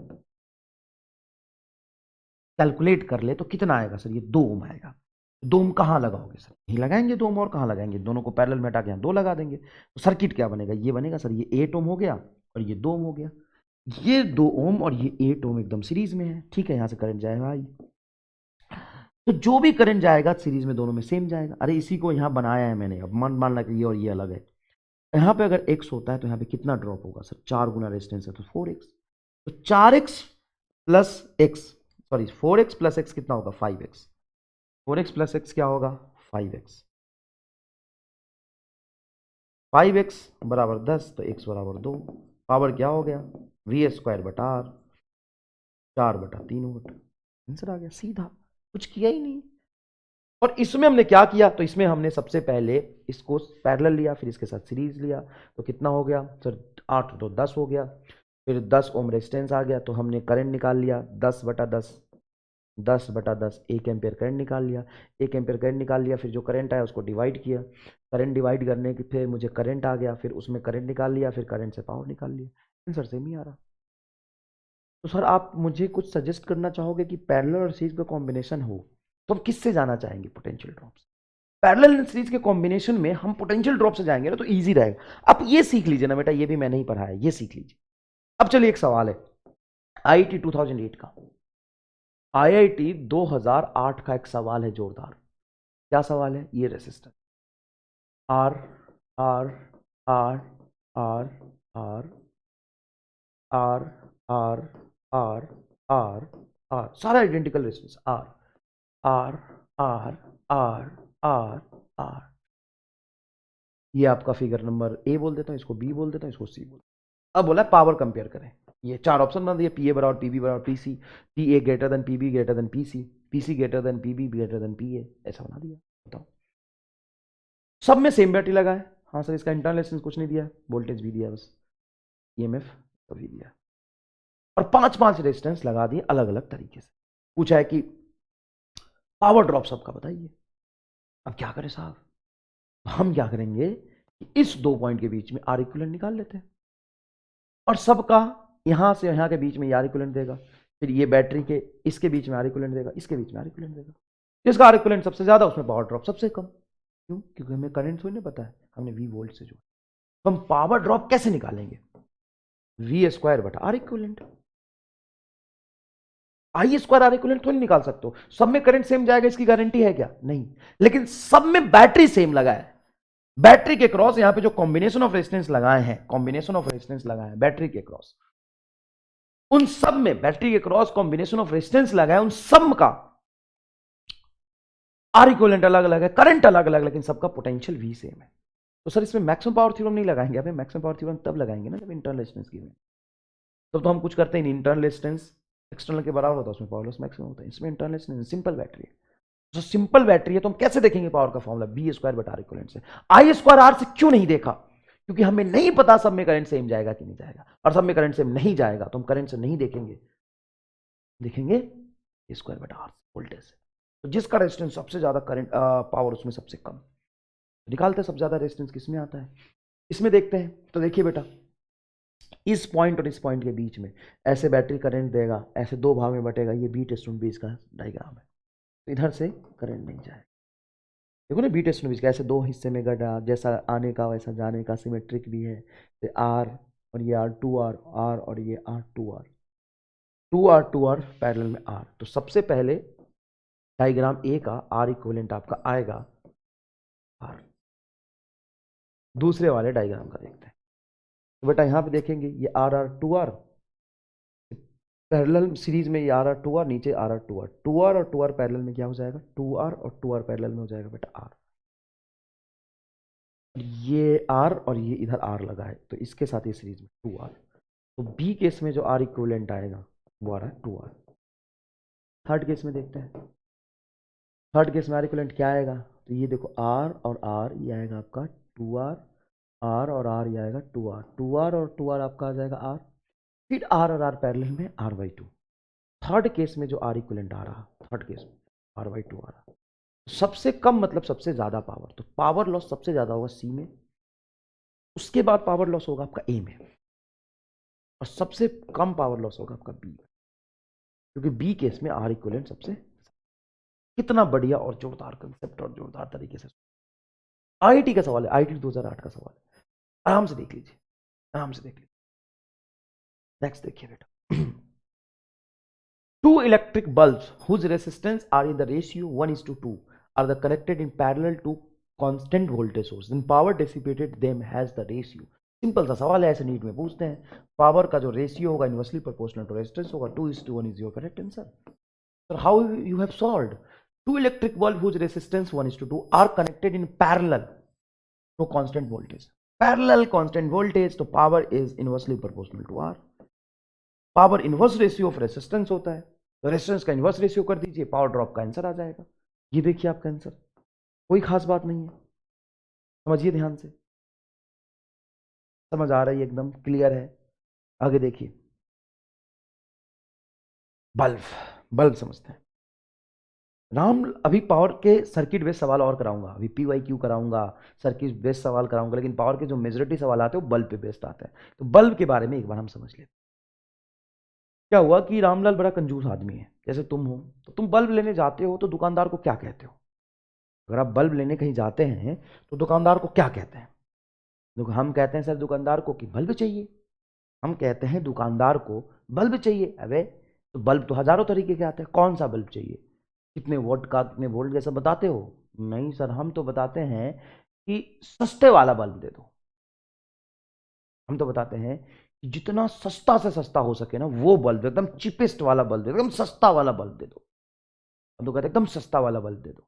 कैलकुलेट कर ले तो कितना आएगा सर? ये 2 ओम आएगा। 2 ओम कहां लगाओगे सर? यही लगाएंगे 2 ओम, और कहां लगाएंगे? दोनों को पैरेलल में हटा के यहां 2 लगा देंगे, तो सर्किट क्या बनेगा? ये बनेगा सर, ये 8 ओम हो गया और ये 2 ओम हो गया। ये 2 ओम और ये 8 ओम एकदम सीरीज में है, ठीक है। यहां से करंट जाएगा भाई, तो जो भी करंट जाएगा सीरीज में दोनों में सेम जाएगा। अरे इसी को यहां बनाया है मैंने, अब मान ला कि ये और ये अलग है। यहां पे अगर x होता है तो यहां पे कितना ड्रॉप होगा सर? 4 गुना रेजिस्टेंस है तो 4x, तो 4x plus x, sorry 4x plus x कितना होगा? 5x। 4x प्लस x क्या होगा? 5x। 5x बराबर 10, तो x बराबर 2। पावर क्या हो गया? v² बटा r, 4/3 वोल्ट। आंसर आ गया सीधा, कुछ किया ही नहीं। और इसमें हमने क्या किया? तो इसमें हमने सबसे पहले इसको पैरेलल लिया, फिर इसके साथ सीरीज लिया, तो कितना हो गया सर? 8 तो 10 हो गया। फिर 10 ओम रेजिस्टेंस आ गया, तो हमने करंट निकाल लिया 10/10, 10/10 1 एम्पियर करंट निकाल लिया। 1 एम्पियर करंट निकाल लिया, फिर जो करंट आया उसको डिवाइड किया, करंट डिवाइड करने के फिर मुझे करंट आ गया, फिर उसमें करंट निकाल लिया, फिर करंट से पावर निकाल लिया। आंसर सेम ही आ रहा। तो सर आप मुझे कुछ सजेस्ट करना चाहोगे कि पैरेलल और सीरीज का कॉम्बिनेशन हो तो हम किससे जाना चाहेंगे? पोटेंशियल ड्रॉप से। पैरेलल एंड सीरीज के कॉम्बिनेशन में हम पोटेंशियल ड्रॉप से जाएंगे ना, तो इजी रहेगा। आप ये सीख लीजिए ना बेटा, ये भी मैंने ही पढ़ाया, ये सीख लीजिए। अब चलिए एक सवाल है आईआईटी 2008 का, आईआईटी 2008 का एक सवाल है जोरदार। क्या सवाल है? ये resistor R R R R R R R R R R, सारा identical resistance R R R R R R. ये आपका फिगर नंबर ए बोल देता हूं, इसको बी बोल देता हूं, इसको सी बोल। अब बोला पावर कंपेयर करें, ये 4 ऑप्शन बना दिए, पीए बराबर पीबी बराबर PC, PA greater than PB greater than PC, PC greater than PB greater than PA, ऐसा बना दिया। बताओ, सब में सेम बैटरी लगा है। हाँ सर, इसका इंटरनल रेजिस्टेंस कुछ नहीं दिया है, वोल्टेज भी दिया, बस ईएमएफ तो भी दिया, और 5 रेजिस्टेंस लगा दिए अलग अलग तरीके से। पूछा है कि पावर ड्रॉप सबका बताइए। अब क्या करें साहब? हम क्या करेंगे कि इस 2 पॉइंट के बीच में आर इक्विवेलेंट निकाल लेते हैं, और सबका यहां से यहां के बीच में आर इक्विवेलेंट देगा, फिर ये बैटरी के इसके बीच में आर इक्विवेलेंट देगा, इसके बीच में आर इक्विवेलेंट देगा। जिसका आर इक्विवेलेंट सबसे ज्यादा उसमें पावर ड्रॉप सबसे कम। क्यों? क्योंकि हमें करंट थोड़ी ना पता है, हमने वी वोल्ट से जोड़ा। तो हम पावर ड्रॉप कैसे निकालेंगे? v² बटा are equivalent. I² are equivalent थोड़ी निकाल सकते हो। सब में करंट सेम जाएगा इसकी गारंटी है क्या? नहीं, लेकिन सब में बैटरी सेम लगा है। बैटरी के क्रॉस यहां पे जो कॉम्बिनेशन ऑफ रेजिस्टेंस लगाए हैं, कॉम्बिनेशन ऑफ रेजिस्टेंस लगाए हैं बैटरी के क्रॉस, उन सब में बैटरी के क्रॉस कॉम्बिनेशन ऑफ रेजिस्टेंस लगा है, उन सब का आर इक्विवेलेंट अलग अलग है, करंट अलग अलग, लेकिन सबका पोटेंशियल वी सेम है। तो सर इसमें मैक्सिमम पावर थ्योरम नहीं लगाएंगे, अभी मैक्सिमम पावर थ्योरम तब लगाएंगे ना जब इंटरनल रेजिस्टेंस की, तब तो हम कुछ करते ही नहीं। इंटरनल रेजिस्टेंस एक्सटर्नल के बराबर होता है, उसमें पावर लॉस मैक्सिमम होता है। इसमें इंटरनल रेजिस्टेंस सिंपल बैटरी है, जो सिंपल बैटरी है तो हम कैसे देखेंगे पावर का फॉर्मूला बी स्क्वायर बटा आर इक्विवेलेंट से। आई स्क्वायर आर से क्यों नहीं देखा? क्योंकि हमें नहीं पता सब में करंट सेम जाएगा कि नहीं जाएगा, और सब में करंट सेम नहीं जाएगा तो हम करंट से नहीं देखेंगे, देखेंगे स्क्वायर बटा आर वोल्टेज से। तो जिसका रेजिस्टेंस सबसे ज्यादा करंट पावर उसमें सबसे कम निकालते हैं। सबसे ज्यादा रेजिस्टेंस किसमें आता है, इसमें देखते हैं। तो देखिए बेटा, इस पॉइंट और इस पॉइंट के बीच में ऐसे बैटरी करंट देगा, ऐसे दो भाग में बटेगा, ये बी टेस्ट बीच का डायग्राम है। तो इधर से करंट नहीं जाएगा, देखो ना बी टेस्ट बीच का ऐसे दो हिस्से में गड़ा, जैसा आने का वैसा जाने का, सिमेट्रिक भी है। तो आर और ये आर, टू आर, आर और ये R, two R, two R, two R parallel में आर। तो सबसे पहले डायग्राम ए का आर इक्विवेलेंट आपका आएगा आर। दूसरे वाले डायग्राम का देखते हैं। तो बेटा यहां पे देखेंगे ये R R two R, parallel series में ये आर आर टू आर, नीचे R R two R, two R और टू आर पैरेलल में क्या हो जाएगा, टू आर और टू आर पैरेलल में हो जाएगा बेटा आर। ये आर और ये इधर आर लगा है, तो इसके साथ ये सीरीज में टू आर। तो बी केस में जो आर इक्विवेलेंट आएगा वो आ रहा है टू आर। थर्ड केस में देखते हैं, थर्ड केस में आर इक्विवेलेंट क्या आएगा। तो ये देखो आर और आर, ये आएगा आपका टू आर, आर और आर, ये आएगा टू आर, टू आर और टू आर आपका आ जाएगा आर। फिर आर और आर पैरेलल में R by two. Third case में जो आर इक्विवेलेंट आ रहा, थर्ड केस में आर बाई टू आ रहा। सबसे कम मतलब सबसे ज्यादा पावर, तो पावर लॉस सबसे ज्यादा होगा सी में, उसके बाद पावर लॉस होगा आपका ए में, और सबसे कम पावर लॉस होगा आपका बी में, क्योंकि बी केस में आर इक्विवेलेंट सबसे। कितना बढ़िया और जोरदार कंसेप्ट और जोरदार तरीके से आईआईटी का सवाल है, आईआईटी 2008 का सवाल है, आराम से देख लीजिए, आराम से देख लीजिए। नेक्स्ट देखिए बेटा, two electric bulbs whose resistance are in the ratio 1:2 are the connected in parallel to constant voltage source, then power dissipated them has the ratio। Simple सा सवाल है, ऐसे नीट में पूछते हैं। पावर का जो रेशियो होगा इनवर्सली प्रोपोर्शनल टू रेजिस्टेंस होगा, 2:1 is your correct answer. Sir how you have solved. Two electric bulb whose resistance 1:2 are connected in parallel to constant voltage, parallel constant voltage, तो power is inversely proportional to R। Power inverse ratio of resistance होता है, तो resistance का inverse ratio कर दीजिए, power drop का answer आ जाएगा। ये देखिए आपका आंसर, कोई खास बात नहीं है, समझिए ध्यान से, समझ आ रही है, एकदम क्लियर है। आगे देखिए, बल्ब, बल्ब समझते हैं। राम अभी पावर के सर्किट बेस्ड सवाल और कराऊंगा, अभी PYQ कराऊंगा, सर्किट बेस्ड सवाल कराऊंगा, लेकिन पावर के जो मेजोरिटी सवाल आते हैं वो बल्ब पे बेस्ड आते हैं। तो बल्ब के बारे में एक बार हम समझ लेते हैं। क्या हुआ कि रामलाल बड़ा कंजूस आदमी है, जैसे तुम हो, तो तुम बल्ब लेने जाते हो तो दुकानदार को क्या कहते हो? अगर आप बल्ब लेने कहीं जाते हैं तो दुकानदार को क्या कहते हैं? देखो हम कहते हैं सर दुकानदार को कि बल्ब चाहिए, हम कहते हैं दुकानदार को बल्ब चाहिए। अबे तो बल्ब तो हजारों तरीके के आते हैं, कौन सा बल्ब चाहिए, कितने वोल्ट का, कितने वोल्ट जैसा बताते हो? नहीं सर, हम तो बताते हैं कि सस्ते वाला बल्ब दे दो। हम तो बताते हैं कि जितना सस्ता से सस्ता हो सके ना वो बल्ब, एकदम चीपेस्ट वाला बल्ब, एकदम सस्ता वाला बल्ब दे दो। हम तो कहते हैं एकदम सस्ता वाला बल्ब दे दो,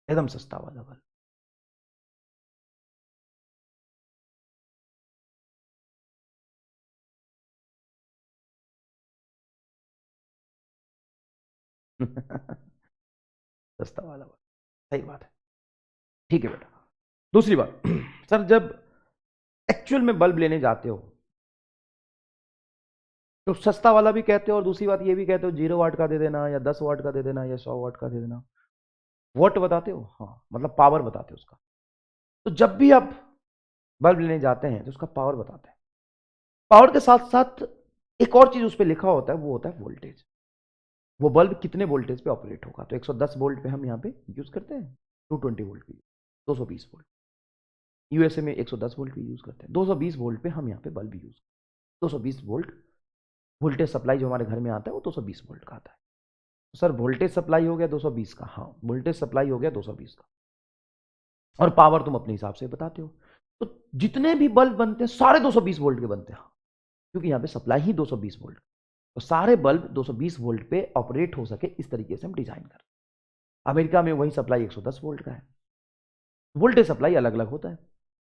एकदम सस्ता वाला बल्ब। सस्ता वाला बल्ब, सही बात है, ठीक है बेटा। दूसरी बात, सर जब एक्चुअल में बल्ब लेने जाते हो तो सस्ता वाला भी कहते हो, और दूसरी बात ये भी कहते हो 0 वाट का दे देना, या 10 वाट का दे देना, या 100 वाट का दे देना। वॉट बताते हो, हाँ मतलब पावर बताते हो उसका। तो जब भी आप बल्ब लेने जाते हैं तो उसका पावर बताते हैं। पावर के साथ साथ एक और चीज उस पर लिखा होता है, वो होता है वोल्टेज। वो बल्ब कितने वोल्टेज पे ऑपरेट होगा, तो 110 वोल्ट पे हम यहाँ पे यूज करते हैं, 220 वोल्ट पे, 220 वोल्ट। यूएसए में 110 वोल्ट भी यूज करते हैं, 220 वोल्ट पे हम यहाँ पे bulb use, 220 volt voltage supply जो हमारे घर में आता है वो 220 वोल्ट का आता है। तो सर वोल्टेज सप्लाई हो गया 220 का, हाँ वोल्टेज सप्लाई हो गया 220 का, और पावर तुम अपने हिसाब से बताते हो। तो जितने भी बल्ब बनते हैं सारे 220 वोल्ट के बनते हैं, क्योंकि यहां पे सप्लाई ही 220 वोल्ट, तो सारे बल्ब 220 वोल्ट पे ऑपरेट हो सके इस तरीके से हम डिजाइन कर। अमेरिका में वही सप्लाई 110 वोल्ट का है, वोल्टेज सप्लाई अलग अलग होता है,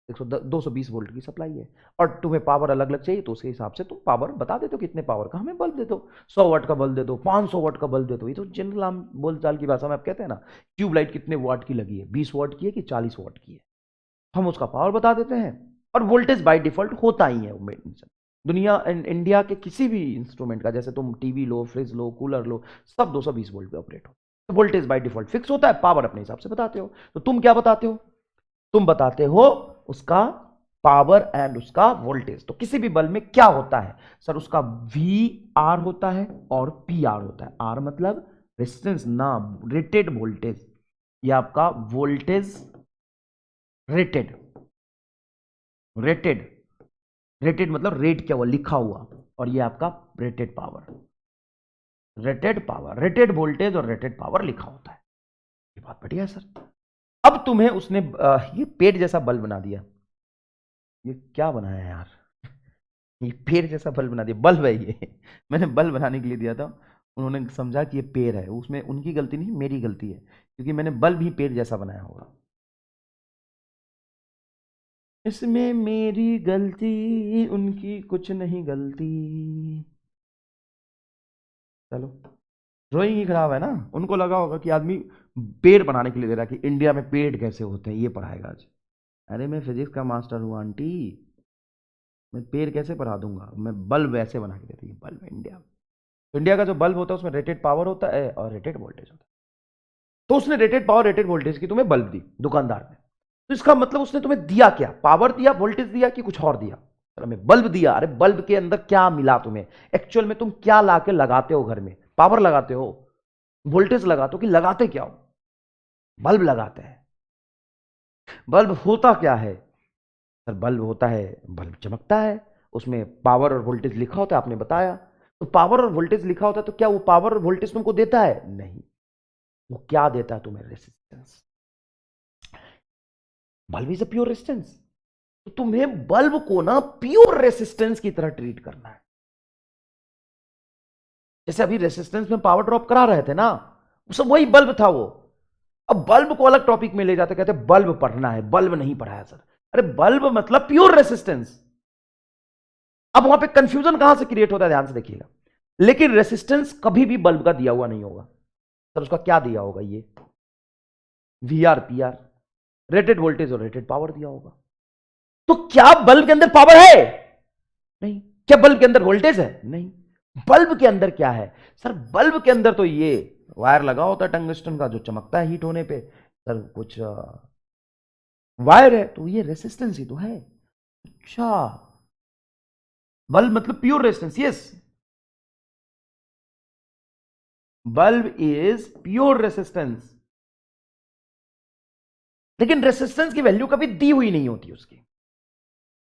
220 वोल्ट की सप्लाई है, और तुम्हें पावर अलग अलग चाहिए तो उसके हिसाब से तुम पावर बता देते हो कितने पावर का हमें बल्ब दे दो, 100 वाट का बल्ब दे दो, 500 वाट का बल्ब दे दो। ये तो जनरल हम बोलचाल की भाषा में आप कहते हैं ना, ट्यूबलाइट कितने वाट की लगी है, 20 वाट की है कि 40 वाट की है, हम उसका पावर बता देते हैं, और वोल्टेज बाय डिफॉल्ट होता ही है। दुनिया इंडिया के किसी भी इंस्ट्रूमेंट का, जैसे तुम टीवी लो, फ्रिज लो, कूलर लो, सब 220 वोल्ट पे ऑपरेट हो, तो वोल्टेज बाय डिफॉल्ट फिक्स होता है, पावर अपने हिसाब से बताते हो। तो तुम क्या बताते हो, तुम बताते हो उसका पावर एंड उसका वोल्टेज। तो किसी भी बल्ब में क्या होता है सर, उसका वी आर होता है और पी आर होता है। आर मतलब रेजिस्टेंस ना रेटेड वोल्टेज, ये आपका वोल्टेज रेटेड, रेटेड रेटेड मतलब रेट क्या हुआ, लिखा हुआ, और ये आपका rated power, rated power, rated voltage और रेटेड पावर लिखा होता है। ये बात बढ़िया है सर। अब तुम्हें उसने ये पेड़ जैसा बल्ब बना दिया, ये क्या बनाया यार, ये पेड़ जैसा बल्ब बना दिया, बल्ब है ये मैंने बल्ब बनाने के लिए दिया था, उन्होंने समझा कि ये पेड़ है, उसमें उनकी गलती नहीं मेरी गलती है, क्योंकि मैंने बल्ब ही पेड़ जैसा बनाया होगा, इसमें मेरी गलती उनकी कुछ नहीं गलती। चलो, ड्राइंग ही खराब है ना, उनको लगा होगा कि आदमी पेड़ बनाने के लिए दे रहा है कि इंडिया में पेड़ कैसे होते हैं ये पढ़ाएगा आज। अरे मैं फिजिक्स का मास्टर हूँ आंटी, मैं पेड़ कैसे पढ़ा दूंगा, मैं बल्ब वैसे बना के देती हूँ। बल्ब इंडिया में, तो इंडिया का जो बल्ब होता है उसमें रेटेड पावर होता है और रेटेड वोल्टेज होता है। तो उसने रेटेड पावर रेटेड वोल्टेज की तुम्हें बल्ब दी दुकानदार ने, तो इसका मतलब उसने तुम्हें दिया क्या, पावर दिया, वोल्टेज दिया कि कुछ और दिया। हमें बल्ब दिया, अरे बल्ब के अंदर क्या मिला तुम्हें, एक्चुअल में तुम क्या लाके लगाते हो घर में, पावर लगाते हो, वोल्टेज लगाते हो कि लगाते क्या हो, बल्ब लगाते हैं। बल्ब होता क्या है सर, बल्ब होता है, बल्ब चमकता है, उसमें पावर और वोल्टेज लिखा होता है, आपने बताया। तो पावर और वोल्टेज लिखा होता है, तो क्या वो पावर और वोल्टेज तुमको देता है, नहीं, वो क्या देता है तुम्हें, resistance. Bulb is a pure resistance, तो तुम्हें बल्ब को ना प्योर रेसिस्टेंस की तरह ट्रीट करना है। जैसे अभी रेसिस्टेंस में पावर ड्रॉप करा रहे थे ना, सब वही बल्ब था वो। अब बल्ब को अलग टॉपिक में ले जाते, कहते बल्ब पढ़ना है, बल्ब नहीं पढ़ाया सर। अरे बल्ब मतलब प्योर रेसिस्टेंस। अब वहां पे कंफ्यूजन कहां से क्रिएट होता है, ध्यान से देखिएगा। लेकिन रेसिस्टेंस कभी भी बल्ब का दिया हुआ नहीं होगा सर, उसका क्या दिया होगा, ये V R P R, rated voltage और रेटेड पावर दिया होगा। तो क्या बल्ब के अंदर पावर है, नहीं। क्या बल्ब के अंदर वोल्टेज है, नहीं। बल्ब के अंदर क्या है सर, बल्ब के अंदर तो ये वायर लगा होता है टंगस्टन का, जो चमकता है हीट होने पे सर, कुछ वायर है, तो ये रेसिस्टेंस ही तो है। अच्छा, बल्ब मतलब pure resistance, yes, bulb is pure resistance. लेकिन रेसिस्टेंस की वैल्यू कभी दी हुई नहीं होती उसकी,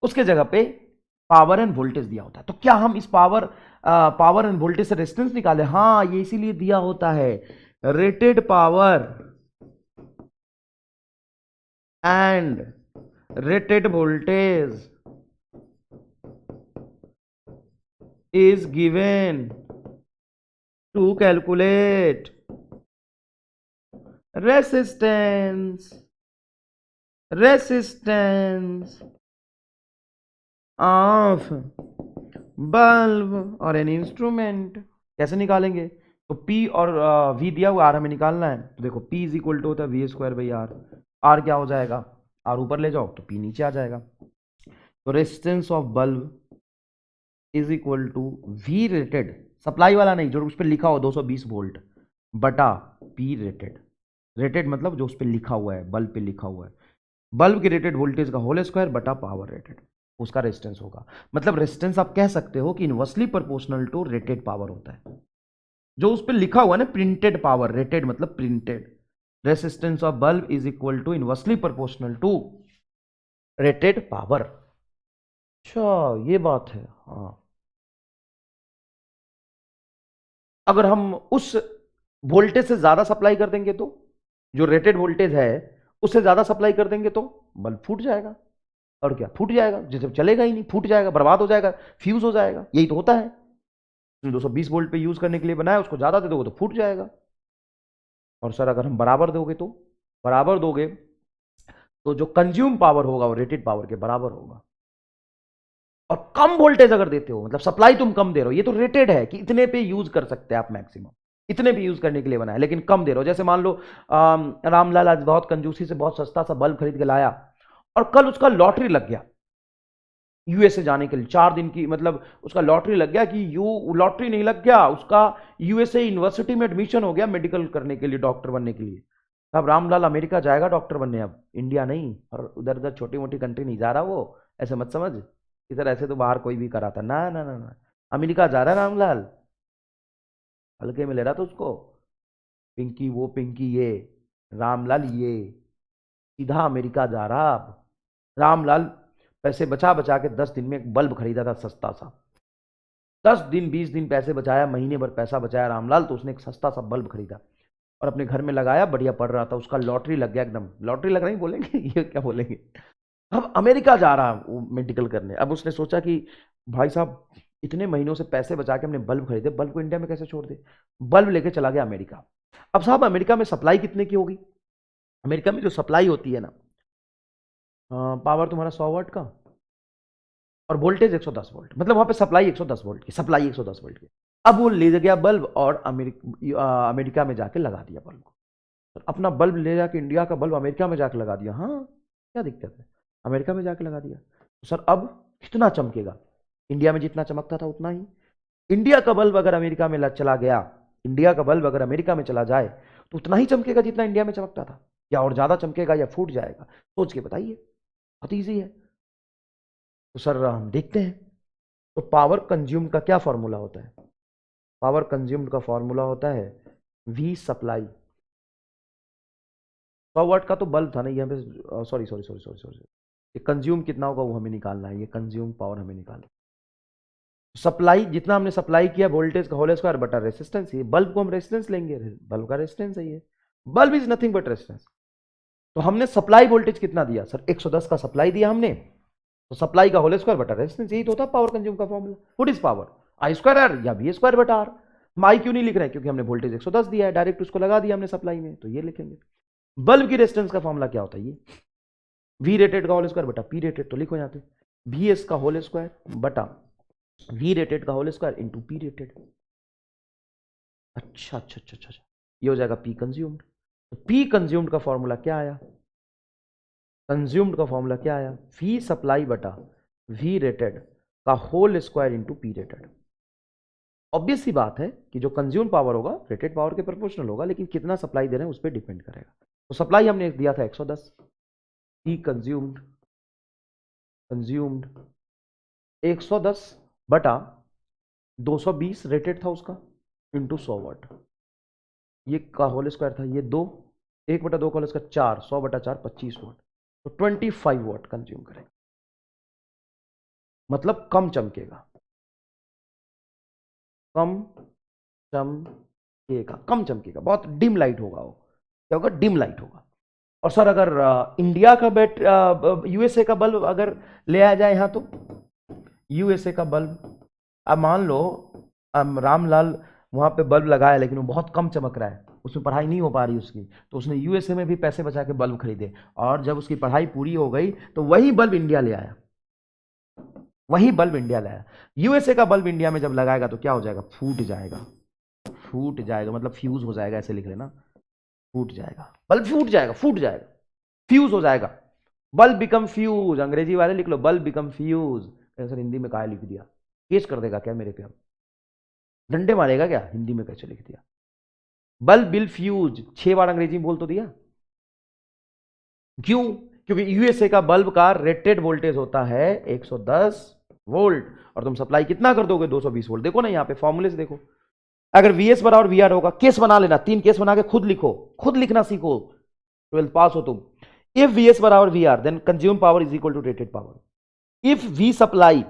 उसके जगह पे पावर एंड वोल्टेज दिया होता है। तो क्या हम इस पावर एंड वोल्टेज से रेजिस्टेंस निकाले, हाँ, ये इसीलिए दिया होता है, rated power and rated voltage is given to calculate resistance of bulb और एनी इंस्ट्रूमेंट। कैसे निकालेंगे, तो P और V दिया हुआ, R हमें निकालना है। तो देखो P इज इक्वल टू होता है V square by R, R क्या हो जाएगा, आर ऊपर ले जाओ तो P नीचे आ जाएगा। तो resistance of bulb is equal to V rated, supply वाला नहीं, जो उस पर लिखा हो 220 वोल्ट बटा पी रेटेड, रेटेड मतलब जो उस पर लिखा हुआ है, बल्ब पे लिखा हुआ है, बल्ब के रेटेड वोल्टेज का होल स्क्वायर बटा पावर रेटेड, उसका रेजिस्टेंस होगा। मतलब रेजिस्टेंस आप कह सकते हो कि inversely proportional to rated power होता है, जो उस पर लिखा हुआ है ना, प्रिंटेड पावर, रेटेड मतलब printed, resistance of bulb is equal to inversely proportional to rated power. अच्छा, ये बात है, हाँ। अगर हम उस वोल्टेज से ज्यादा सप्लाई कर देंगे, तो जो रेटेड वोल्टेज है उससे ज्यादा सप्लाई कर देंगे तो बल्ब फूट जाएगा। और क्या, फूट जाएगा, जैसे चलेगा ही नहीं, फूट जाएगा, बर्बाद हो जाएगा, फ्यूज हो जाएगा। यही तो होता है। 220 वोल्ट पे यूज करने के लिए बनाया, उसको ज्यादा दे दोगे तो फूट जाएगा। और सर अगर हम बराबर दोगे तो, बराबर दोगे तो जो कंज्यूम पावर होगा वो रेटेड पावर के बराबर होगा। और कम वोल्टेज अगर देते हो, मतलब सप्लाई तुम कम दे रहे हो, ये तो रेटेड है कि इतने पे यूज कर सकते हैं आप मैक्सिमम, इतने पे यूज करने के लिए बनाया, लेकिन कम दे रहे हो। जैसे मान लो रामलाल आज बहुत कंजूसी से बहुत सस्ता सा बल्ब खरीद के लाया, और कल उसका लॉटरी लग गया यूएसए जाने के लिए, 4 दिन की, मतलब उसका लॉटरी लग गया कि लॉटरी नहीं लग गया, उसका यूएसए यूनिवर्सिटी में एडमिशन हो गया मेडिकल करने के लिए, डॉक्टर बनने के लिए। अब रामलाल अमेरिका जाएगा डॉक्टर बनने, अब इंडिया नहीं, और उधर उधर छोटी मोटी कंट्री नहीं जा रहा वो, ऐसे मत समझ इधर, ऐसे तो बाहर कोई भी करा था ना ना ना ना, अमेरिका जा रहा है रामलाल, हल्के में ले रहा था उसको, पिंकी वो पिंकी ये, रामलाल ये सीधा अमेरिका जा रहा। अब रामलाल पैसे बचा बचा के 10 दिन में एक बल्ब खरीदा था सस्ता सा, 10 दिन 20 दिन पैसे बचाया, महीने भर पैसा बचाया रामलाल, तो उसने एक सस्ता सा बल्ब खरीदा और अपने घर में लगाया, बढ़िया पड़ रहा था, उसका लॉटरी लग गया एकदम। लॉटरी लग रही बोलेंगे ये क्या बोलेंगे। अब अमेरिका जा रहा वो मेडिकल करने, अब उसने सोचा कि भाई साहब इतने महीनों से पैसे बचा के हमने बल्ब खरीदे, बल्ब को इंडिया में कैसे छोड़ दे, बल्ब लेके चला गया अमेरिका। अब साहब अमेरिका में सप्लाई कितने की होगी, अमेरिका में जो सप्लाई होती है ना, पावर तुम्हारा 100 वाट का और वोल्टेज 110 वोल्ट, मतलब वहां पे सप्लाई 110 वोल्ट की, सप्लाई 110 वोल्ट की। अब वो ले गया बल्ब और अमेरिका में जाके लगा दिया बल्ब को, अपना बल्ब ले जाके, इंडिया का बल्ब अमेरिका में जाके लगा दिया। हाँ क्या दिक्कत है, अमेरिका में जाके लगा दिया। तो सर अब कितना चमकेगा, इंडिया में जितना चमकता था उतना ही। इंडिया का बल्ब अगर अमेरिका में चला गया, इंडिया का बल्ब अगर अमेरिका में चला जाए तो उतना ही चमकेगा जितना इंडिया में चमकता था, या और ज्यादा चमकेगा या फूट जाएगा, सोच के बताइए, बहुत ईजी है। तो सर हम देखते हैं, तो पावर कंज्यूम का क्या फॉर्मूला होता है, पावर कंज्यूम्ड का फॉर्मूला होता है वी सप्लाई। 100 वाट का तो बल्ब था ना, ये हमें sorry sorry sorry sorry sorry, ये कंज्यूम कितना होगा वो हमें निकालना है, ये कंज्यूम पावर हमें निकालना है। सप्लाई जितना हमने सप्लाई किया वोल्टेज का होल स्क्वायर बटा रेसिस्टेंस, ये बल्ब को हम रेसिस्टेंस लेंगे, बल्ब का रेसिस्टेंस है ये, bulb is nothing but resistance. तो हमने सप्लाई वोल्टेज कितना दिया सर, 110 का सप्लाई दिया हमने, तो सप्लाई का होल स्क्वायर बटा रेजिस्टेंस, यही तो होता है पावर कंज्यूम का formula. What is power, I square R या वी स्क्वायर बटा आर। हम आई क्यों नहीं लिख रहे हैं, क्योंकि हमने वोल्टेज 110 दिया है, डायरेक्ट उसको लगा दिया हमने सप्लाई में, तो ये लिखेंगे। बल्ब की रेजिस्टेंस का फॉर्मूला क्या होता है, ये वी रेटेड का होल स्क्वायर बटा पी रेटेड, तो लिखो यहाँ पे वी एस का होल स्क्वायर बटा वी रेटेड का whole square into P rated. अच्छा अच्छा अच्छा अच्छा, ये हो जाएगा पी कंज्यूम्ड। तो पी कंज्यूम्ड का फॉर्मूला क्या आया, कंज्यूम्ड का फॉर्मूला क्या आया, वी सप्लाई बटा वी रेटेड का whole square into P rated. Obvious सी बात है कि जो कंज्यूम पावर होगा रेटेड पावर के प्रोपोर्शनल होगा, लेकिन कितना सप्लाई दे रहे हैं उस पर डिपेंड करेगा। तो सप्लाई हमने दिया था 110, पी कंज्यूम्ड 110 बटा 220 रेटेड था उसका इंटू 100 वाट, ये का होल स्क्वायर था, ये 2, 1 बटा 2 का होल स्क्वायर 4, 100 बटा 4 25 वाट, तो 25 वाट कंज्यूम करेगा, मतलब कम चमकेगा, कम चमकेगा, कम चमकेगा, बहुत डिम लाइट होगा वो, क्या होगा, डिम लाइट होगा। और सर अगर इंडिया का यूएसए का बल्ब अगर ले आया जाए यहाँ, तो यूएसए का बल्ब, अब मान लो रामलाल वहां पे बल्ब लगाया लेकिन वो बहुत कम चमक रहा है, उसमें पढ़ाई नहीं हो पा रही उसकी, तो उसने यूएसए में भी पैसे बचा के बल्ब खरीदे, और जब उसकी पढ़ाई पूरी हो गई तो वही बल्ब इंडिया ले आया, वही बल्ब इंडिया लाया। यूएसए का बल्ब इंडिया में जब लगाएगा तो क्या हो जाएगा, फूट जाएगा, फूट जाएगा मतलब फ्यूज हो जाएगा, ऐसे लिख लेना, फूट जाएगा, बल्ब फूट जाएगा, फूट जाएगा, फ्यूज हो जाएगा, बल्ब बिकम फ्यूज, अंग्रेजी वाले लिख लो bulb become fuse. Sir Hindi में क्या लिख दिया, केस कर देगा क्या मेरे पे, अब डंडे मारेगा क्या, हिंदी में कैसे लिख दिया, बल्ब बिल फ्यूज 6 बार अंग्रेजी में बोल तो दिया, क्यों, क्योंकि यूएसए का बल्ब का रेटेड वोल्टेज होता है 110 वोल्ट, और तुम सप्लाई कितना कर दोगे, 220 वोल्ट। देखो ना यहाँ पे फॉर्मूले से देखो, अगर वीएस बराबर वीआर होगा, केस बना लेना, 3 केस बना के खुद लिखो, खुद लिखना सीखो, 12th पास हो तुम। इफ वीएस बराबर VR then consume power is equal to rated power. If V supply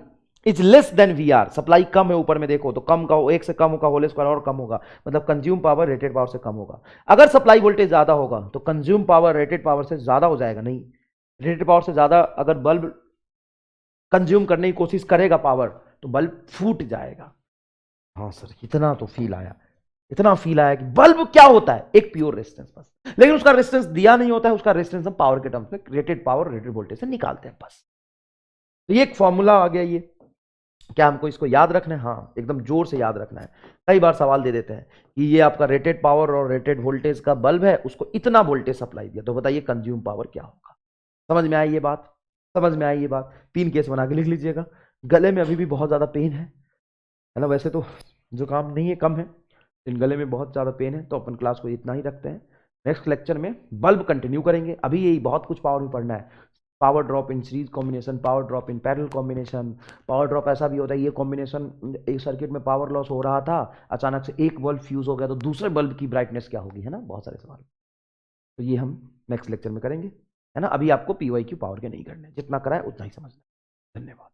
is less than VR, supply कम है ऊपर में देखो, तो कम का 1 से कम होगा, होल स्क्वायर और कम होगा, मतलब कंज्यूम पावर रेटेड पावर से कम होगा। अगर सप्लाई वोल्टेज ज्यादा होगा तो कंज्यूम पावर रेटेड पावर से ज्यादा हो जाएगा, नहीं, रेटेड पावर से ज्यादा अगर बल्ब कंज्यूम करने की कोशिश करेगा पावर, तो बल्ब फूट जाएगा। हाँ सर, इतना तो फील आया, इतना फील आया कि बल्ब क्या होता है, एक प्योर रेजिस्टेंस बस। लेकिन उसका रेजिस्टेंस दिया नहीं होता है, उसका रेजिस्टेंस हम पावर के टर्म्स में रेटेड पावर रेटेड वोल्टेज से निकालते हैं बस। तो ये एक फॉर्मूला आ गया। ये क्या हमको इसको याद रखना है? हाँ, एकदम जोर से याद रखना है। कई बार सवाल दे देते हैं कि ये आपका रेटेड पावर और रेटेड वोल्टेज का बल्ब है, उसको इतना वोल्टेज सप्लाई दिया, तो बताइए कंज्यूम पावर क्या होगा। समझ में आई ये बात? समझ में आई ये बात? 3 केस बना के लिख लीजिएगा। गले में अभी भी बहुत ज्यादा पेन है ना? वैसे तो जुकाम नहीं है, कम है, इन गले में बहुत ज़्यादा पेन है, तो अपन क्लास को इतना ही रखते हैं। नेक्स्ट लेक्चर में बल्ब कंटिन्यू करेंगे। अभी यही बहुत कुछ पावर में पढ़ना है। Power drop in series combination, power drop in parallel combination. Power drop ऐसा भी होता है, ये कॉम्बिनेशन, एक सर्किट में पावर लॉस हो रहा था, अचानक से एक बल्ब फ्यूज हो गया, तो दूसरे बल्ब की ब्राइटनेस क्या होगी, है ना? बहुत सारे सवाल, तो ये हम नेक्स्ट लेक्चर में करेंगे, है ना? अभी आपको PYQ पावर के नहीं करने, जितना कराए उतना ही समझना। धन्यवाद।